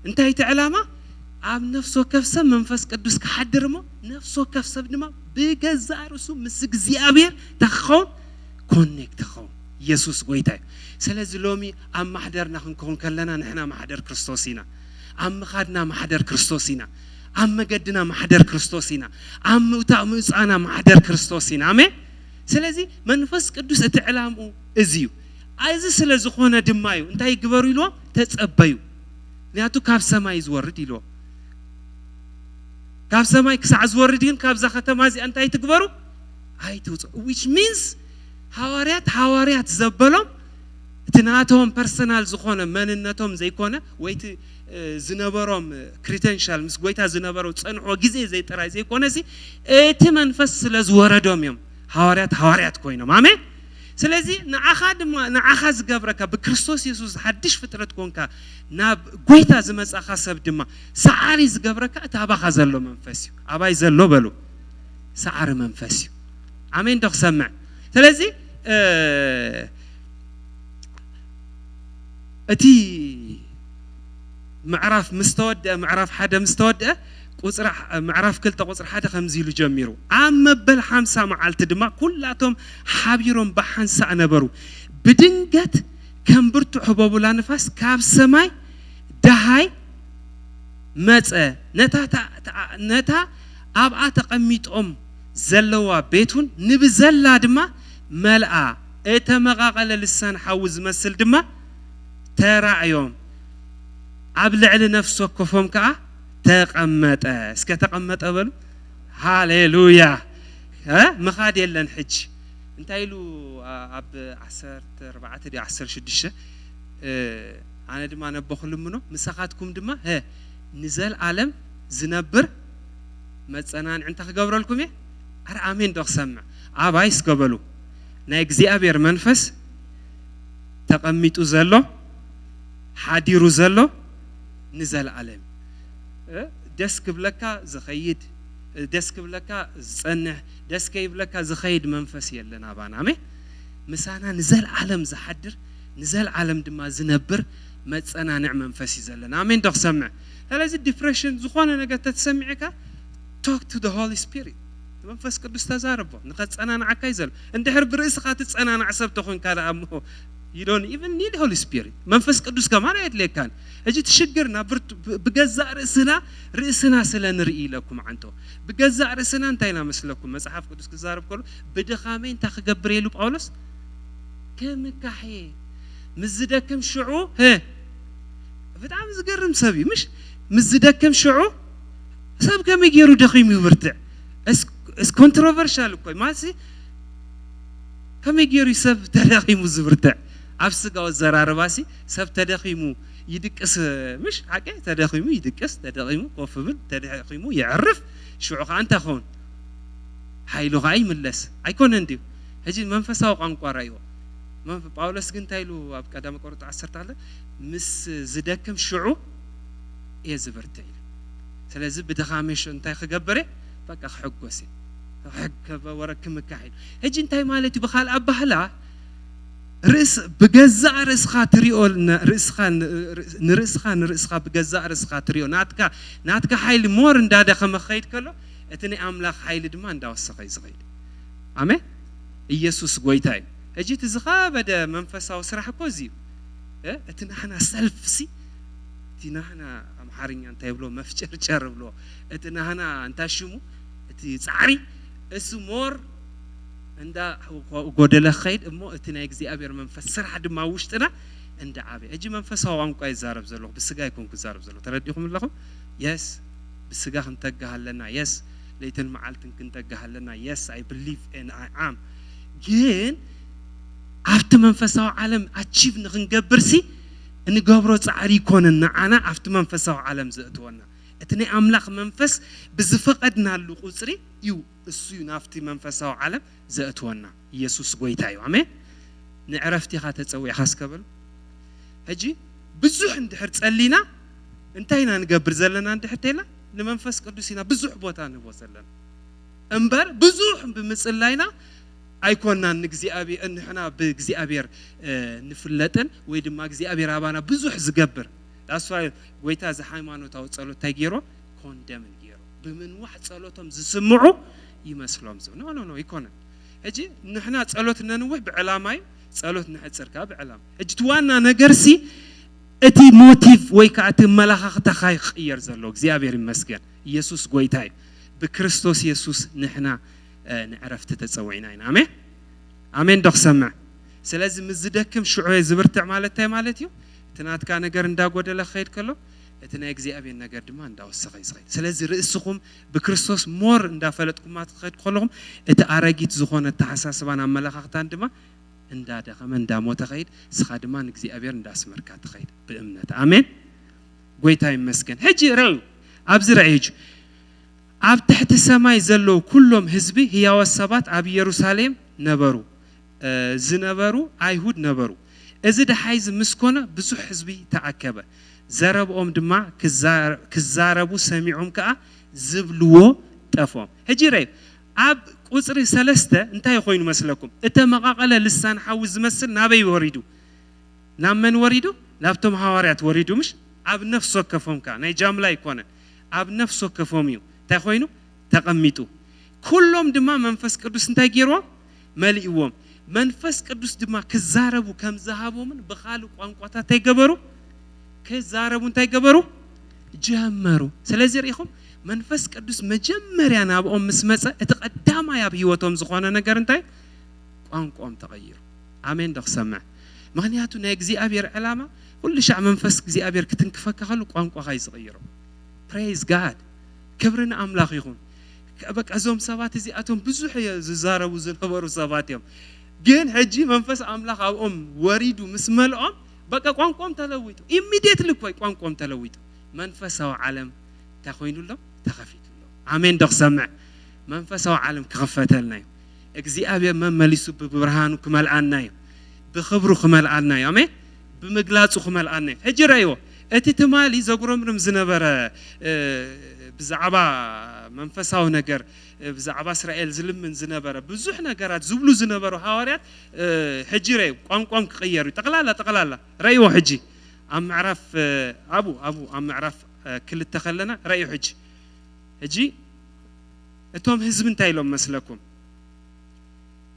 እንታይ እቲ ዓላማ ኣብ ነፍሶ ከፍሰብ መንፈስ ቅዱስ ከሓድርሞ ነፍሶ ከፍሰብ ድማ ብገዛርሱ ምስ እግዚአብሔር ተኸውን ኮኔክት ተኸውን ኢየሱስ ጎይታ ስለዚህ ሎሚ ኣብ ማሕደርና ክንከውን ከለና ንሕና ማሕደር ክርስቶስ ኢና ኣብ ምኻድና ማሕደር ክርስቶስ ኢና ኣብ መገድና ማሕደር ክርስቶስ ኢና ኣብ ምውፃእና ማሕደር ክርስቶስ ኢና አሜን ስለዚህ መንፈስ ቅዱስ እቲ ዕላምኡ እዚዩ እዚ ስለ ዝኾነ ድማ እዩ እንታይ ይግበሩ ኢልዎ ተጸበዩ ንያቱ ካብ ሰማይ ዝወርድ ኢልዎ ካብ ሰማይ ክሳዕ ዝወርድ ግን ካብዛ ከተማ እዚ እንታይ ትግበሩ ኣይትውፅኡ which means ሐዋርያት ዘበሎም እቲ ናቶም ፐርሰናል ዝኾነ መንነቶም ዘይኮነ ወይቲ ዝነበሮም ክሪደንሻል ምስ ጎይታ ዝነበረው ጸንሖ ግዜ ዘይጥራይ ዘይኮነ ሲ እቲ መንፈስ ስለ ዝወረዶም እዮም ሐዋርያት ኮይኖም አሜን ስለዚህ ንዓኻ ዝገብረካ በክርስቶስ ኢየሱስ ሓድሽ ፍጥረት ኮንካ ናብ ጎይታ ዝመጻኻ ሰብ ድማ ሰዓሪ ዝገብረካ እቲ ኣባኻ ዘሎ መንፈስ እዩ ኣባይ ዘሎ በሉ ሰዓሪ መንፈስ እዩ አሜን ደኽሰምዕ ስለዚህ እቲ معرف مستودع معرف حدا مستودع قصر معرف كل تقصر حدا خمزيلو جميرو أما بالحمسة معلت دما كلاتهم حبيرهم بحنسة نبرو بدنجت كم برتو حبابو لانفاس كاب سماي دهاي متى نتا أبعا تقميت زلوا بيتون نبزلا دما ملأ اتمغاقل لسان حوز مسل دما تراعيهم أبلع لنفسه كفهم كا تقمت اسك تقمت أبل هاليلويا ها مخاد يلا نحج انتايلو اب 14 دي 16 انا دما نبخل منو مساخاتكم دما ها نزل عالم زنبر مصنان انت خغبرلكم يه ار امين دوخ سمع ابايس قبلو نا እግዚአብሔር መንፈስ ተቀሚጡ ዘሎ ሓዲሩ ዘሎ ንዘል ዓለም ደስ ክብለካ ዝኸይድ ደስ ክብለካ ዝጸንሕ ደስ ከይብለካ ዝኸይድ መንፈስ የለና ባና አሜን ምሳና ንዘል ዓለም ዝሓድር ንዘል ዓለም ድማ ዝነብር መጸናንዕ መንፈስ ይዘለና አሜን ዶክ ሰምዕ ስለዚህ ዲፕሬሽን ዝኾነ ነገር ተተሰምዕካ talk to the holy spirit መንፈስ ቅዱስ ተዛረቦ ንኸጸናንዓካ ይዘል እንድሕር ብርእስኻ ትጸናንዕ ሰብ ተኾን ካለ አሞ you don't even need holy spirit መንፈስ ቅዱስ ከማን አይድለካን እጂ ትሽግርና በገዛእ ርእስና ስለንርኢ ለኩም አንቶ በገዛእ ርእስና እንታይና መስለኩም መጽሐፍ ቅዱስ ክዛረብ ከሎ በደኻሜን ታخገብር የሉ ጳውሎስ ከመካሄ ምዝደከም ሽዑ በጣም ዝገርም ሰቢ ምሽ ምዝደከም ሽዑ ሰብ ከመገሩ ደኺም ይብርትዕ es controversial እኮ ማሲ ከመገሩ ሰብ ተደኺሙ ዝብርትዕ አብስጋው ዘራርባሲ ሰብ ተደኺሙ ይድቅስ ምሽ አቀ ተደኺሙ ይድቅስ ተደኺሙ ቆፍብል ተደኺሙ ይዕርፍ ሽዑ አንተ ኾን ኃይሉ ጋይ ምለስ አይኮን እንዴ እጂ መንፈሳው ቋንቋ ራዩ ጳውሎስ ግን ታይሉ አብ ቀዳም ቆሮንቶስ 10 አለ ምስ ዝደከም ሽዑ የዝብርትዕ ስለዚህ በደኻሜሽ እንታይ خገብረ በቃ ሕጎሲ ሕከበ ወረክም ካሂድ እጂ እንታይ ማለት ይበኻል አባህላ ርስ በገዛእ ርስኻ ትሪኦል ርስኻ በገዛእ ርስኻ ትሪኦ ናትካ ኃይል ሞር እንዳደኸመ ኸይድ ከሎ እትኔ አምላኽ ኃይል ድማ እንዳወሰኸ ይዝኸይድ አሜን ኢየሱስ ጎይታይ እጂ ትዝኻበደ መንፈሳው ስራሕ እኮ እዚ እትናህና ሰልፍሲ እትናህና አምሐርኛ እንታይ ብሎ መፍጨርጨር ብሎ እትናህና እንታሽሙ እቲ ጻዕሪ እሱ ሞር እንዳ ጎደለ ኸይድ እሞ እትና እግዚአብሔር መንፈስ ስራሕ ድማ ውሽጥና እንደ ዓበ እጂ መንፈሳው ቋንቋ ይዛረብ ዘሎ በስጋ ይኮን ክዛረብ ዘሎ ተረዲኹም ለኹም yes በስጋ እንተጋሃለና yes ለይተን መዓልትን ክንተጋሃለና yes I believe and I am ግን አፍተ መንፈሳው ዓለም አቺቭ ንኽንገብርሲ እንገብሮ ጻዕሪ ይኮንና አና አፍተ መንፈሳው ዓለም ዘእትወና እትኔ አምላኽ መንፈስ ብዝፈቀድናሉ ቁጽሪ ዩ እሱ ናፍቲ መንፈሳው ዓለም ዘእትወና ኢየሱስ ጎይታዩ አሜን ንዕረፍቲኻ ተጸውዕኻ ስከበል እጂ ብዙሕ እንድሕር ጸሊና እንታይና ንገብር ዘለና እንድሕር ተይላ ንመንፈስ ቅዱስና ብዙሕ ቦታ ንቦ ዘለና እምበር ብዙሕ ብምጽላይና አይኮናን እግዚአብሔር እንሕና በእግዚአብሔር ንፍለጥን ወይ ድማ እግዚአብሔር አባና ብዙሕ ዝገብር ዳስዋ ጎይታ ዘሃይማኖታው ጸሎት ታይገሮ ኮንደምን ገሮ በምን ዋህ ጸሎቶም ዝስምዑ ይመስሎም ዘው ኖ ይኮነ እጂ ንሕና ጸሎት ነንውህ ብዕላማይ ጸሎት ንሕጽርካ ብዕላማ እጂ ትዋና ነገርሲ እቲ ሞቲቭ ወይ ካቲ መላኻኽታ ኸይር ዘሎ እግዚአብሔር ይመስገን ኢየሱስ ጎይታይ በክርስቶስ ኢየሱስ ንሕና ንዕረፍት ተጸውዒና ኢና አሜን አሜን ዶክ ሰምዕ ስለዚህ ምዝደክም ሽዑ ዝብርትዕ ማለት እዩ ትናትካ ነገር እንዳጎደለ ኸይድ ከሎ እትና እግዚአብሔር ነገር ድማ እንዳወሰኸ ይስኸይድ ስለዚህ ርእስኹም በክርስቶስ ሞር እንዳፈለጥኩም አትኸይድ ከለኹም እቲ አረጊት ዝኾነ ተሐሳስባን አመላኻኽታን ድማ እንዳደኸመ እንዳሞተ ኸይድ ስኻ ድማ ንእግዚአብሔር እንዳስመርካ ትኸይድ በእምነት አሜን ጎይታ ይመስገን ሕጂ ረው ኣብዚ ረእይጅ ኣብ ትሕቲ ሰማይ ዘለው ኩሎም ህዝቢ ህያው ሰባት ኣብ ኢየሩሳሌም ነበሩ ዝነበሩ አይሁድ ነበሩ እዚ ደሓይዝ ምስኮነ ብዙሕ ህዝቢ ተኣከበ ዘረብኦም ድማ ክዛረቡ ሰሚዖም ከዓ ዝብልዎ ጠፎም ሕጂ ረይ ኣብ ቁጽሪ 3 እንታይ ኮይኑ መስለኩም እተ መቃቀለ ልሳን ሓዊ ዝመስል ናበይ ወሪዱ ናብ መን ወሪዱ ላብቶም ሐዋርያት ወሪዱ ምሽ ኣብ ነፍስ ወከፎም ከዓ ናይ ጃምላ ይኮነ ኣብ ነፍስ ወከፎም እዩ እንታይ ኮይኑ ተቀሚጡ ኩሎም ድማ መንፈስ ቅዱስ እንታይ ገይሮም መልኢዎም መንፈስ ቅዱስ ድማ ክዛረቡ ከም ዝሃቦምን በኻል ቋንቋታት ተይገበሩ ክዛረቡ እንታይ ገበሩ ጀመሩ ስለዚህ ሪኹም መንፈስ ቅዱስ መጀመሪያ ናብኦም ምስመጸ እቲ ቀዳማይ ኣብ ህይወቶም ዝኾነ ነገር እንታይ ቋንቋም ተቀይሩ አሜን ዶክ ሰምዕ ምክንያቱ ናይ እግዚአብሔር ዓላማ ኩሉ ሻዕ መንፈስ እግዚአብሔር ክትንክፈካ ከሉ ቋንቋ ኸይ ዝቀይሩ praise god ክብርን አምላኽ ይኹን በቃ እዞም ሰባት እዚኣቶም ብዙሕ ዝዛረቡ ዝነበሩ ሰባት እዮም ግን ሕጂ መንፈስ ኣምላኽ ኣብኦም ወሪዱ ምስ መልኦም በቃ ቋንቋም ተለዊጡ ኢሚዲየትሊ ኮይ ቋንቋም ተለዊጡ መንፈሳዊ ዓለም ተኾይኑሎም ተኸፊቱሎም ኣሜን ደኽሰምዕ መንፈሳዊ ዓለም ክኸፈተልና እዩ እግዚአብሔር መመሊሱ ብብርሃኑ ክመልአና እዩ ብኽብሩ ክመልአና እዩ ኣሜን ብምግላጹ ክመልአና እዩ ሕጂ ረእይዎ እቲ ትማሊ ዘጉረምርም ዝነበረ ብዛዕባ መንፈሳዊ ነገር ብዛዕባ እስራኤል ዝልምን ዝነበረ ብዙሕ ነገራት ዝብሉ ዝነበሩ ሐዋርያት ሕጂ ረእዩ ቋንቋም ክቕየሩ ጠቕላላ ረእይዎ ሕጂ ኣብ ምዕራፍ ኣብ ምዕራፍ ክልተ ኸለና ረእዩ ሕጂ እቶም ህዝብ እንታይ ኢሎም መስለኩም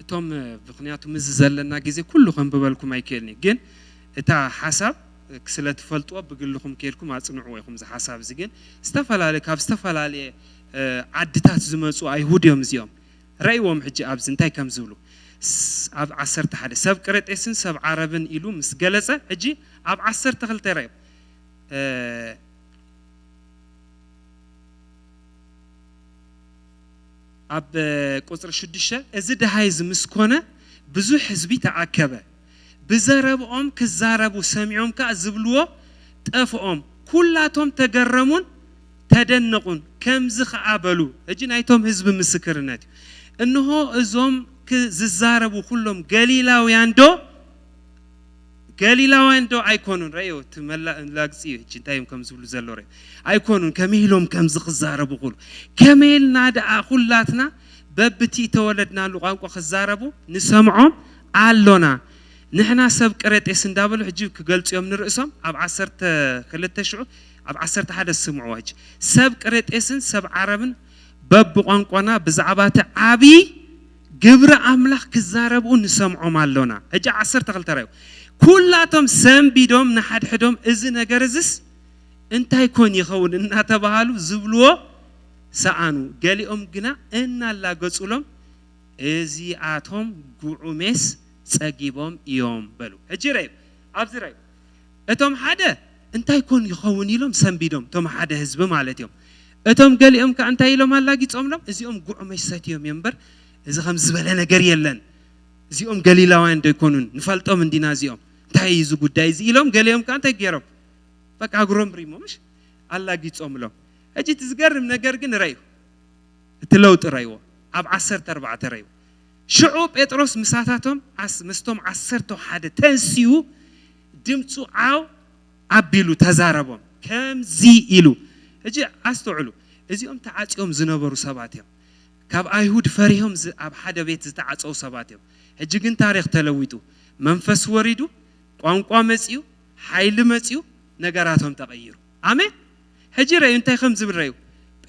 እቶም ምክንያቱም እዚ ዘለና ግዜ ኩሉ ከንብበልኩም ኣይከልኒ ግን እታ ሓሳብ ስለ ትፈልጥዎ ብግልኩም ከልኩም ኣጽንዑ ኢኹም ዚ ሓሳብ እዚ ግን ዝተፈላለዩ ካብ ዝተፈላለዩ ዓድታት ዝመጹ ኣይሁድ እዮም እዚኦም ረእይዎም ሕጂ ኣብዚ እንታይ ከም ዝብሉ ኣብ 11 ሰብ ቅሬጤስን ሰብ ዓረብን ኢሉ ምስ ገለጸ ሕጂ ኣብ 12 ረእዩ ኣብ ቁጥር 6 እዚ ደሃይ ዝምስኮነ ብዙሕ ህዝቢ ተኣከበ بزربهم كزاربو سمعهم كأزبلوا تأفهم كلاتهم تجرمون تدنقون كم زخ عبلو أجن أيتهم حزب مسكرنات إنه أزوم كزاربو كلهم قليلا ويندو أيكونون رأيو تملا لاقسيه جنتايم كم زبلو زلوري أيكونون كميلهم كم زخ زاربو كل كميل نادى كلاتنا ببتي تولدنا لقاو كخزاربو نسمعهم علونا نحنا سب قريت اسندابل حجيب كقلت يوم نرئسهم أب 10 خلت شعو أب 10 حدا سمعوا هج سب قريت اسن سب عربن بب قانقنا بزعبات عبي جبر أملاك كزاربو نسمعوا مالونا هج 10 تغلت رايو كلاتهم سم بيدوم نحد حدهم إذن جرزس أنت يكون يخون إن هتبهالو زبلوا سأنو قالي جنا إن الله قصولهم إزي آتهم قعومس سأجيبهم يوم بلو هجريو أبزريو أتوم حدا أنت يكون يخوني لهم سنبيدهم توم حدا حزب مالتهم أتوم قال يوم كأنت يلهم الله جيت أملهم إزيهم قوم يساتيهم ينبر إذا خمس زبالنا جريلن إزيهم قال لا وين يكونون نفلتهم من دينازيهم تايزو قد دايز يلهم قال يوم كأنت يجرب فك أقرم بريمو مش الله جيت أملهم هجي تزجرم نجرجن ريو تلوت ريو أب 10 ريو شعوب بطرس مساتاتهم مستهم 10 حدا تنسيو دمتو عاو عبيلو تزاربهم كم زي إلو هجي أستوعلو إزيهم تعاتيهم زنبرو سباتهم كاب أيهود فريهم أب حدا بيت تعاتيو سباتهم هجي جن تاريخ تلويتو منفس وريدو قوانقوا مسيو حيل مسيو نقراتهم تغيروا آمين هجي رأيو انتاي خمز بالرأيو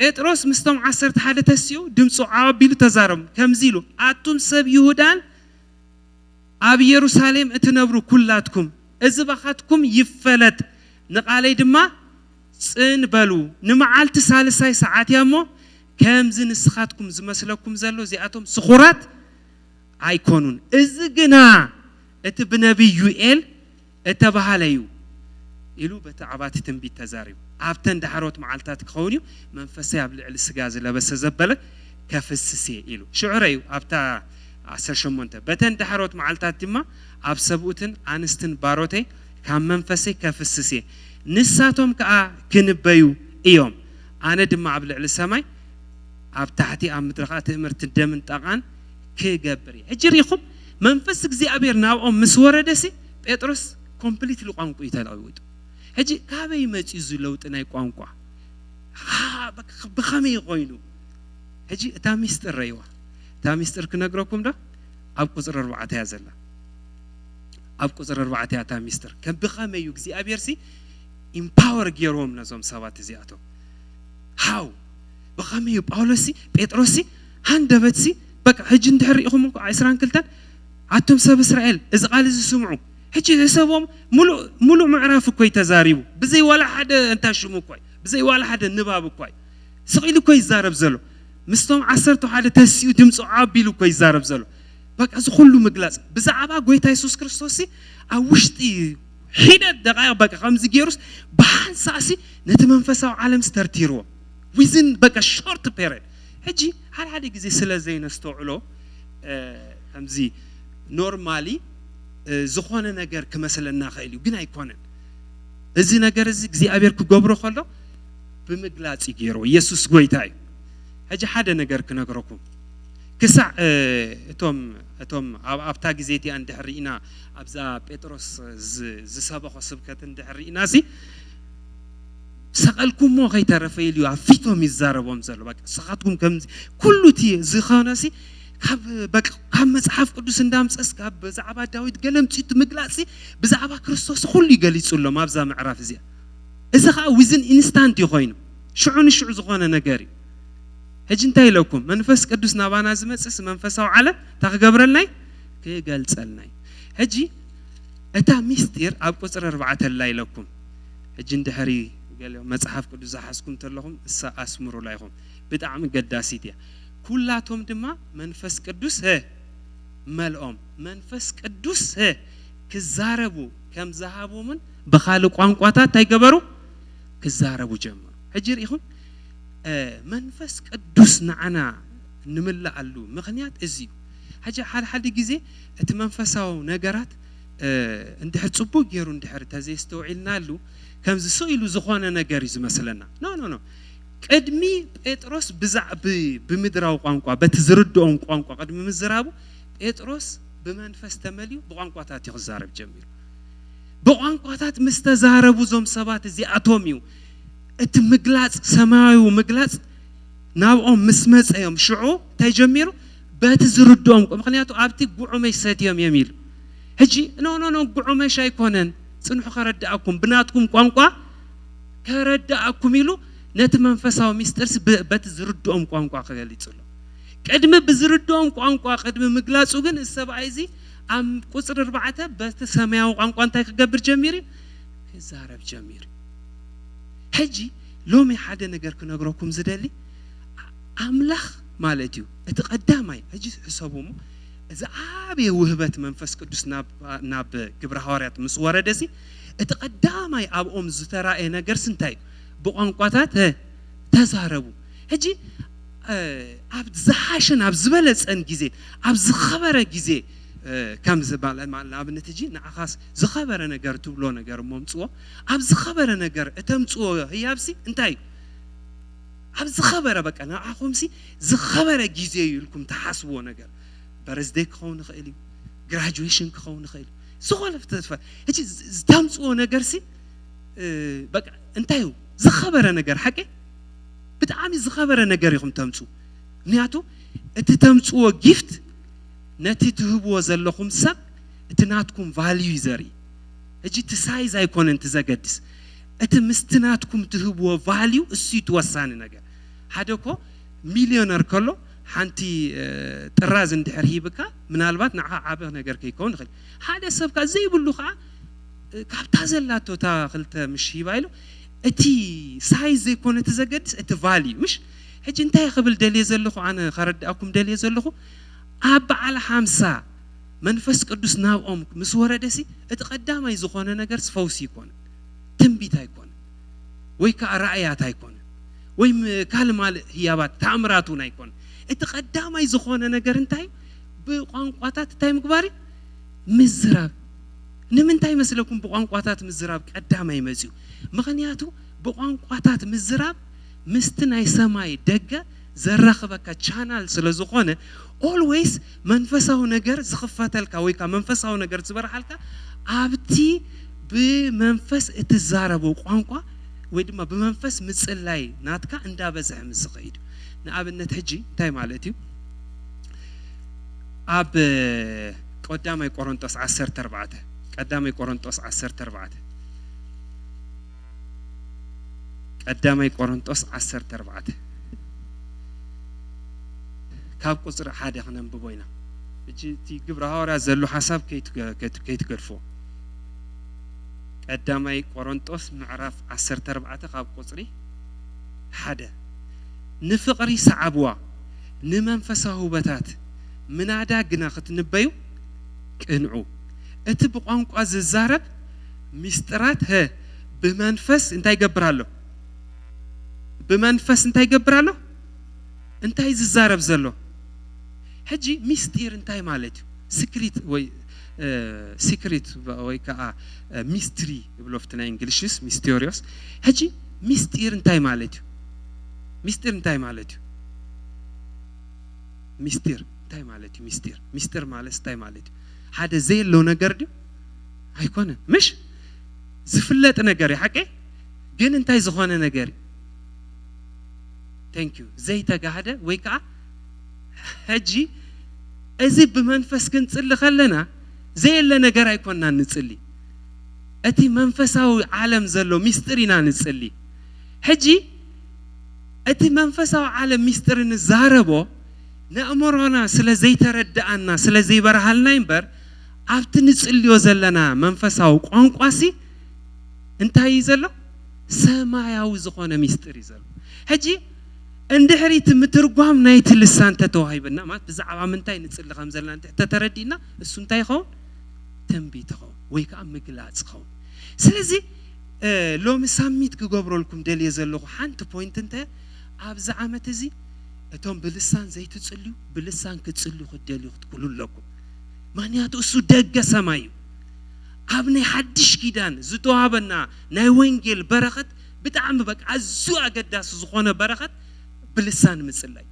بطرس مستم 10 حدا تسيو دمصو عابيلو تزارم كم زيلو اتم سب يهودان اب يروسالم اتنبرو كلاتكم ازبخاتكم يفلت نقالي دما صن بلو نمعالت ثالثاي ساعات يامو كم زنسخاتكم زمسلكم زلو زياتهم سخورات ايكونون ازغنا ات بنبي يوئيل اتبهاليو إلو بتعبات تنبيت تزاريو عبتن دحروت معلتات كخونيو منفسي عبل السجاز لبس زبلة كفسسي إلو شعريو عبتا 10 بتن دحروت معلتات دما عب سبوتن أنستن باروتي كم منفسي كفسسي نساتهم كا كنبيو إيوم أنا دما عبل السماي عبتحتي عم مدرقات إمرت الدمن تاقان كجبري هجري خب منفسك زي أبير ناو أم مسورة دسي بيترس كومبليت لقانكو يتلاويتو هجي كابي ماتيزو لوطناي قانقوا بخمي يقوينو هجي تاميستر ريوا تاميستر كنغركم دا اب قصر 4 يازلا اب قصر 4 تاميستر كم بخمي يغزي ابيرسي امباور غيروم نزوم سبات زياتو هاو بخمي باولوسي بيتروسي هندبتسي بك هجي ندحريكم 10 كلتن عتم سب اسرائيل اذا قال يسمعوا هجي حسابهم ملو معرف كوي تزاريبو بزي ولا حدا انت شمو كوي بزي ولا حدا نباب كوي سقيلو كوي زارب زلو مستم 10 حدا تسيو دمصو عابيلو كوي زارب زلو بقى از كله مغلاص بزعبا غويتا يسوع كريستوس اوشتي حيدت دقائق بقى خمس جيروس بحنساسي نتمنفساو عالم سترتيرو ويزن بقى شورت بيريد ሕጂ ሓደ ግዜ ስለ ዘይነስተውዕሎ ከምዚ ኖርማሊ ዝኾነ ነገር ክመስለና ኸእል እዩ ግን ኣይኮነን እዚ ነገር እዚ እግዚኣብሔር ክገብሮ ከሎ ብምግላጽ ይገይሮ ኢየሱስ ጎይታ እዩ ሕጂ ሓደ ነገር ክነግረኩም ክሳዕ እቶም ኣብታ ግዜቲ እንድሕሪና ኣብዛ ጴጥሮስ ዝሰበኾ ስብከት እንድሕሪና ሲ ሰቀልኩም ሞ ከይተረፈይልዩ ኣብ ፊቶም ይዛረቦም ዘሎ በቃ ሰኻትኩም ከምዚ ኩሉ እቲ ዝኾነሲ ካብ መጽሓፍ ቅዱስ እንዳምፀስ ካብ ብዛዕባ ዳዊት ገለምፂቱ ምግላጽ ብዛዕባ ክርስቶስ ኩሉ ይገሊጹሎም ኣብዛ ምዕራፍ እዚኣ እዚ ከዓ ዊዝን ኢንስታንት ይኾይኑ ሽዑ ንሽዑ ዝኾነ ነገር እዩ ሕጂ እንታይ ኢለኩም መንፈስ ቅዱስ ናባና ዝመጽስ መንፈሳዊ ዓለም ታክገብረልናይ ክገልጸልናይ ሕጂ እታ ሚስጢር ኣብ ቁጽሪ 4 ላይ ኢለኩም ሕጂ እንድሕሪ መጽሐፍ ቅዱስ ዝሓስኩም ተለኹም እሳ ኣስምሩ ላይኹም ብጣዕሚ ገዳሲት እያ ኩላቶም ድማ መንፈስ ቅዱስ መልኦም መንፈስ ቅዱስ ክዛረቡ ከም ዝሃቦምን ብኻልእ ቋንቋታት ኣይገበሩ ክዛረቡ ጀመሩ ሕጂ ርኢኹም መንፈስ ቅዱስ ንዓና ንምላኣሉ ምኽንያት እዚ ሕጂ ሓደ ግዜ እቲ መንፈሳዊ ነገራት እንድሕር ጽቡቕ ገይሩ እንድሕር ተዘይስተውዒልናሉ ከምዚ ስኢሉ ዝኾነ ነገር እዩ ዝመስለና ኖ ቅድሚ ጴጥሮስ ብምድራዊ ቋንቋ በትዝርድኦም ቋንቋ ቅድሚ ምዝራቡ ጴጥሮስ ብመንፈስ ተመልዩ ብቋንቋታት ይዛረብ ጀሚሩ ብቋንቋታት ምስ ተዛረቡ ዞም ሰባት እዚኣቶም እዩ እቲ ምግላጽ ሰማያዊ ምግላጽ ናብኦም ምስ መጽዮም ሽዑ እንታይ ጀሚሩ በቲ ዝርድኦም ምክንያቱ ኣብቲ ጉዑመይ ሰትዮም የሚሉ ሕጂ ኖ ጉዑመሽ ኣይኮነን ጽንሑ ከረዳእኩም ብናትኩም ቋንቋ ከረዳእኩም ኢሉ ነቲ መንፈሳዊ ሚስጥርስ በቲ ዝርድኦም ቋንቋ ክገልጽሎ ቅድሚ ብዝርድኦም ቋንቋ ቅድሚ ምግላጹ ግን ሰብኣይ እዚ ኣብ ቁጽሪ 4 በቲ ሰማያዊ ቋንቋ እንታይ ክገብር ጀሚሩ ክዛረብ ጀሚሩ ሕጂ ሎሚ ሓደ ነገር ክነግረኩም ዝደሊ ኣምላኽ ማለት እዩ እቲ ቀዳማይ ሕጂ ሕሰቡሙ እዚ ዓብየ ውህበት መንፈስ ቅዱስ ናብ ግብረ ሐዋርያት ምስ ወረደሲ እቲ ቀዳማይ ኣብኦም ዝተራእየ ነገር ስንታይ ብቋንቋታት ተዛረቡ ሕጂ ኣብ ዝሓሸን ኣብ ዝበለጸን ግዜ ኣብ ዝኸበረ ግዜ ከም ዝባል ኣብነት ሕጂ ንዓኻስ ዝኸበረ ነገር ትብሎ ነገር momፅዎ ኣብ ዝኸበረ ነገር እተምፅዎ ህያብሲ እንታይ ኣብ ዝኸበረ በቃ ንዓኹምሲ ዝኸበረ ግዜ ይልኩም ተሓስቦ ነገር በርዝዴይ ክኸውን ይኽእል እዩ ግራጁዌሽን ክኸውን ይኽእል ዝኾነ ተስፋ ሕጂ ዝተምፅዎ ነገርሲ በቃ እንታይ እዩ ዝኸበረ ነገር ሓቂ ብጣዕሚ ዝኸበረ ነገር ኢኹም ተምፁ ምክንያቱ እቲ ተምፅዎ ጊፍት ነቲ ትህብዎ ዘለኹም ሰብ እቲ ናትኩም ቫልዩ ዘርኢ ሕጂ እቲ ሳይዝ ኣይኮነን ትዘገድስ እቲ ምስቲ ናትኩም ትህብዎ ቫልዩ እሱ ትወሳኒ ነገር ሓደ ኮ ሚልዮነር ከሎ ሓንቲ ጥራዝ እንድሕር ሂብካ ምናልባት ንዓኻ ዓብይ ነገር ከይከውን ይኽእል ሓደ ሰብ ካ ዘይብሉ ከዓ ካብታ ዘላቶ ታ ክልተ ምሽ ሂባ ኢሉ እቲ ሳይዝ ዘይኮነ ትዘገድስ እቲ ቫልዩ ምሽ ሕጂ እንታይ ክብል ደልየ ዘለኹ ኣነ ከረዳእኩም ደልየ ዘለኹ ኣብ በዓል 50 መንፈስ ቅዱስ ናብኦም ምስ ወረደሲ እቲ ቀዳማይ ዝኾነ ነገር ፈውሲ ይኮነ ትንቢት ኣይኮነ ወይ ከዓ ራእያት ኣይኮነ ወይ ካልማል ህያባት ተኣምራቱን ኣይኮነ እቲ ቀዳማይ ዝኾነ ነገር እንታይ ብቋንቋታት እንታይ ምግባሪ ምዝራብ ንምንታይ መስለኩም ብቋንቋታት ምዝራብ ቀዳማይ መጽዩ ምክንያቱ ብቋንቋታት ምዝራብ ምስቲ ናይ ሰማይ ደገ ዘራኽበካ ቻናል ስለ ዝኾነ always መንፈሳዊ ነገር ዝኽፈተልካ ወይ ከዓ መንፈሳዊ ነገር ዝበርሓልካ ኣብቲ ብመንፈስ እትዛረቦ ቋንቋ ወይ ድማ ብመንፈስ ምጽላይ ናትካ እንዳበዝሕ ምስ ኸይድ ንኣብነት ሕጂ እንታይ ማለት እዩ ኣብ ቀዳማይ ቆሮንቶስ 14 ቀዳማይ ቆሮንቶስ 14 ቀዳማይ ቆሮንቶስ 14 ካብ ቁጽሪ 1 ክነንብቦ ኢና እጂ እቲ ግብረ ሐዋርያት ዘሎ ሓሳብ ከይትገድፎ ቀዳማይ ቆሮንቶስ ምዕራፍ 14 ካብ ቁጽሪ 1 ንፍቕሪ ሰዓብዋ ንመንፈሳዊ ውበታት ምናዳ ግና ክትንበዩ ቅንዑ እቲ ብቋንቋ ዝዛረብ ሚስጥራት በመንፈስ እንታይ ይገብራለሁ በመንፈስ እንታይ ይገብራለሁ انتاي ززارب زلو حجي ميستير انتاي مالتي سكريت وي سكريت وي كا ميستري بلوفتنا انجليشس ميستيريوس حجي ميستير انتاي مالتي ميستير انتاي مالتي ميستير انتاي مالتي ميستير مالس انتاي مالتي هذا زي لو نجر دي هيكون مش زفلت نجري حقي جن انتاي زخونه نجري thank you زي تقعده ويكا حجي ازي بمنفس كنصلي خلنا زي اللي نجر يكوننا نصلي اتي منفساو عالم زلو ميسترينا نصلي حجي اتي منفساو عالم ميستر نزاربو نأمرنا سلا زي تردأنا سلا زي برهالنا ينبر عبت نصليو زلنا منفساو قانقاسي انتهي زلو سماياو زخونه ميستري زلو حجي اندحريت مترጓም ናይቲ ልሳን ተተዋሂብና ማለት ብዛዕባ ምንታይ ንጽሊ ከም ዘለና ተተረዲና እሱ እንታይ ይኸውን ተንቢት ይኸውን ወይ ከዓ ምግላጽ ይኸውን ስለዚ ሎሚ ሳሚት ክገብረልኩም ደልየ ዘለኹ ሓንቲ ፖይንት እንታይ ኣብዚ ዓመት እዚ እቶም ብልሳን ዘይትጽልዩ ብልሳን ክትጽልዩ ክደልዩ ክትኩሉለኩም ማንያቱ እሱ ደገ ሰማይ ኣብ ናይ ሓድሽ ኪዳን ዝተዋሃበና ናይ ወንጌል በረኸት ብጣዕሚ በቃ ኣዝዩ ኣገዳሲ ዝኾነ በረኸት بلسان مسلاي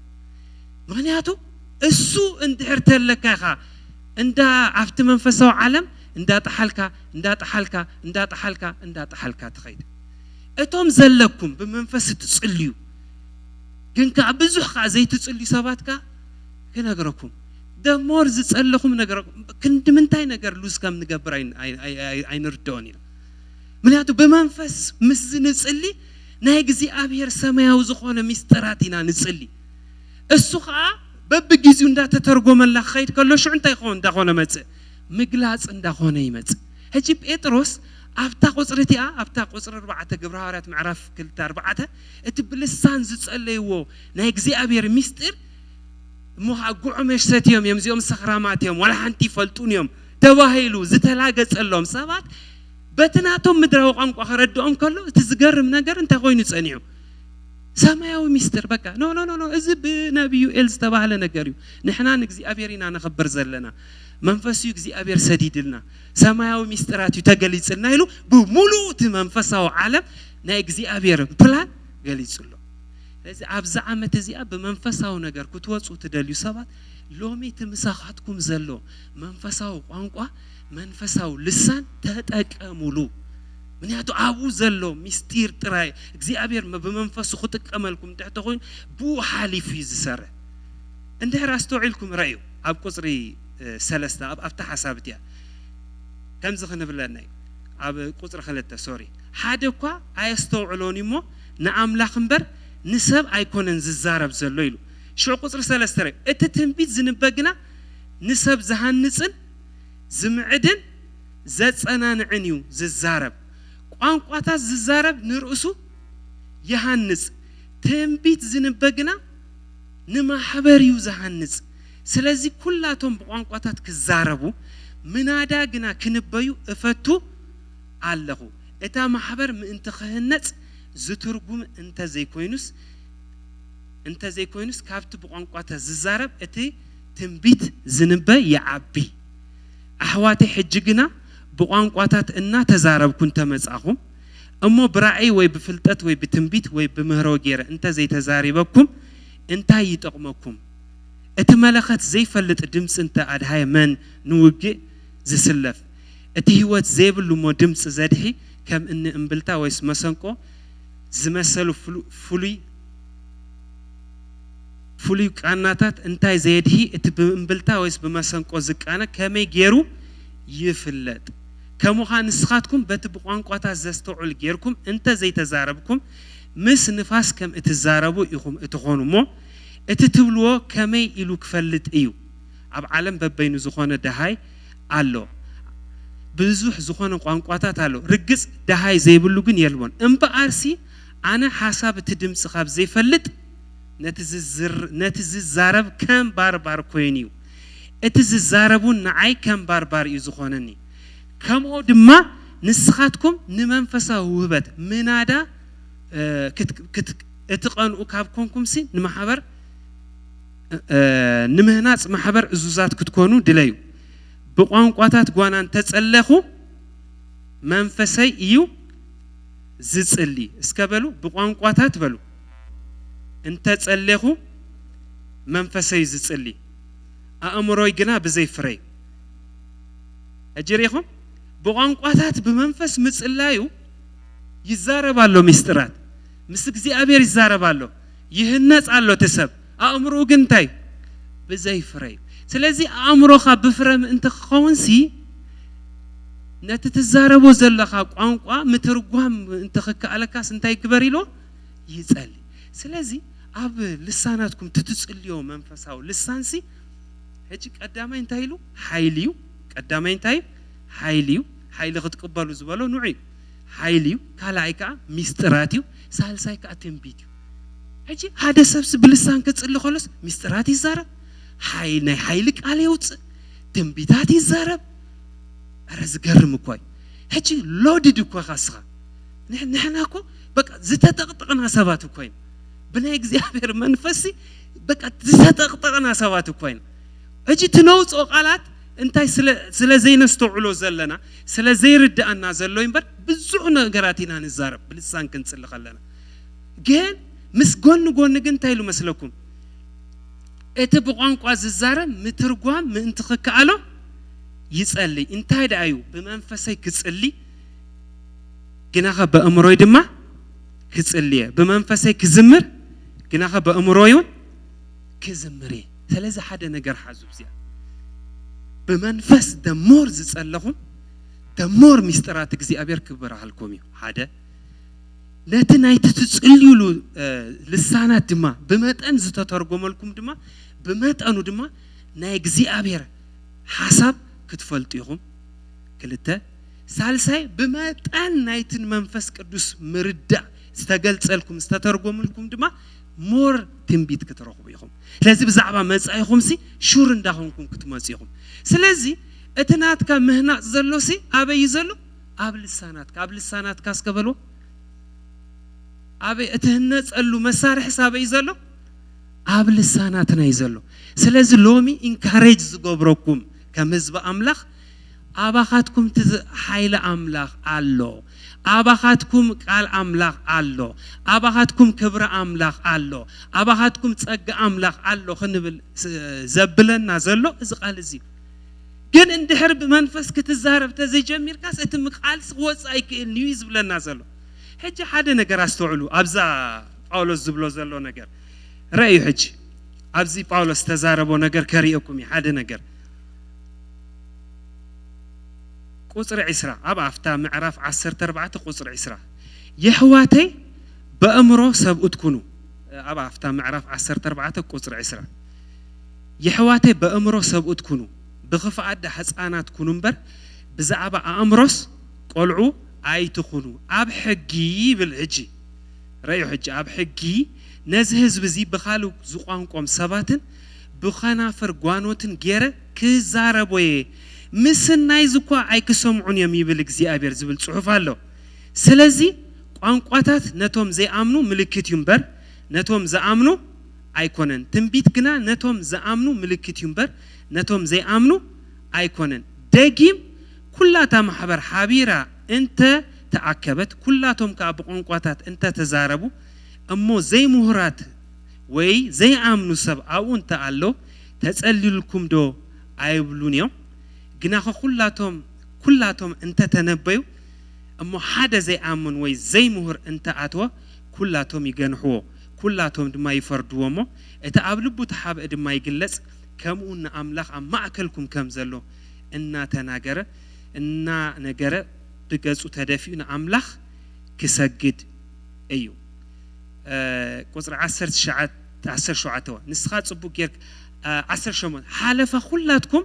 معناته السو اندحر تلكاخا اندا عفت منفسو عالم اندا طحالكا تخيد اتوم زلكم بمنفس تصليو كنكا بزح خا زي تصلي سباتكا كنغركم دمور زصلخم نغركم كند منتاي نغر لوس كم نغبر اي نردوني معناته بمنفس مسن تصلي ናይ እግዚአብሔር ሰማያዊ ዝኾነ ሚስጥራቲና ንጽሊ እሱ ኸዓ በብግዚኡ እንዳተተርጎመላ ኸይድ ከሎ ሽዑ እንታይ ይኾን እንዳኾነ መጽእ ምግላጽ እንዳኾነ ይመጽእ ሕጂ ጴጥሮስ ኣብታ ቁጽርቲኣ ኣብታ ቁጽር 4 ግብረ ሐዋርያት ምዕራፍ 2:4 እቲ ብልሳን ዝጸለይዎ ናይ እግዚአብሔር ሚስጥር ሞሃ ጉዕመሽ ሰትዮም እዮም እዚኦም ሰኽራማት እዮም ወላ ሓንቲ ይፈልጡን እዮም ተባሂሉ ዝተላገጸሎም ሰባት በትናቶም ምድራው ቋንቋ ከረድኦም ከሎ ትዝገርም ነገር እንታይ ኮይኑ ጸኒዑ ሰማያዊ ሚስጥር በቃ ኖ እዚ ብነብዩ ኤልዝ ተባህለ ነገር እዩ ንሕና ንእግዚአብሔርና ነኽብር ዘለና መንፈሱ እግዚአብሔር ሰዲድልና ሰማያዊ ሚስጥራት ተገሊጽልና ኢሉ ብሙሉእ እቲ መንፈሳዊ ዓለም ናይ እግዚአብሔር ፕላን ገሊጽሎ ስለዚ ኣብዚ ዓመት እዚኣ ብመንፈሳዊ ነገር ክትወጹ ትደልዩ ሰባት ሎሚ ትምሳኻትኩም ዘሎ መንፈሳዊ ቋንቋ መንፈሳው ልሳን ተጠቀሙሉ ምክንያቱ አቡ ዘሎ ሚስጢር ጥራይ እግዚአብሔር በመንፈሱ ኽጥቀመልኩም ተሕተኹን ቡ ሓሊፍ ይዝሰረ እንደ ራስተውዒልኩም ራዩ ኣብ ቁጽሪ 3 ኣብታ ሓሳብትያ ከምዚ ክንብለና ኣብ ቁጽሪ 2 ሶሪ ሓደ እኳ ኣየስተውዕሎን እሞ ንኣምላኽ እምበር ንሰብ ኣይኮነን ዝዛረብ ዘሎ ኢሉ ሽዑ ቁጽሪ 3 ራዩ እቲ ትንቢት ዝንበግና ንሰብ ዝሃንጽን زمعدن زتصنانعنيو ززارب ቋንቋታት ዝዛረብ ንርእሱ ይሃንጽ ተንቢት ዝንበግና ንማሕበሪዩ ዝሃንጽ ስለዚ ኩላቶም በቋንቋታት ክዛረቡ ምናዳ ግና ክንበዩ እፈቱ ኣለኹ እታ ማሕበር ምእንቲ ክህነጽ ዝትርጉም እንተ ዘይኮይኑስ ካብቲ በቋንቋታት ዝዛረብ እቲ ተንቢት ዝንበ ይዓቢ أحواتي حججنا بقانقاتات إننا تزاربكم تمزعهم أما برأي وبفلتات وبتنبيت وبمهروجير أنت زي تزاربكم أنت يتقمكم اتملخت زي فلت دمس أنت أدهاي من نوجي زي سلف اتهوت زي بلو دمس زادحي كم إن أمبلتا ويس مسنكو زمسلو فولي كاناتات انتاي زيدهي اتبمبلتا ويس بمسنقو زقانا كمي غيرو يفلت كمو خانسخاتكم بتبقانقوتا زستوعل غيركم انت زي تزاربكم مس نفاس كم اتزاربو يخم اتخونمو اتتبلو كمي إلو كفلت ايو اب عالم ببينو زخونه دهاي አሎ ብዙህ ዝኾነ ቋንቋታት አሎ ርግጽ ደሃይ ዘይብሉ ግን የልቦን እምበአርሲ አነ ሐሳብ ትድምጽ ካብ ዘይፈልጥ ነትዝዛረብ ከም ባርባር ኮይኒው እትዝዛረቡን ንዓይ ከም ባርባር እዩ ዝኾነኒ ከምኦ ድማ ንስኻትኩም ንመንፈሳዊ ውህበት ምናዳ እትቀንኡ ካብ ኮንኩም ሲ ንማሕበር نمهناص محبر ازوزات كتكونو دليو بقوانقواتات غوانان تጸለخو منفسي يو زصلي اسكبلو بقوانقواتات بلو انت ጸለخو منفسي زصلي أأمروي جنا بزي فري أجريهم بقوانقواتات بمنفس مصلايو يزاربالو مسترات مسك زي أبير يزاربالو يهنص على تسب أأمرو جنتاي بزي فري سلازي أأمرو خا بفرم انت خونسي نتتزاربو زلخا قوانقوا مترغوام انت خكالكاس انتاي كبريلو يصلي سلازي أب لساناتكم تتصليو منفساو لسانسي هجي قدامي انتايلو حيليو قدامي انتاي حيليو حيل خطقبالو زبالو نوعي حيليو كالايكا ميستراتيو سالسايكا تنبيتيو هجي هذا سبس بلسان كتصلي خلص ميسترات يزارب حيل قال يوص تنبيتات يزارب ارز غرم كوي هجي لودد كو خاصخه نحنا كو بقى زتتقطقنا سبات كوين بناي እግዚአብሔር መንፈሲ በቃ زتتقطقنا سبات كوين اجي تنوص قالات انتي سلا زينستوعلو زلنا سلا زيردانا زلو ينبر بزو ነገራቲና نزارب بلسان كنصل خلنا ግን مس ጎን ግን ታይሉ መስለኩም እተ በቋንቋ ዝዛረ ምትርጓም ምንት ከካሎ ይጸልይ እንታይ ዳዩ በመንፈሳይ ክጽልይ ግናኸ በእምሮይ ድማ ክጽልይ በመንፈሳይ ክዝምር ግናኸ በእምሮዩን ክዝምር ስለዚህ ሓደ ነገር ሓዙ ብዚያ በመንፈስ ደሞር ዝጸለኹም ደሞር ሚስጥራት እግዚአብሔር ክብራልኩም እዩ ሓደ ለትናይ ትጽልዩሉ ልሳናት ድማ በመጠን ዝተተርጎመልኩም ድማ በመጠኑ ድማ ናይ እግዚአብሔር ሐሳብ ክትፈልጡ ይኹም ክልተ ሳልሳይ በመጠን ናይትን መንፈስ ቅዱስ ምርዳ ዝተገልጸልኩም ዝተተርጎመልኩም ድማ ሞር ትንቢት ክትረኽቡ ይኹም ስለዚህ ብዛዕባ መጻኢኹም ሲ ሹር እንዳኾንኩም ክትመጽኢኹም ስለዚህ እትናትካ ምህናጽ ዘሎሲ አበይ ዘሎ አብ ልሳናት ካስከበሎ አበይ እትህነጸሉ መሳርሕ ሳበይ ዘሎ አብ ልሳናትና ይዘሎ ስለዚህ ሎሚ ኢንካሬጅ ዝገብረኩም ከመዝበ አምላኽ አባኻትኩም ኃይለ አምላኽ አሎ አባኻትኩም ቃል አምላኽ አሎ አባኻትኩም ክብረ አምላኽ አሎ አባኻትኩም ጸጋ አምላኽ አሎ ክንብል ዘብለና ዘሎ እዚ ቃል እዚ ግን እንድሕር በመንፈስ ክትዛረብ ተዘጀሚርካስ እቲ ምቃልስ ወጻይ ክእል ይዝብለና ዘሎ ሕጂ ሓደ ነገር አስተውዕሉ አብዛ ጳውሎስ ዝብሎ ዘሎ ነገር رأي حج أبزي باولوس تزاربو نجر كريئكم حدا نجر قصر عسرة أبا أفتى معرف 14 قصر عسرة يحواتي بأمره سبقوا تكونوا أبا أفتى معرف 14 قصر عسرة يحواتي بأمره سبقوا تكونوا بخف عدا حسانات تكونوا بر بزعبا أمرس قلعوا أي تكونوا أب حقي بالعجي رأي حج أب حقي نزهز بزي بخالو زقانكم سباتن بخنافر غوانوتن غيره كزاربوي مسناي زكوا ايكسمعون يميبل እግዚአብሔር ዝብል ጽሑፍ አለው ስለዚህ ቋንቋታት ነቶም ዘይአምኑ ምልክት ይንበር ነቶም ዘአምኑ አይኮነን ትንቢት ግና ነቶም ዘአምኑ ምልክት ይንበር ነቶም ዘይአምኑ አይኮነን ደጊም ኩላታ ማህበር ሐቢራ እንተ ተአከበት ኩላቶም ከቋንቋታት እንተ ተዛረቡ እሞ ዘይ ምሁራት ወይ ዘይ አምኑ ሰብ አውን ተአለው ተጸልልኩም ዶ አይብሉንዮ ግና ኩላቶም እንተ ተነበዩ እሞ ሓደ ዘይ አምን ወይ ዘይ ምሁር እንተ አትወ ኩላቶም ይገንሕዎ ኩላቶም ድማ ይፈርድዎሞ እቲ ኣብ ልቡ ተሓበ ድማ ይግለጽ ከምኡና አምላኽ ኣብ ማእከልኩም ከም ዘሎ እና ተናገረ እና ነገረ ብገጹ ተደፊኡና አምላኽ ክሰግድ እዩ قصر 10 شعاتو نسخات صبو غير 10 شمون حالفا خلاتكم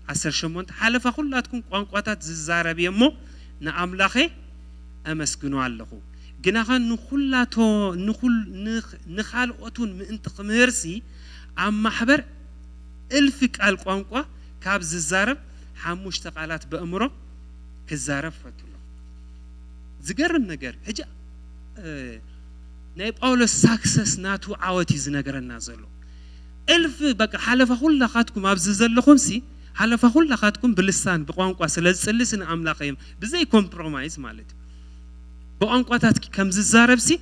10 شمون حالفا خلاتكم قوانقواتات ززارب يمو نا املاخي امسكنوا اللهو غناخن نخلاتو نخالوتون انت خمرسي ام محبر الف قال قوانقوا كاب ززارب حموش تقالات بامرو كزارب فتلو زغرم ነገር هجا ናይ ጳውሎስ ሳክሰስ ናቱ ዓወት ይዝነገረና ዘሎ ألف بقى حلفة كل خاتكم أبزل لكم سي حلفة كل خاتكم باللسان بقوانقوا سلسلسن أملاقهم بزي كومبرومايز مالت بقوانقواتات كم ززارب سي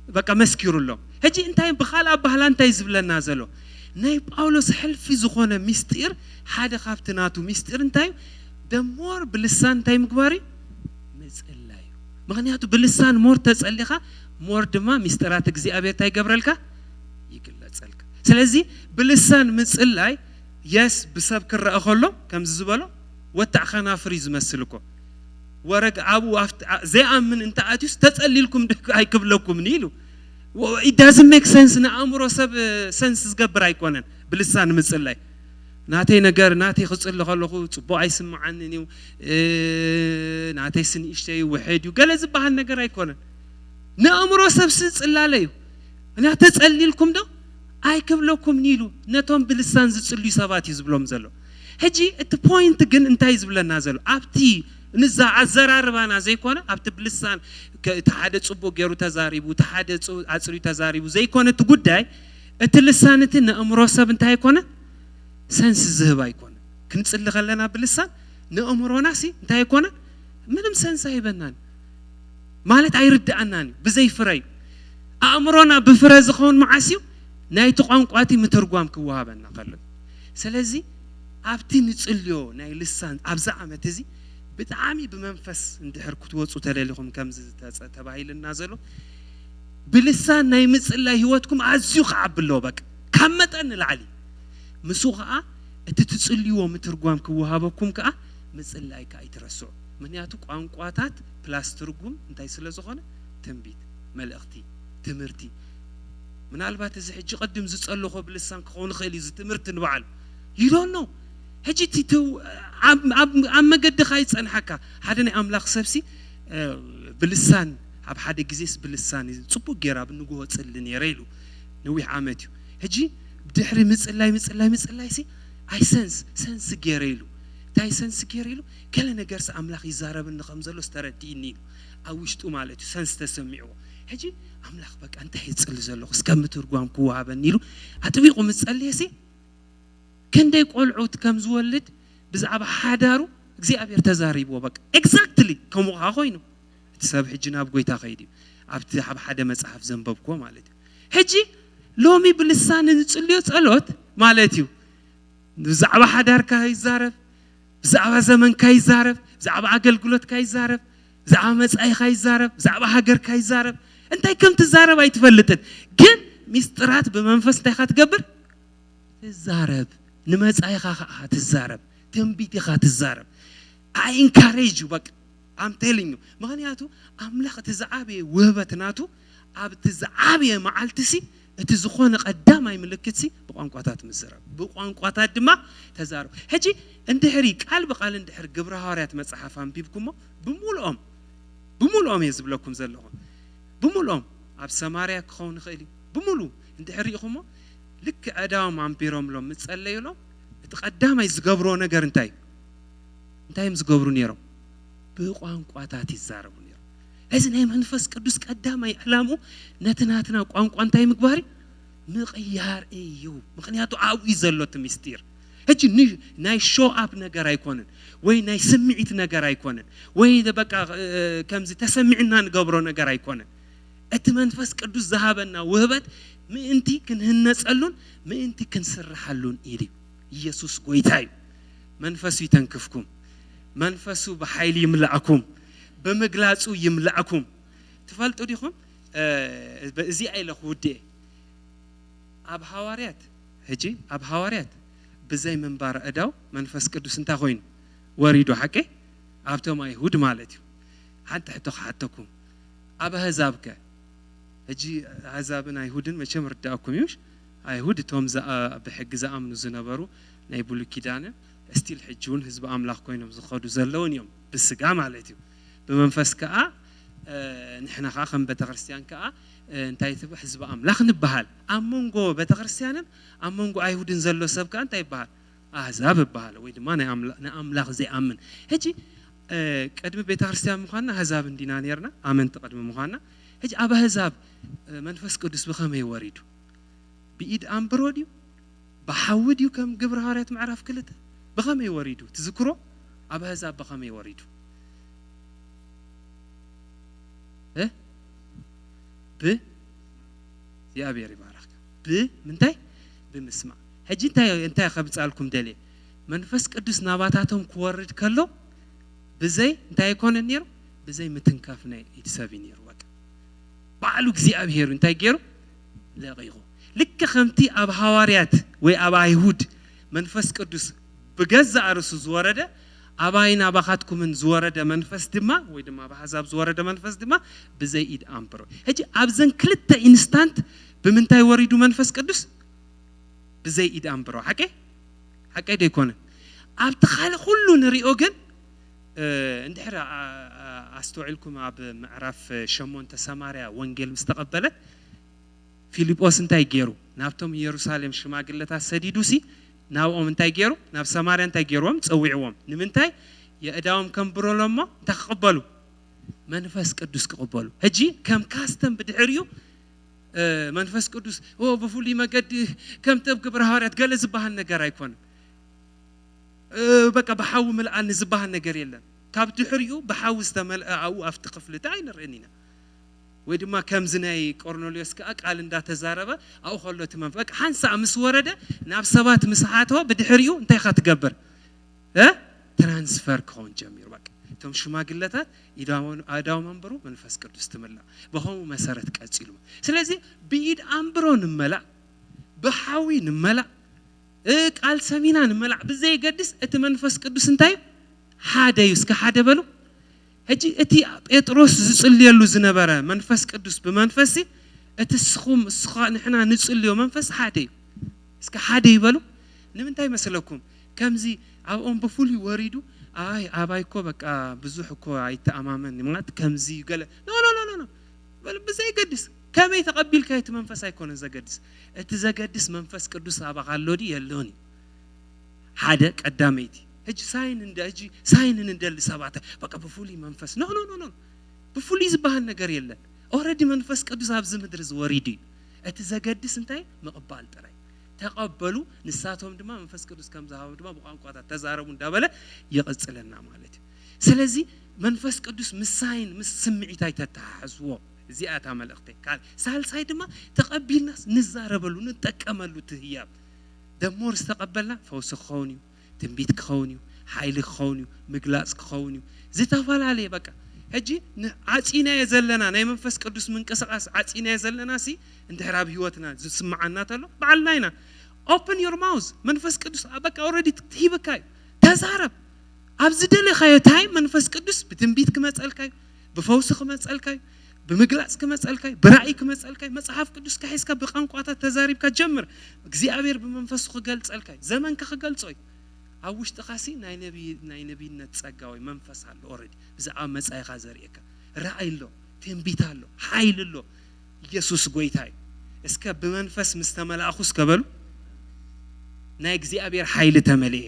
بقى مسكيروا له هجي انتاي بخالا بحالا انتاي زبلا نازلو ناي باولوس حلفي زخونه مستير حدا خافتناتو مستير انتاي دمور باللسان انتاي مقباري مصلاي مغنياتو باللسان مور تصليخا مور دما مسترات እግዚአብሔር ታይ ገብረልካ ይግለጸልካ ስለዚህ باللسان مصلاي يس بسب كره خلو كم زبلو وتع خنافري زمسلكو ورق ابو زي امن انت اتيس تصليلكم ايكبلكم نيلو it doesn't make sense نامرو سب سنس زغبر ايكونن باللسان مصلاي ناتي ነገር ناتي خصل خلخو صبو ايسمعننيو ناتي سن اشتي وحديو ገለዝ ባህል ነገር አይኮነን نامرو سب صلاليو انا تصليلكم دو አይክብለኩም ኒሉ ነቶም باللسان ዝጽልዩ ሰባት ይዝብሎም ዘሎ هجي at point ግን እንታይ ዝብለና ዘሎ ኣብቲ ንዛ አዘራርባና ዘይኮነ ኣብቲ باللسان ተሓደ ጽቦ ገሩ ተዛሪቡ ተሓደ አጽሪ ተዛሪቡ ዘይኮነ ጉዳይ እቲ ልሳንት ነእምሮ ሰብ እንታይ ይኮነ ሰንስ ዝህብ አይኮነ ክንጽል ኸለና باللسان ነእምሮናሲ እንታይ ይኮነ ምንም ሰንስ አይበናን ማለት አይርዳአናን በዘይ ፍራይ አእምሮና በፍረ ዝኸውን ማዓሲው ናይ ተቋንቋቲ ምትርጓም ክዋሃበና ቀለ ስለዚህ ኣብቲ ንጽልዮ ናይ ልሳን ኣብዛ ዓመት እዚ ብጣዕሚ በመንፈስ እንድሕር ክትወጹ ተለሊኹም ከምዝ ተባሂልና ዘሎ باللسان ናይ ምጽላይ ህይወትኩም ኣዝዩ ከዓብሎ በቃ ካመጠን ለዓሊ ምሱኻ እቲ ትጽልዮ ምትርጓም ክዋሃበኩም ከኣ ምጽላይ ከ ኣይትረስዑ ምክንያቱ ቋንቋታት ፕላስ ትርጉም እንታይ ስለ ዝኾነ ትንቢት መልእኽቲ ትምህርቲ ምናልባት እዚ ሕጂ ቀድም ዝጸልኹ باللسان ክኾን ኸሊ ዝ ትምህርት ንበዓል you don't know ሕጂ ትቱ ኣብ መገድኻ ይጸንሐካ ሓደ ናይ ኣምላኽ ሰብሲ باللسان ኣብ ሓደ ግዜስ باللسان ጽቡቕ ጌራ ብንግሆ ጽል ነይረ ኢሉ ነዊሕ ዓመት እዩ ሕጂ ድሕሪ ምጽላይ ሲ ኣይ ሰንስ ጌረ ኢሉ ታይ ሰንስ ጌረ ኢሉ ከለ ነገርስ ኣምላኽ ይዛረብን ከም ዘሎ ዝተረዲእኒ ኣብ ውሽጡ ማለት እዩ ሰንስ ተሰሚዑ ሕጂ ኣምላኽ በቃ እንታይ ይጽል ዘሎ እስከም ትርጓም ክዋሃበን ኢሉ ኣጥቢቁ ምጸልየሲ كندي قلعوت كم زولد بزعب حدارو እግዚአብሔር ተዛሪቦ በቃ ኤግዛክትሊ ከመ ኻይኑ ተሰብ ሕጅናብ ጎይታ ኸይዲ ኣብቲ ኣብ ሓደ መጽሐፍ ዘንበብኮ ማለት እዩ ሕጂ ሎሚ باللسان ንጽልዮ ጸሎት ማለት እዩ ብዛዕባ ሓዳር ካይዛረብ ብዛዕባ ዘመን ካይዛረብ ብዛዕባ አገልግሎት ካይዛረብ ብዛዕባ መጻይ ካይዛረብ ብዛዕባ ሃገር ካይዛረብ እንታይ ከም ትዛረብ አይትፈልጥን ግን ሚስጥራት በመንፈስ እንታይ ካትገብር ትዛረብ ንመጻይኻ ትዛረብ ትንቢትኻ ትዛረብ I encourage you በቃ I'm telling you ምክንያቱ አምላኽ ተዛዓበየ ውህበትናቱ ኣብ ተዛዓበየ መዓልትሲ እቲ ዝኾነ ቀዳማይ ምልክትሲ በቋንቋታት ምዝራብ በቋንቋታት ድማ ተዛረብ ሕጂ እንድሕሪ ቃል በቃል እንድሕር ግብረ ሐዋርያት መጽሐፍ አንቢብኩሞ ብሙሉኦም የዝብለኩም ዘለኹ ብሙሉኦም ኣብ ሰማርያ ክኸውን ኸሊ ብሙሉ እንድሕር ኢኹሞ ልክ ኣዳም አንቢሮም ሎም ምጸለዩሎም እቲ ቀዳማይ ዝገብሮ ነገር እንታይም ዝገብሩ ነይሮም በቋንቋታት ይዛረቡ ነይሮም እዚ ናይ መንፈስ ቅዱስ ቀዳማይ ዕላሙ ነትናትና ቋንቋ እንታይ ምግባሪ ምቕያር እዩ ምክንያቱ ኣብኡ ዘሎት ምስጢር ሕጂ ናይ ሾው አፕ ነገር አይኮነን ወይ ናይ ስምዒት ነገር አይኮነን ወይ በቃ ከምዚ ተሰሚዕና ንገብሮ ነገር አይኮነን እቲ መንፈስ ቅዱስ ዝሃበና ውህበት ምእንቲ ክንህነጸሉን ምእንቲ ክንስራሐሉን ኢሊ ኢየሱስ ጎይታይ መንፈሱ ይተንክፍኩም መንፈሱ በኃይል ይምላአኩም በመግላጹ ይምላአኩም ትፈልጡ ዲኹም እዚ አይለኹ ውዴ ኣብ ሐዋርያት ሕጂ ኣብ ሐዋርያት በዘይ መንባር እዳው መንፈስ ቅዱስ እንታ ኾይኑ ወሪዱ ሐቄ ኣብቶም አይሁድ ማለት እዩ ሓንቲ ሓተኩም ኣብ አሕዛብከ ሕጂ አሕዛብን አይሁድን መቼም ርዳእኩም ይውሽ አይሁድ ቶም በሕግ ዝኣምኑ ዝነበሩ ናይ ብሉይ ኪዳን እስቲል ሕጂውን ህዝብ ኣምላኽ ኮይኖም ዝኸዱ ዘለውን እዮም ብስጋ ማለት እዩ በመንፈስ ከኣ ንሕና ኸ ከም ቤተክርስቲያን ከኣ እንታይ ትብ ህዝብ ኣምላኽ ንበሃል ኣብ መንጎ ቤተክርስቲያንም ኣብ መንጎ አይሁድን ዘሎ ሰብ ከኣ እንታይ ይበሃል አሕዛብ ይበሃል ወይ ድማ ናይ ኣምላኽ ዘይኣምን ሕጂ ቀድሚ ቤተክርስቲያን ምዃንና አሕዛብ እንዲና ነርና ኣመንቲ ቀድሚ ምዃንና ሕጂ ኣብ አሕዛብ መንፈስ ቅዱስ ብኸመይ ወሪዱ ብኢድ ኣንብሮ ድዩ بحوديو كم قبر هاريات معرف كلته بخمي يوريدو تذكروا أبا هزاب بخمي يوريدو يا أبي ربارك منتاي بمسمع هجي انتاي خبص عليكم دليل منفس قدوس نباتاتهم كورد كله بزي انتاي يكون النير بزي متنكافنا يتسابي نير وقت بعلو እግዚአብሔር እንታይ ገይሩ ለغيغو ልክ ከምቲ ኣብ ሐዋርያት ወይ ኣብ አይሁድ መንፈስ ቅዱስ በገዛ አርሱ ዝወረደ አባይና ባኻትኩምን ዝወረደ መንፈስ ድማ ወይ ድማ በአሕዛብ ዝወረደ መንፈስ ድማ በዘይ ኢድ አምፕሮ እጂ ኣብዘን ክልተ ኢንስታንት በምንታይ ወሪዱ መንፈስ ቅዱስ በዘይ ኢድ አምፕሮ حقي ደይኮነ ኣብቲ ኻል ሁሉ ንሪኦ ግን እንድሕር አስተውዕልኩም ኣብ ምዕራፍ 8 ሰማርያ ወንጌል ምስተቀበለት ፊልጶስ እንታይ ገይሩ ናብቶም ኢየሩሳሌም ሽማግለታት ሰዲዱሲ ናብኦም እንታይ ገይሩ ናብ ሰማርያ እንታይ ገይሮም ፀዊዕዎም ንምንታይ የእዳዎም ከምብሮሎሞ ተቀበሉ መንፈስ ቅዱስ ተቀበሉ እጂ ከም ካስተም ብድሕሪዩ መንፈስ ቅዱስ በፉሊ መገድ ከም ተብግብር ሐዋርያት ገለ ዝባሃል ነገር አይኮንም በቃ በሐው መልአን ዝባሃል ነገር የለን ካብ ድሕሪኡ በሐው ዝተመልአው አፍቲ ክፍልታ አይንርኢና ወይ ድማ ከም ዝናይ ቆርኔልዮስ ቃል እንዳተዛረበ አው ኸሎት መንፈቅ ሓንሳ ምስ ወረደ ናብ ሰባት ምስሓቶ በድሕሪኡ እንታይ ኻትገብር ትራንስፈር ኮን ጀሚር በቃ ቶም ሽማግለታት ኢዳው መንበሩ መንፈስ ቅዱስ ተመላ በሆሙ መሰረት ቀጽሉ ስለዚህ በኢድ አምብሮ ንመላ በሐዊ ንመላ ቃል ሰሚና ንመላ በዘይ ገድስ እቲ መንፈስ ቅዱስ እንታይ ሓደዩስ ከሓደ በሉ هجي اتي بطرس زصليلو زنبره منفس قدوس بمنفسي اتسخوم اسخا نحنا نصليو منفس حادي اسك حادي يبلو نمنتاي مسلكم كمزي ابون بفولي وريدو اي ابايكو بقى بزوحكو ايتامامن مات كمزي قال لا بل بزي قدس كما يتقبل كايت منفس ايكون زقدس اتزقدس منفس قدوس ابقالودي يلوني حدا قداميتي هجي ساين اندل سبعته بقى بفولي منفس نو بفولي زبهال ነገር የለን ኦሬዲ መንፈስ ቅዱስ አብዝ ምድር ዝወሪዲ እትዘገድስ እንታይ መቀባል ጥራይ ተቀበሉ ንሳቶም ድማ መንፈስ ቅዱስ ከም ዝሃቡ ድማ በቋንቋታት ተዛረቡ እንዳበለ ይቀጽለና ማለት ስለዚህ መንፈስ ቅዱስ ምሳይን ምስምዒት አይተታሕዝዎ እዚአታ መልእክቴ ቃል ሳልሳይ ድማ ተቀቢልናስ ንዛረበሉ ንጠቀመሉ ትህያብ ደሞር ተቀበልና ፈውስ ኾኒው تنبيت كخونيو حيل كخونيو مغلاص كخونيو زتفالالي بقى هجي عصينا يزلنا ناي منفس قدوس منقسقاس عصينا يزلنا سي اندحراب ህይወትና ዝስማዓና ተሎ ባልናይና open your mouth መንፈስ ቅዱስ በቃ already ትሂበካይ ተዛረብ ኣብዚ ደለኻዮ ታይ መንፈስ ቅዱስ በትንቢት ከመጸልካይ በፈውስ ከመጸልካይ بمغلاص كمصلكاي براي كمصلكاي مصحف قدوس كحيسካ بقنቋታ ተዛሪብካ ጀምር እግዚአብሔር በመንፈስ ከገልጸልካይ ዘመን ከገልጾይ አውሽ ተኻሲ ናይ ነቢይነት ጸጋዊ መንፈስ አለ ኦሬዲ ብዛዓ መጻይኻ ዘርየካ ራእይሎ ትንቢታሎ ኃይልሎ ኢየሱስ ጎይታይ እስከ በመንፈስ መስተመላእኹስ ከበሉ ናይ እግዚአብሔር ኃይል ተመለየ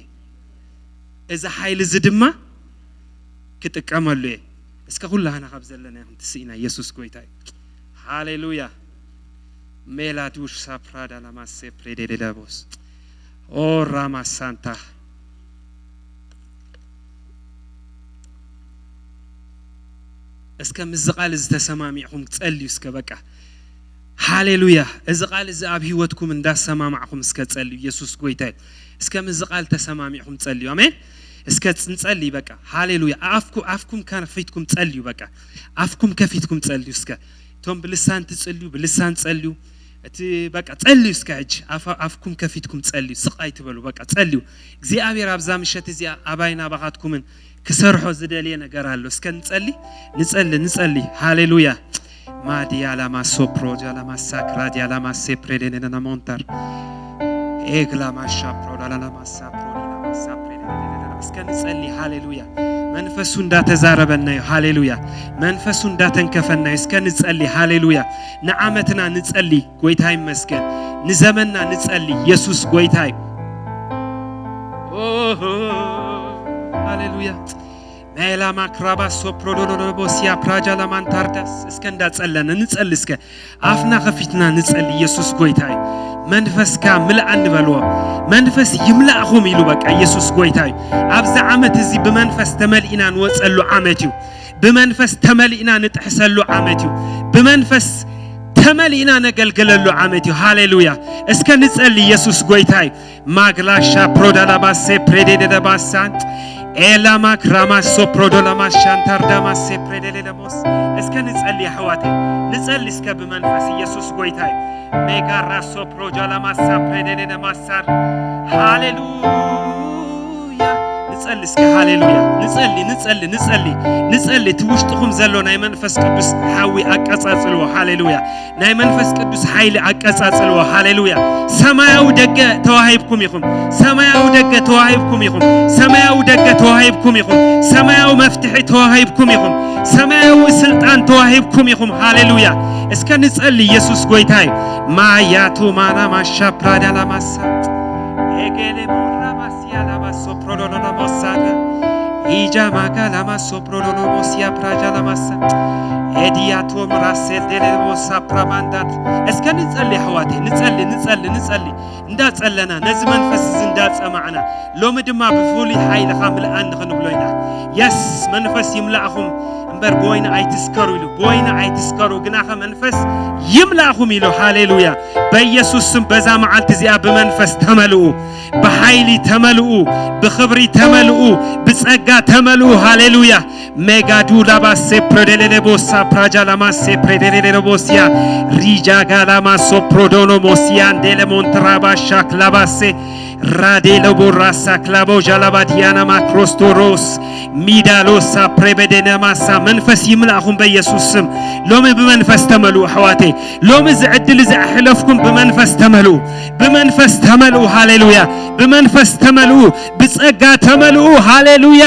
እዛ ኃይል ዝድማ ክትቀመሉ እስከ ሁላና ካብዘለና ይሁን ትስኢና ኢየሱስ ጎይታይ ሃሌሉያ ሜላዱሽ ሳፕራዳ ላማሴ ፕሬዴዴላቦስ ኦ ራማ ሳንታ اسكم الزقال زتسمامعكم تصليوا اسك بقى هاليلويا الزقال ز اب ህይወትኩም እንዳሰማማعكم እስከ ጸልዩ ኢየሱስ ጎይታይ እስከም الزقال ተሰማሚعكم ጸልዩ አሜን እስከ እንጸልይ በቃ ሃሌሉያ አፍኩም ከፊትኩም ጸልዩ በቃ አፍኩም ከፊትኩም ጸልዩ እስከ ቶም በልሳን ትጸልዩ በልሳን ጸልዩ እቲ በቃ ጸልዩ እስከ እጅ አፍኩም ከፊትኩም ጸልዩ ስቃይ ትበሉ በቃ ጸልዩ እግዚአብሔር አብዛ ምሸት እዚያ አባይና ባኻትኩምን كسرحو زدالي نغرالو اسكن نصلي هاليلويا ما دي على ما سوبرو دي على ما ساكرا دي على ما سيبريدنا مونتر اغلا ما شابرو على ما سابرو على ما سابريدنا اسكن نصلي هاليلويا منفسو እንዳተዛረበና هاليلويا منفسو እንዳተንከፈና እስከን نصلي هاليلويا نعمتنا نصلي ጎይታይ መስገን ንዘመንና نصلي ኢየሱስ ጎይታይ هاليلويا ميلا ماكرابا سوبرودولوبوسيا براجا لامانتارداس اسكندا ጸለነ ንጸል እስከ አፍና ከፊትና ንጸል ኢየሱስ ጎይታይ መንፈስካ ምልአን በልዎ መንፈስ ይምላእኹም ኢሉ በቃ ኢየሱስ ጎይታይ አብዛ ዓመት እዚ በመንፈስ ተመልኢና ንወጸሉ ዓመት እዩ በመንፈስ ተመልኢና ንጥሕሰሉ ዓመት እዩ በመንፈስ ተመልኢና ነገልግለሉ ዓመት እዩ ሃሌሉያ እስከ ንጸል ኢየሱስ ጎይታይ ማግላሻ ፕሮዳላባሴ ፕሬዴደባሳንት ኤላማ ክራማሶ ፕሮዶላማሻንታርዳማሴ ፕሬዴደሞስ እስከ ንጸል ያህዋቴ ንጸል እስከ በመንፈስ ኢየሱስ ጎይታይ ሜጋራሶ ፕሮጃላማሳ ፕሬዴደማሳር ሃሌሉያ ንጸል እስከ ሃሌሉያ ንጸሊ ትውሽጥኩም ዘሎ ናይ መንፈስ ቅዱስ ሓዊ አቀጻጽልዎ ሃሌሉያ ናይ መንፈስ ቅዱስ ኃይል አቀጻጽልዎ ሃሌሉያ ሰማያዊ ደገ ተዋሂብኩም ይኹም ሰማያዊ ደገ ተዋሂብኩም ይኹም ሰማያዊ ደገ ተዋሂብኩም ይኹም ሰማያዊ መፍትሒ ተዋሂብኩም ይኹም ሰማያዊ ስልጣን ተዋሂብኩም ይኹም ሃሌሉያ እስከ ንጸል ኢየሱስ ጎይታይ ማያቱ ማና ማሻ ፕራዳላ ማሳ ኤጌሌ ሞራማሲያ ላማሶ ፕሮዶሎና ሞሳለ ኢጃ ማጋላማ ሶፕሮዶሎ ሞሲያ ፕራጃላ ማሳ ኤዲያቶም ራሴል ደለሞሳ ፕራማንዳት እስከ ንጸል ያህዋቴ ንጸል እንዳጸለና ነዚ መንፈስ እንዳጸማዕና ሎሚ ድማ ብፉሊ ኃይልኻ ምልአን ንኽንብሎይና የስ መንፈስ ይምላእኹም እምበር ቦይና አይትስከሩ ኢሉ ቦይና አይትስከሩ ግናኸ መንፈስ ይምላእኹም ኢሉ ሃሌሉያ በኢየሱስ ስም በዛ መዓልት እዚኣ በመንፈስ ተመልኡ በኃይሊ ተመልኡ በኽብሪ ተመልኡ በጸጋ ተመልኡ ሃሌሉያ ሜጋዱ ላባሴ ፕሮዴሌቦሳ ፕራጃላማሴ ፕሬዴሌቦሲያ ሪጃጋላማሶ ፕሮዶኖሞሲያ እንደለሞንትራባሻ ክላባሴ ራዴሎ ቦራሳ ክላቦ ጃላባዲያና ማክሮስቶሮስ ሚዳሎሳ ፕሬቤዴናማሳ መንፈስ ይምላእኹም በኢየሱስ ስም ሎሚ በመንፈስ ተመልኡ አሕዋቴ ሎሚ ዝዕድል ዝሕለፍኩም በመንፈስ ተመልኡ ሃሌሉያ በመንፈስ ተመልኡ በጸጋ ተመልኡ ሃሌሉያ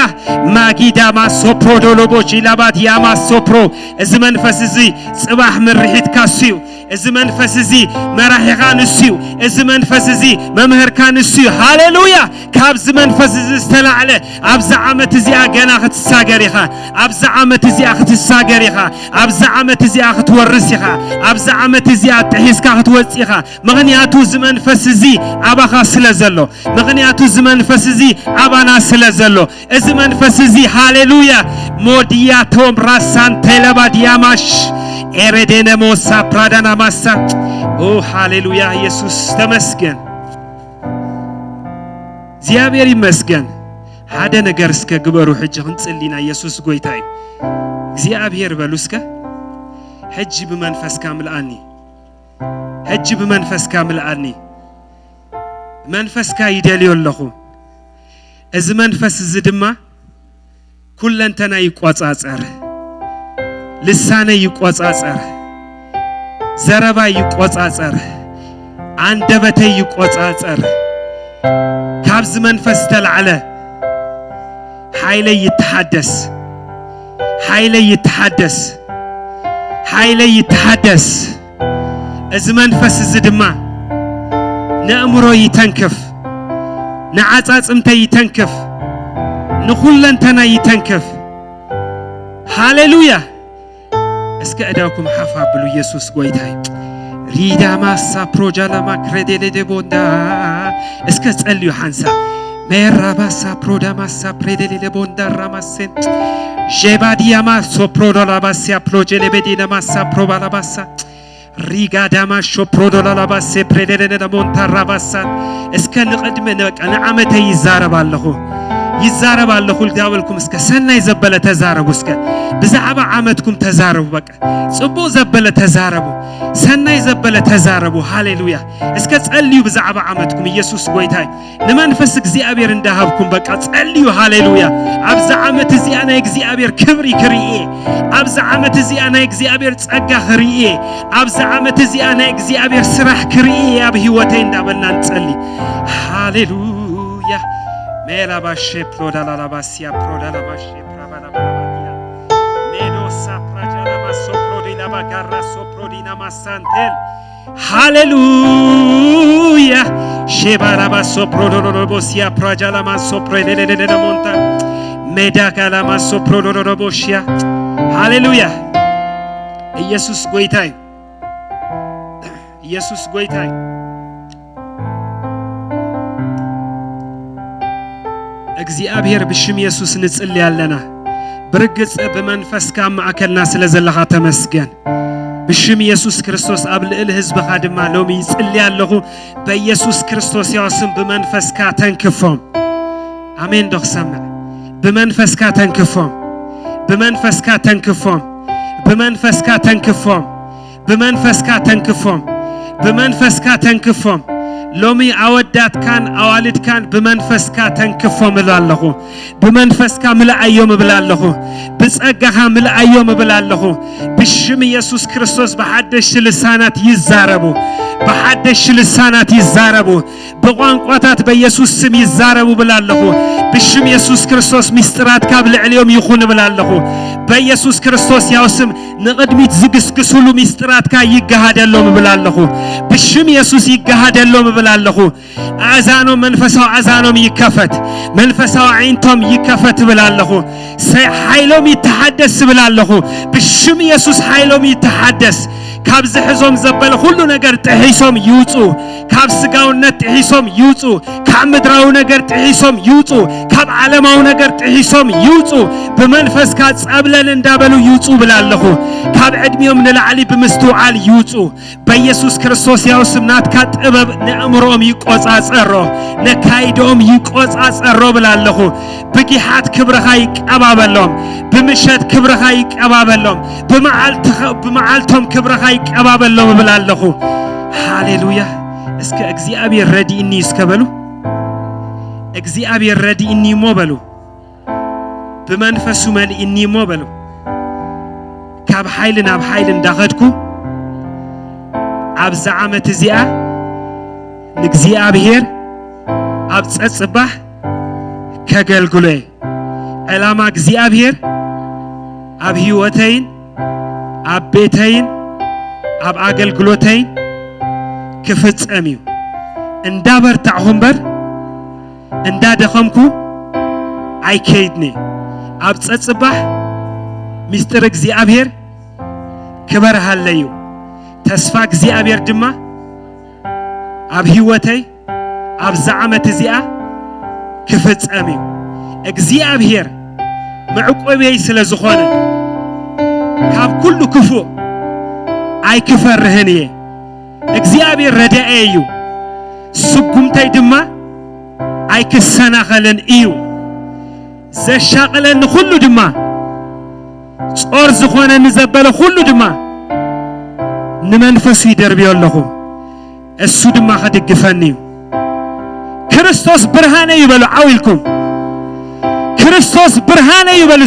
ማጊዳ ማሶፕሮ ዶሎቦች ላባት ያማሶፕሮ እዚ መንፈስ እዚ ጽባህ ምርሒት ካስዩ እዚ መንፈስ እዚ መራሒኻ ንስዩ እዚ መንፈስ እዚ መምህርካ ንስዩ ሃሌሉያ ካብዚ መንፈስ እዚ ዝተላዕለ ኣብዛ ዓመት እዚኣ ገና ክትሳገር ኢኻ ኣብዛ ዓመት እዚኣ ክትሳገር ኢኻ ኣብዛ ዓመት እዚኣ ክትወርስ ኢኻ ኣብዛ ዓመት እዚኣ ጥሒስካ ክትወጽእ ኢኻ ምኽንያቱ እዚ መንፈስ እዚ ኣባኻ ስለ ዘሎ ምኽንያቱ እዚ መንፈስ እዚ ኣባና ስለ ዘሎ እዚ መንፈስ እዚ ሃሌሉያ ሞዲያቶም ራሳን ተለባዲያማሽ ኤሬዴነ ሞሳ ፕራዳና ማሳ ኦ ሃሌሉያ ኢየሱስ ተመስገን እግዚአብሔር ይመስገን ሓደ ነገር እስከ ግበሩ ሕጂ ክንጽሊና ኢየሱስ ጎይታይ እግዚአብሔር በሉስከ ሕጂ በመንፈስ ካምልአኒ ሕጂ በመንፈስ ካምልአኒ መንፈስ ካ ይደልዮለኹ እዚ መንፈስ እዚ ድማ ኩለንተና ይቆጻጸር ልሳነ ይቆጻጸር ዘረባ ይቆጻጸር አንደበተ ይቆጻጸር ካብዝ መንፈስ ተልዓለ ኃይለ ይተሐደስ እዚ መንፈስ እዚ ድማ ነእምሮ ይተንክፍ ነዓጻጽምተ ይተንክፍ ንኹለንተና ይተንክፍ ሃሌሉያ እስከ እዳውኩም ሓፋ ብሉ ኢየሱስ ጎይታይ ሪዳማሳ ፕሮጃላማ ክሬዴሌቦንዳ እስከ ጸልዩ ሓንሳ ሜራባሳ ፕሮዳማሳ ፕሬዴሌቦንዳ ራማሴን ጄባዲያማ ሶፕሮዶላባሲያ ፕሮጄሌቤዲናማሳ ፕሮባላባሳ ሪጋዳማ ሾፕሮዶላባሴ ፕሬዴሌቦንዳ ራባሳ እስከ ንቅድመ ነዓመተ ይዛረብ አለሁ ልዳወልኩም እስከ ሰናይ ዘበለ ተዛረቡ እስከ ብዛዕባ ዓመትኩም ተዛረቡ በቃ ጽቡ ዘበለ ተዛረቡ ሰናይ ዘበለ ተዛረቡ ሃሌሉያ እስከ ጸልዩ ብዛዕባ ዓመትኩም ኢየሱስ ጎይታይ ንመንፈስ እግዚአብሔር እንዳሃብኩም በቃ ጸልዩ ሃሌሉያ አብዛ ዓመት እዚኣ ናይ እግዚአብሔር ክብሪ ክርኤ አብዛ ዓመት እዚኣ ናይ እግዚአብሔር ጸጋ ክርኤ አብዛ ዓመት እዚኣ ናይ እግዚአብሔር ስራሕ ክርኤ ኣብ ህይወተይ እንዳበልና እንጸሊ ሃሌሉያ Mela bashe prodala la basia prodala bashe prabala badia Melosa prajala maso prodina bagarra so prodina masantel Hallelujah Shebara baso prodolo bosia prajala maso predele de monta Medaka la maso prodolo bosia Hallelujah Jesus goitai እግዚአብሔር ብሽም ኢየሱስ ንጽል ያለና برقص بمنفس كام معكلنا سلزلها تمسجن بشم يسوع كريستوس قبل الحزب خادم معلومي يصلي الله بيسوع كريستوس ياسم بمنفس كا تنكفهم امين دوخ سمع بمنفس كا تنكفهم بمنفس كا تنكفهم بمنفس كا تنكفهم بمنفس كا تنكفهم بمنفس كا تنكفهم لومي عودات كان أوالد كان بمنفس كا تنكفهم بالله بمنفس كا ملأ يوم بالله بس أجها ملأ يوم بالله بشم يسوع كريستوس بحدش لسانات يزاربو بحدش لسانات يزاربو بقوان قطات بيسوع سم يزاربو بالله بشم يسوع كريستوس مسترات قبل اليوم يخون بالله بيسوع كريستوس ياسم نقدميت زقس كسولو مسترات كا يجهاد اللهم بالله بشم يسوع يجهاد اللهم بالله عزانو منفسو عزانو يكفت منفسو عينتم يكفت بالله حيلهم يتحدث بالله بشم يسوع حيلهم يتحدث كابز حزوم زبل كل نجار تحيسهم يوتو كاب سجاونة تحيسهم يوتو كاب مدراو نجار تحيسهم يوتو كاب علماو نجار تحيسهم يوتو بمنفس كاتس قبلن اندابلو يوتو بالله كاب عدميهم من العلي بمستوعال يوتو بيسوع كريستوس يوسم نات كات أبب نأمرهم يقصاص الرو نكايدهم يقصاص الرو بالله بجهات كبرهايك أبابلهم بمشهد كبرهايك أبابلهم بمعالتهم كبرهايك أبابلهم بالله هاليلويا اسك اغزيابي ردي اني اسكبلو اغزيابي ردي اني موبلو بمنفسو مال اني موبلو كاب حيلنا بحيل داخدكو ابز عامت زيا نغزيابير اب صصبح كغلغلوي علاما غزيابير اب هيوتين اب بيتين اب اغلغلوتين كفصاميو اندا برتعهم بر اندا دخمكو اي كيدني اب صصبح مستر እግዚአብሔር كبر هالليو تسفا እግዚአብሔር دما اب هيوتي اب زعمت زيا كفصاميو እግዚአብሔር معقوبي ስለዝኾነ ካብ كل كفو اي كفرهنيه እግዚአብሔር ረዳኤዩ ስጉምታይ ድማ ኣይክሰናኸለን እዩ ዘሻቀለን ሁሉ ድማ ጾር ዝኾነ ንዘበለ ሁሉ ድማ ንመንፈሱ ይደርብዮ ኣለኹ እሱ ድማ ከድግፈኒ እዩ ክርስቶስ ብርሃነ ይበሉ ዓዊልኩም ክርስቶስ ብርሃነ ይበሉ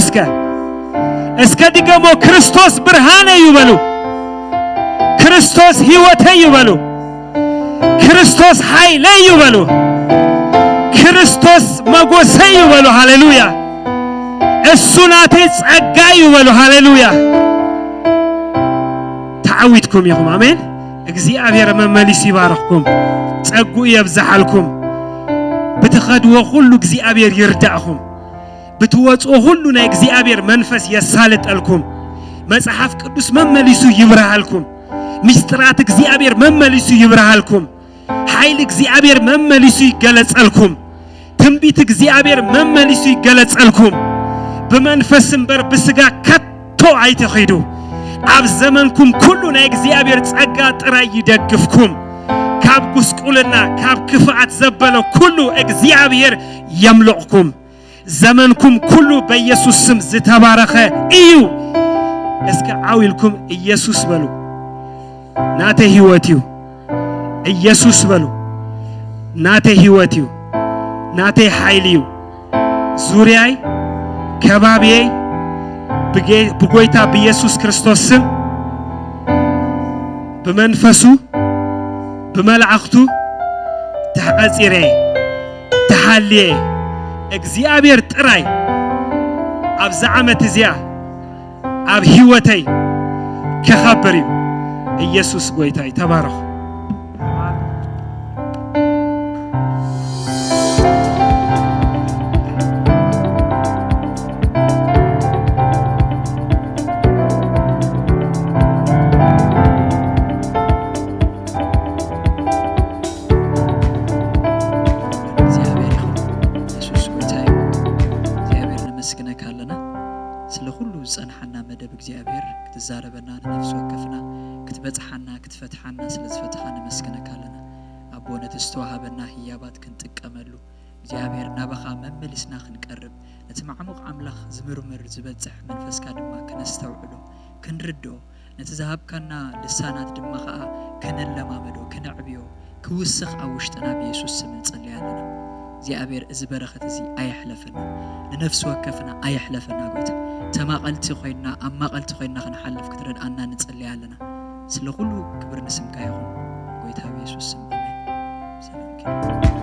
እስከ ድገሞ ክርስቶስ ብርሃነ ይበሉ ክርስቶስ ህይወቴ ይበሉ ክርስቶስ ኃይሌ ይበሉ ክርስቶስ መጎሴ ይበሉ ሃሌሉያ እሱ ናቴ ጸጋ ይበሉ ሃሌሉያ ተዓዊትኩም ይኹም አሜን እግዚአብሔር መመሊስ ይባርክኩም ጸጉ ይብዛሐልኩም ብትኸድዎ ሁሉ እግዚአብሔር ይርዳእኩም ብትወጽኦ ሁሉ ናይ እግዚአብሔር መንፈስ የሳልጠልኩም መጽሐፍ ቅዱስ መመሊሱ ይብራሃልኩም ሚስጥራት እግዚአብሔር መመሊሱ ይብራሃልኩም ኃይል እግዚአብሔር መመሊሱ ይገለጸልኩም ትንቢት እግዚአብሔር መመሊሱ ይገለጸልኩም በመንፈስም በር በስጋ ከቶ አይተኺዱ አብ ዘመንኩም ሁሉ ናይ እግዚአብሔር ጸጋ ጥራይ ይደግፍኩም ካብ ጉስቁልና ካብ ክፋት ዘበለ ሁሉ እግዚአብሔር ይምልእኩም ዘመንኩም ሁሉ በኢየሱስ ስም ዝተባረከ እዩ እስከ ዓዊልኩም ኢየሱስ በሉ ናተ ህይወትዩ ኢየሱስ በሉ ናተ ህይወትዩ ናተ ኃይልዩ ዙሪያይ ከባቢይ በጎይታ በኢየሱስ ክርስቶስ ስም በመንፈሱ በመላእክቱ ተሐጽሬ ተሐልየ እግዚአብሔር ጥራይ አብዛ ዓመት እዚያ አብ ህይወተይ ከኸበርዩ ኢየሱስ ጎይታይ ተባረኹ ስለኩሉ ዝጸንሐና መደብ እግዚአብሔር ክትዛረበና ነፍስ ወከፍና ክትበጽሐና ክትፈትሐና ስለዝፈትሐ ንመስክነካ ኣለና አቦ ነቲ ዝተዋሃበና ህያባት ክንጥቀመሉ እግዚአብሔር ናበኻ መመልስና ክንቀርብ ነቲ ማዕሙቕ አምላኽ ዝምርምር ዝበጽሕ መንፈስካ ድማ ከነስተውዕሎ ክንርድኦ ነቲ ዝሃብካና ልሳናት ድማ ኸኣ ከነለማመዶ ከነዕብዮ ክውስኽ ኣብ ውሽጥና ብኢየሱስ ስም ንጸልይ ኣለና እግዚአብሔር እዚ በረኸት እዚ ኣይሕለፈና ንነፍስ ወከፍና ኣይሕለፈና ጎይታ ተማቐልቲ ኮይና ኣማቐልቲ ኮይና ክንሓልፍ ክትረድኣና ንጸልይ ኣለና ስለኩሉ ክብር ንስምካ ይኹን ጎይታ ብኢየሱስ ስም አሜን ሰላም